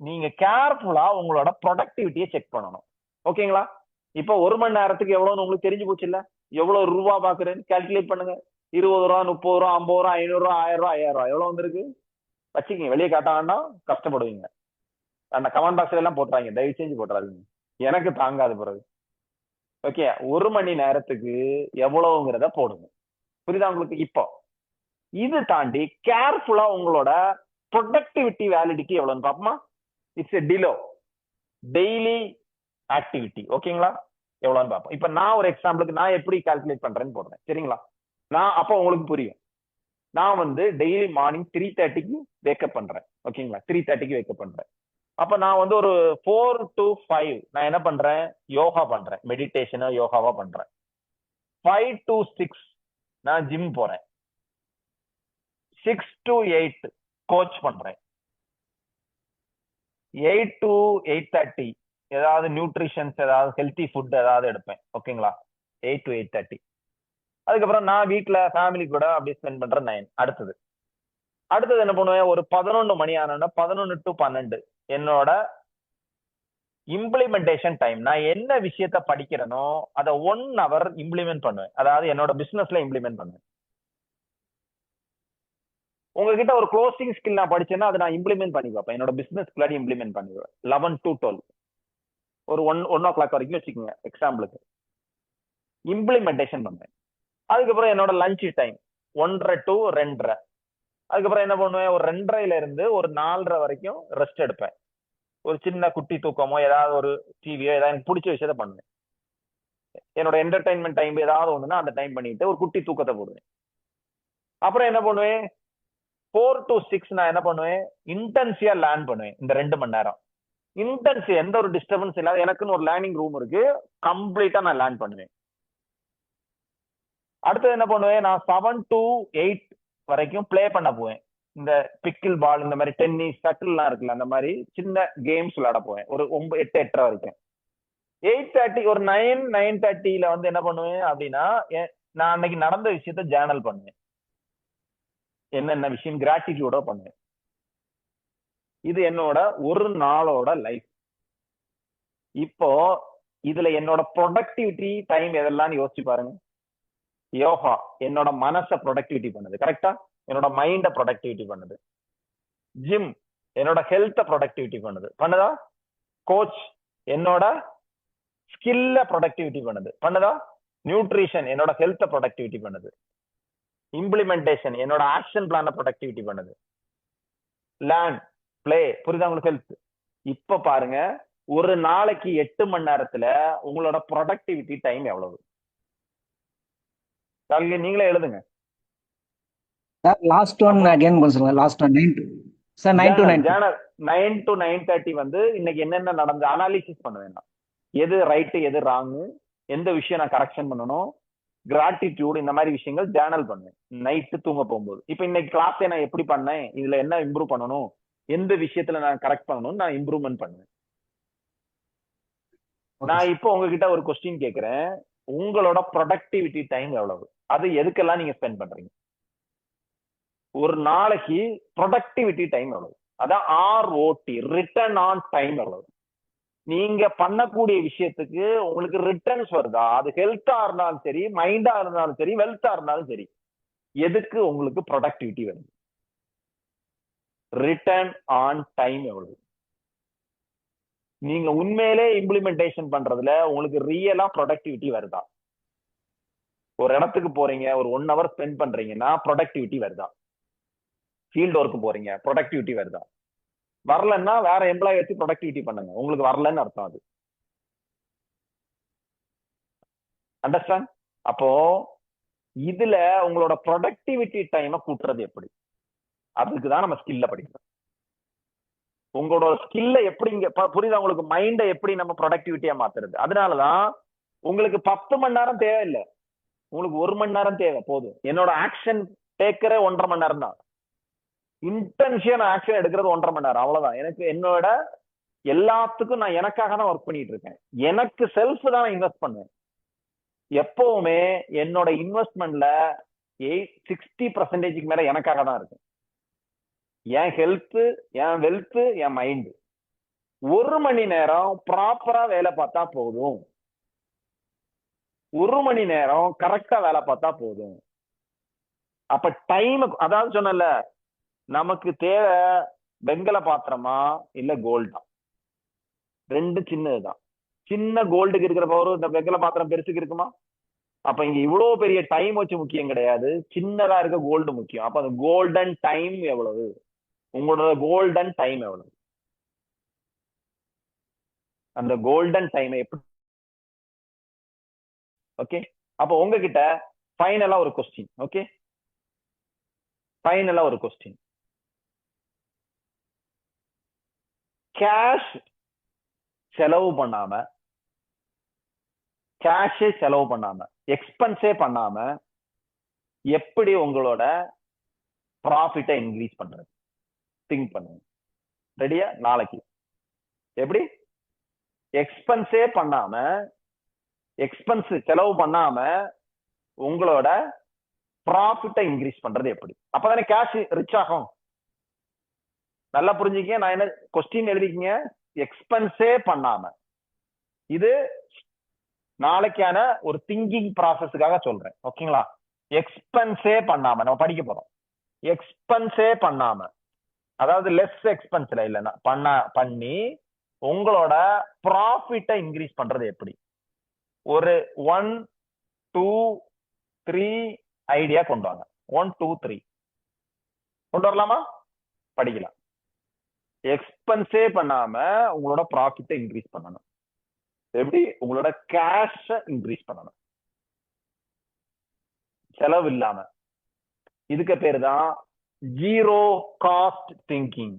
நீங்க கேர்ஃபுல்லா உங்களோட ப்ரொடக்டிவிட்டியை செக் பண்ணணும். ஓகேங்களா? இப்ப 1 மணி நேரத்துக்கு எவ்வளவுன்னு உங்களுக்கு தெரிஞ்சு போச்சு இல்ல. எவ்வளவு ரூபா பாக்குறேன்னு கால்குலேட் பண்ணுங்க. 20 ரூபா, 30 ரூபா, 50 ரூபா, 500 ரூபா, 1000 ரூபா, 5000 ரூபா எவ்வளவு வந்திருக்கு வச்சுக்கீங்க. வெளியே காட்டாங்கன்னா கஷ்டப்படுவீங்க. அந்த கமெண்ட் பாக்ஸ்ல எல்லாம் போட்டுறாங்க, தயவு செஞ்சு போட்டுறாதீங்க, எனக்கு தாங்காது பிறகு. ஓகே, 1 மணி நேரத்துக்கு எவ்வளவுங்கிறத போடுங்க. புரியுதா உங்களுக்கு? இப்போ இது தாண்டி கேர்ஃபுல்லா உங்களோட ப்ரொடக்டிவிட்டி வேலிடிட்டி எவ்வளவுன்னு பாப்போமா. இட்ஸ் எ டிலோ டெய்லி ஆக்டிவிட்டி. ஓகேங்களா? எவ்வளவுன்னு பார்ப்போம். இப்ப நான் ஒரு எக்ஸாம்பிளுக்கு நான் எப்படி கால்குலேட் பண்றேன்னு போடுறேன், சரிங்களா? நான் அப்போ உங்களுக்கு புரியும். நான் வந்து டெய்லி மார்னிங் 3:30க்கு வேக்கப் பண்றேன். ஓகேங்களா? 3:30க்கு வேக்கப் பண்றேன். அப்ப நான் வந்து ஒரு 4 to 5 நான் என்ன பண்றேன், யோகா பண்றேன், மெடிடேஷனோ யோகாவா பண்றேன். 5 to 6 நான் ஜிம் போறேன். 6 to 8 கோச் பண்றேன். 8 to 8:30 ஏதாவது நியூட்ரிஷன்ஸ், ஏதாவது ஹெல்த்தி ஃபுட் ஏதாவது எடுப்பேன். ஓகேங்களா? 8 to 8:30. அதுக்கப்புறம் நான் வீட்டுல ஃபேமிலி கூட அப்படியே ஸ்பெண்ட் பண்றேன் 9. அடுத்தது என்ன பண்ணுவேன், ஒரு 11 மணி ஆனோன்னா 11 to 12 என்னோட இம்ப்ளிமெண்டேஷன் டைம். நான் என்ன விஷயத்த படிக்கிறேனோ அதை 1 hour இம்ப்ளிமெண்ட் பண்ணுவேன். அதாவது என்னோட பிசினஸ்ல இம்ப்ளிமெண்ட் பண்ணுவேன். உங்ககிட்ட ஒரு க்ளோசிங் ஸ்கில் நான் படிச்சேன்னா அதை நான் இம்ப்ளிமெண்ட் பண்ணி பார்ப்பேன். என்னோட பிசினஸ்க்குள்ளாடி இம்ப்ளிமெண்ட் பண்ணிடுவேன். 11 to 12 ஒரு 1 o'clock வரைக்கும் வச்சுக்கோங்க எக்ஸாம்பிளுக்கு. இம்ப்ளிமெண்டேஷன் பண்ணுவேன். அதுக்கப்புறம் என்னோட லஞ்ச் டைம் 1:30 to 2:30. அதுக்கப்புறம் என்ன பண்ணுவேன், ஒரு 2:30ல இருந்து ஒரு 4:30 வரைக்கும் ரெஸ்ட் எடுப்பேன். ஒரு சின்ன குட்டி தூக்கமோ ஏதாவது ஒரு டிவியோ ஏதாவது எனக்கு பிடிச்ச விஷயத்த பண்ணுவேன். என்னோட என்டர்டைன்மெண்ட் டைம் ஏதாவது ஒண்ணுன்னா அந்த டைம் பண்ணிட்டு ஒரு குட்டி தூக்கத்தை போடுவேன். அப்புறம் என்ன பண்ணுவேன், 4 to 6 நான் என்ன பண்ணுவேன், இன்டென்சிவா லேர்ன் பண்ணுவேன். இந்த 2 மணி நேரம் இன்டென்சிவ், எந்த ஒரு டிஸ்டர்பன்ஸ் இல்லாத எனக்குன்னு ஒரு லேர்னிங் ரூம் இருக்கு, கம்ப்ளீட்டா நான் லேர்ன் பண்ணுவேன். அடுத்தது என்ன பண்ணுவேன், நான் 7 to 8 வரைக்கும் பிளே பண்ண போவேன். இந்த பிக்கிள் பால், இந்த மாதிரி டென்னிஸ், ஷட்டில்லாம் இருக்குல்ல, அந்த மாதிரி சின்ன கேம்ஸ் விளையாட போவேன். ஒரு 8, 8:30 வரைக்கும். 8:30 ஒரு 9:30ல வந்து என்ன பண்ணுவேன் அப்படின்னா, நான் அன்னைக்கு நடந்த விஷயத்த ஜேர்னல் பண்ணுவேன். என்னென்ன விஷயம் கிராட்டிடியூடோ பண்ணுவேன். இது என்னோட ஒரு நாளோட லைஃப். இப்போ இதுல என்னோட ப்ரொடக்டிவிட்டி டைம் எதெல்லாம் யோசிச்சு பாருங்க. யோகா என்னோட மனசை ப்ரொடக்டிவிட்டி பண்ணுது, கரெக்டா? என்னோட மைண்ட ப்ரொடக்டிவிட்டி பண்ணுது. ஜிம் என்னோட ஹெல்த்தை ப்ரொடக்டிவிட்டி பண்ணுதா? கோச் என்னோட ஸ்கில்ல ப்ரொடக்டிவிட்டி பண்ணுதா? நியூட்ரிஷன் என்னோட ஹெல்த் ப்ரொடக்டிவிட்டி பண்ணுது. இம்ப்ளிமெண்டேஷன் என்னோட ஆக்ஷன் பிளான ப்ரொடக்டிவிட்டி பண்ணுது. லேர்ன், பிளே, புரியுதா உங்களுக்கு ஹெல்த்? இப்ப பாருங்க, ஒரு நாளைக்கு 8 மணி நேரத்துல உங்களோட ப்ரொடக்டிவிட்டி டைம் எவ்வளவு? நீங்களே எழுதுங்க. லாஸ்ட் ஒன் அகைன் கொஞ்சம் சொல்லுங்க. Last one 9 to sir 9 to 9 Journal 9 to 9:30 வந்து இன்னைக்கு என்னென்ன நடந்து அனாலிசிஸ் பண்ண வேண்டாம். எது ரைட்டு எது ராங்கு, எந்த விஷயம் நான் கரெக்ஷன் பண்ணணும், கிராட்டிடியூட், இந்த மாதிரி விஷயங்கள் ஜேர்னல் பண்ணுவேன் நைட்டு தூங்க போகும்போது. இப்ப இன்னைக்கு கிளாஸ் நான் எப்படி பண்ணேன், இதுல என்ன இம்ப்ரூவ் பண்ணணும், எந்த விஷயத்துல நான் கரெக்ட் பண்ணணும், நான் இம்ப்ரூவ்மெண்ட் பண்ணுவேன். நான் இப்போ உங்ககிட்ட ஒரு கொஸ்டின் கேட்கிறேன், உங்களோட ப்ரொடக்டிவிட்டி டைம் எவ்வளவு? அது எதுக்கெல்லாம் நீங்க ஸ்பெண்ட் பண்றீங்க? ஒரு நாளைக்கு ப்ரொடக்டிவிட்டி டைம் எவ்வளவு? அதான் ROT, ரிட்டர்ன் ஆன் டைம் எவ்வளவு? நீங்க பண்ணக்கூடிய விஷயத்துக்கு உங்களுக்கு ரிட்டர்ன்ஸ் வருதா? அது ஹெல்த்தா இருந்தாலும் சரி, மைண்டா இருந்தாலும் சரி, வெல்த்தா இருந்தாலும் சரி, எதுக்கு உங்களுக்கு ப்ரொடக்டிவிட்டி வருது? ரிட்டர்ன் ஆன் டைம் எவ்வளவு? நீங்க உண்மையிலே இம்ப்ளிமெண்டேஷன் பண்றதுல உங்களுக்கு ரியலா ப்ரொடக்டிவிட்டி வருதா? ஒரு இடத்துக்கு போறீங்க, ஒரு 1 hour ஸ்பெண்ட் பண்றீங்கன்னா ப்ரொடக்டிவிட்டி வருதா? ஃபீல்ட் ஒர்க் போறீங்க, ப்ரொடக்டிவிட்டி வருதா? வரலன்னா வேற எம்ப்ளாயி வச்சு ப்ரொடக்டிவிட்டி பண்ணுங்க, உங்களுக்கு வரலன்னு அர்த்தம். அது அண்டர்ஸ்டாண்ட்? அப்போ இதுல உங்களோட ப்ரொடக்டிவிட்டி டைமை கூட்டுறது எப்படி? அதுக்குதான் நம்ம ஸ்கில்ல படிக்கிறோம். உங்களோட ஸ்கில்ல எப்படி இங்க புரியுதா உங்களுக்கு? மைண்டை எப்படி நம்ம ப்ரொடக்டிவிட்டியா மாத்துறது? அதனாலதான் உங்களுக்கு 10 மணி நேரம் தேவையில்லை, உங்களுக்கு 1 மணி நேரம் தேவை போதும். என்னோட ஆக்ஷன் டேக்கரே 1.5 மணி நேரம் தான். இன்டென்ஷன் ஆக்ஷன் எடுக்கிறது 1.5 மணி நேரம், அவ்வளவுதான். எனக்கு என்னோட எல்லாத்துக்கும் நான் எனக்காக தான் ஒர்க் பண்ணிட்டு இருக்கேன். எனக்கு செல்ஃப் தான் நான் இன்வெஸ்ட் பண்ணுவேன். எப்பவுமே என்னோட இன்வெஸ்ட்மெண்ட்ல 60% மேல எனக்காக தான் இருக்கு. என் ஹெல்த், என் வெல்த், என் மைண்ட். 1 மணி நேரம் ப்ராப்பரா வேலை பார்த்தா போதும். 1 மணி நேரம் கரெக்டா வேலை பார்த்தா போதும். அப்ப டைம், அதாவது சொன்னல, நமக்கு தேவை வெங்கல பாத்திரமா இல்ல கோல்டா? 2 சின்னதுதான். சின்ன கோல்டுக்கு இருக்கிற பவர் இந்த வெங்கல பாத்திரம் பெருசுக்கு இருக்குமா? அப்ப இங்க இவ்வளவு பெரிய டைம் வச்சு முக்கியம் கிடையாது, சின்னதா இருக்க கோல்டு முக்கியம். அப்ப அந்த கோல்டன் டைம் எவ்வளவு? உங்களோட கோல்டன் டைம் எவ்வளவு? அந்த கோல்டன் டைம் எப்படி? ஓகே, அப்ப உங்ககிட்ட ஃபைனலா ஒரு கொஸ்டின். ஓகே, ஃபைனலா ஒரு கொஸ்டின். கேஷ் செலவு பண்ணாம, கேஷே செலவு பண்ணாம, எக்ஸ்பென்ஸே பண்ணாம எப்படி உங்களோட ப்ராஃபிட்டை இன்க்ரீஸ் பண்றது? திங்க் பண்ணுங்க. ரெடியா? நாளைக்கு எப்படி எக்ஸ்பென்ஸே பண்ணாம, எக்ஸ்பென்ஸ் செலவு பண்ணாம உங்களோட ப்ராஃபிட்டை இன்க்ரீஸ் பண்றது எப்படி? அப்பதானே கேஷ் ரிச் ஆகும். நல்லா புரிஞ்சுக்க, நான் என்ன கொஸ்டின் எழுதிக்கீங்க. எக்ஸ்பென்ஸே பண்ணாம, இது நாளைக்கான ஒரு திங்கிங் ப்ராசஸ்க்காக சொல்றேன். ஓகேங்களா? எக்ஸ்பென்ஸே பண்ணாம நம்ம படிக்க போறோம். எக்ஸ்பென்ஸே பண்ணாம, அதாவது லெஸ் எக்ஸ்பென்ஸ்ல இல்லைன்னா பண்ணி உங்களோட ப்ராஃபிட்டை இன்க்ரீஸ் பண்றது எப்படி? ஒரு 1 2 3 ஐடியா கொண்டு வாங்க. 1 2 3 கொண்டு வரலாமா? படிக்கலாம். எக்ஸ்பென்ஸே பண்ணாம உங்களோட ப்ராஃபிட்டை இன்க்ரீஸ் பண்ணணும். எப்படி? உங்களோட கேஷ இன்க்ரீஸ் பண்ணணும், செலவு இல்லாம. இதுக்கு பேரு தான் ஜீரோ காஸ்ட் திங்கிங்.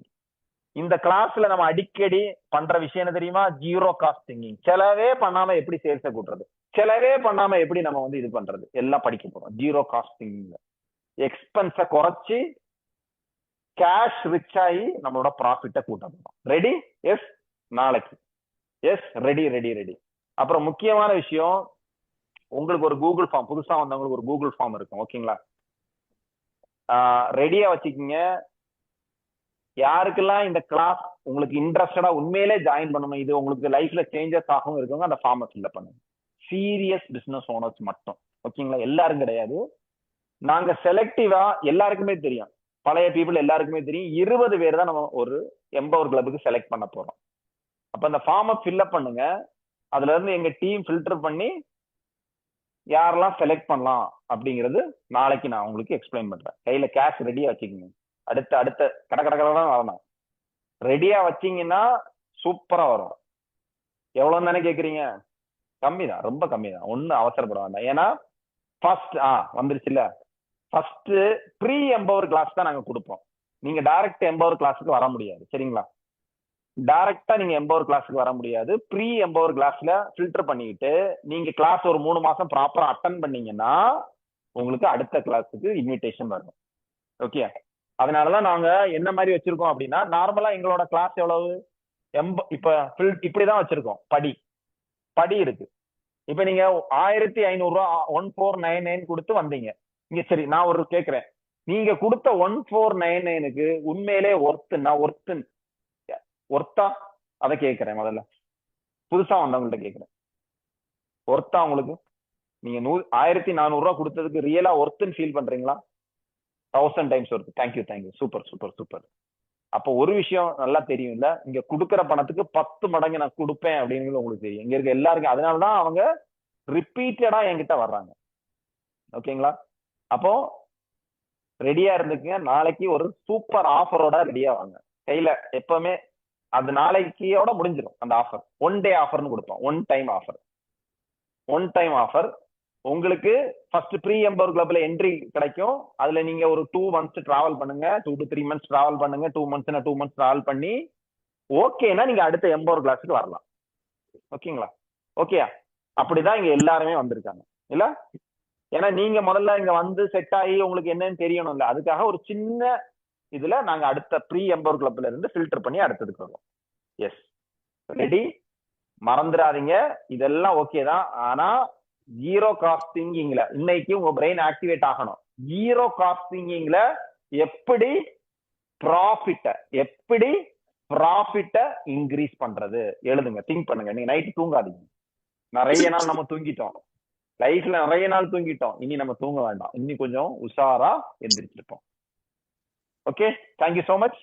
இந்த கிளாஸ்ல நம்ம அடிக்கடி பண்ற விஷயம் என்ன தெரியுமா? Zero cost thinking. செலவே பண்ணாம எப்படி சேல்ஸை கூட்டுறது, செலவே பண்ணாம எப்படி நம்ம இது பண்றது, எல்லாம் படிக்க போறோம். Zero cost thinking. எக்ஸ்பென்ஸை குறைச்சி கேஷ் ரிச் ஆகி நம்மளோட ப்ராஃபிட்டை கூட்ட போறோம். ரெடி? எஸ். நாளைக்கு எஸ். Ready ready ready. அப்புறம் முக்கியமான விஷயம், உங்களுக்கு ஒரு கூகுள் ஃபார்ம், புதுசா வந்தவங்களுக்கு ஒரு கூகுள் ஃபார்ம் இருக்கும். ஓகேங்களா? ரெடியா வச்சுக்கீங்க. யாருக்கெல்லாம் இந்த கிளாஸ் உங்களுக்கு இன்ட்ரெஸ்டடா உண்மையிலே ஜாயின் பண்ணணும், இது உங்களுக்கு லைஃப்ல சேஞ்சஸ் ஆகும் இருக்கவங்க அந்த ஃபார்மை ஃபில்அப் பண்ணுங்க. சீரியஸ் பிசினஸ் ஓனர்ஸ் மட்டும். ஓகேங்களா? எல்லாரும் கிடையாது. நாங்க செலக்டிவா, எல்லாருக்குமே தெரியும், பழைய பீப்புள் எல்லாருக்குமே தெரியும், 20 பேர் தான் நம்ம ஒரு எம்பவர் கிளப்புக்கு செலக்ட் பண்ண போறோம். அப்ப அந்த ஃபார்மை ஃபில்அப் பண்ணுங்க. அதுல இருந்து எங்க டீம் ஃபில்டர் பண்ணி யாரெல்லாம் செலக்ட் பண்ணலாம் அப்படிங்கிறது நாளைக்கு நான் உங்களுக்கு எக்ஸ்பிளைன் பண்றேன். கையில கேஷ் ரெடியா வச்சுக்கோங்க. அடுத்த கடை வரணும். ரெடியா வச்சீங்கன்னா சூப்பரா வரும். எவ்வளவு தானே கேக்குறீங்க? கம்மி தான், ரொம்ப கம்மி தான். ஒன்னும் அவசரப்பட வேண்டாம். ஏன்னா ஃபர்ஸ்ட் வந்துருச்சு இல்ல, ஃபர்ஸ்ட் ப்ரீ எம்பவர் கிளாஸ் தான் நாங்க கொடுப்போம். நீங்க டைரக்ட் எம்பவர் கிளாஸுக்கு வர முடியாது, சரிங்களா? டைரக்டா நீங்க எம்பவர் கிளாஸுக்கு வர முடியாது. ப்ரீ எம்பவர் கிளாஸ்ல ஃபில்டர் பண்ணிட்டு நீங்க கிளாஸ் ஒரு 3 மாசம் ப்ராப்பரா அட்டன் பண்ணீங்கன்னா உங்களுக்கு அடுத்த கிளாஸுக்கு இன்விடேஷன் வரும். ஓகே, அதனாலதான் நாங்க என்ன மாதிரி வச்சிருக்கோம் அப்படின்னா, நார்மலா எங்களோட கிளாஸ் எவ்வளவு இப்ப இப்படிதான் வச்சிருக்கோம். படி இருக்கு. இப்ப நீங்க 1500 ரூபா 1499 கொடுத்து வந்தீங்க இங்க. சரி, நான் ஒரு கேக்குறேன், நீங்க கொடுத்த 1499க்கு உண்மையிலே ஒர்த்தா? அதை கேட்கிறேன். முதல்ல புதுசா வந்தவங்கள்ட்ட கேட்கிறேன், ஒர்த்தா உங்களுக்கு? நீங்க 1400 ரூபா கொடுத்ததுக்கு ரியலா ஒர்த்துன்னு ஃபீல் பண்றீங்களா? 1000 டைம்ஸ் ஒர்த். தேங்க்யூ. சூப்பர். அப்போ ஒரு விஷயம் நல்லா தெரியும் இல்ல, இங்க கொடுக்குற பணத்துக்கு 10 மடங்கு நான் கொடுப்பேன் அப்படின்னு உங்களுக்கு தெரியும். இங்க இருக்க எல்லாருக்கும். அதனாலதான் அவங்க ரிப்பீட்டடா என்கிட்ட வர்றாங்க. ஓகேங்களா? அப்போ ரெடியா இருந்துக்குங்க. நாளைக்கு ஒரு சூப்பர் ஆஃபரோட ரெடியா வாங்க. கையில எப்பவுமே அது நாளைக்கோட முடிஞ்சிடும் அந்த ஆஃபர். 1 டே ஆஃபர்னு கொடுப்போம். One time offer. உங்களுக்கு ஃபர்ஸ்ட் ப்ரீ எம்பவர் கிளப்ல என்ட்ரி கிடைக்கும். அதுல நீங்க ஒரு 2 months டிராவல் பண்ணுங்க, 2 to 3 months டிராவல் பண்ணுங்க. 2 months டிராவல் பண்ணி ஓகேனா நீங்க அடுத்த எம்பவர் கிளாஸுக்கு வரலாம். ஓகேங்களா? ஓகேயா? அப்படிதான் இங்க எல்லாருமே வந்திருக்காங்க இல்ல? ஏன்னா நீங்க முதல்ல இங்க வந்து செட் ஆகி உங்களுக்கு என்னன்னு தெரியணும் இல்ல, அதுக்காக ஒரு சின்ன இதுல நாங்க அடுத்த ப்ரீ எம்பவர் கிளப்ல இருந்து ஃபில்டர் பண்ணி அடுத்ததுக்கு வருவோம். Yes, ready? மறந்துடாதீங்க, இதெல்லாம் ஓகே தான். ஆனா ஜீரோ காஸ்ட் திங்கிங்ல இன்னைக்கு உங்க பிரெயின் ஆக்டிவேட் ஆகணும். ஜீரோ காஸ்ட் திங்கிங்ல எப்படி ப்ராஃபிட்ட இன்க்ரீஸ் பண்றது எழுதுங்க, திங்க் பண்ணுங்க. நீங்க நைட்டு தூங்காதீங்க. நிறைய நாள் நம்ம தூங்கிட்டோம், லைஃப்ல நிறைய நாள் தூங்கிட்டோம். இனி நம்ம தூங்க வேண்டாம். இன்னி கொஞ்சம் உஷாரா எந்திரிச்சிருப்போம். Okay, thank you so much.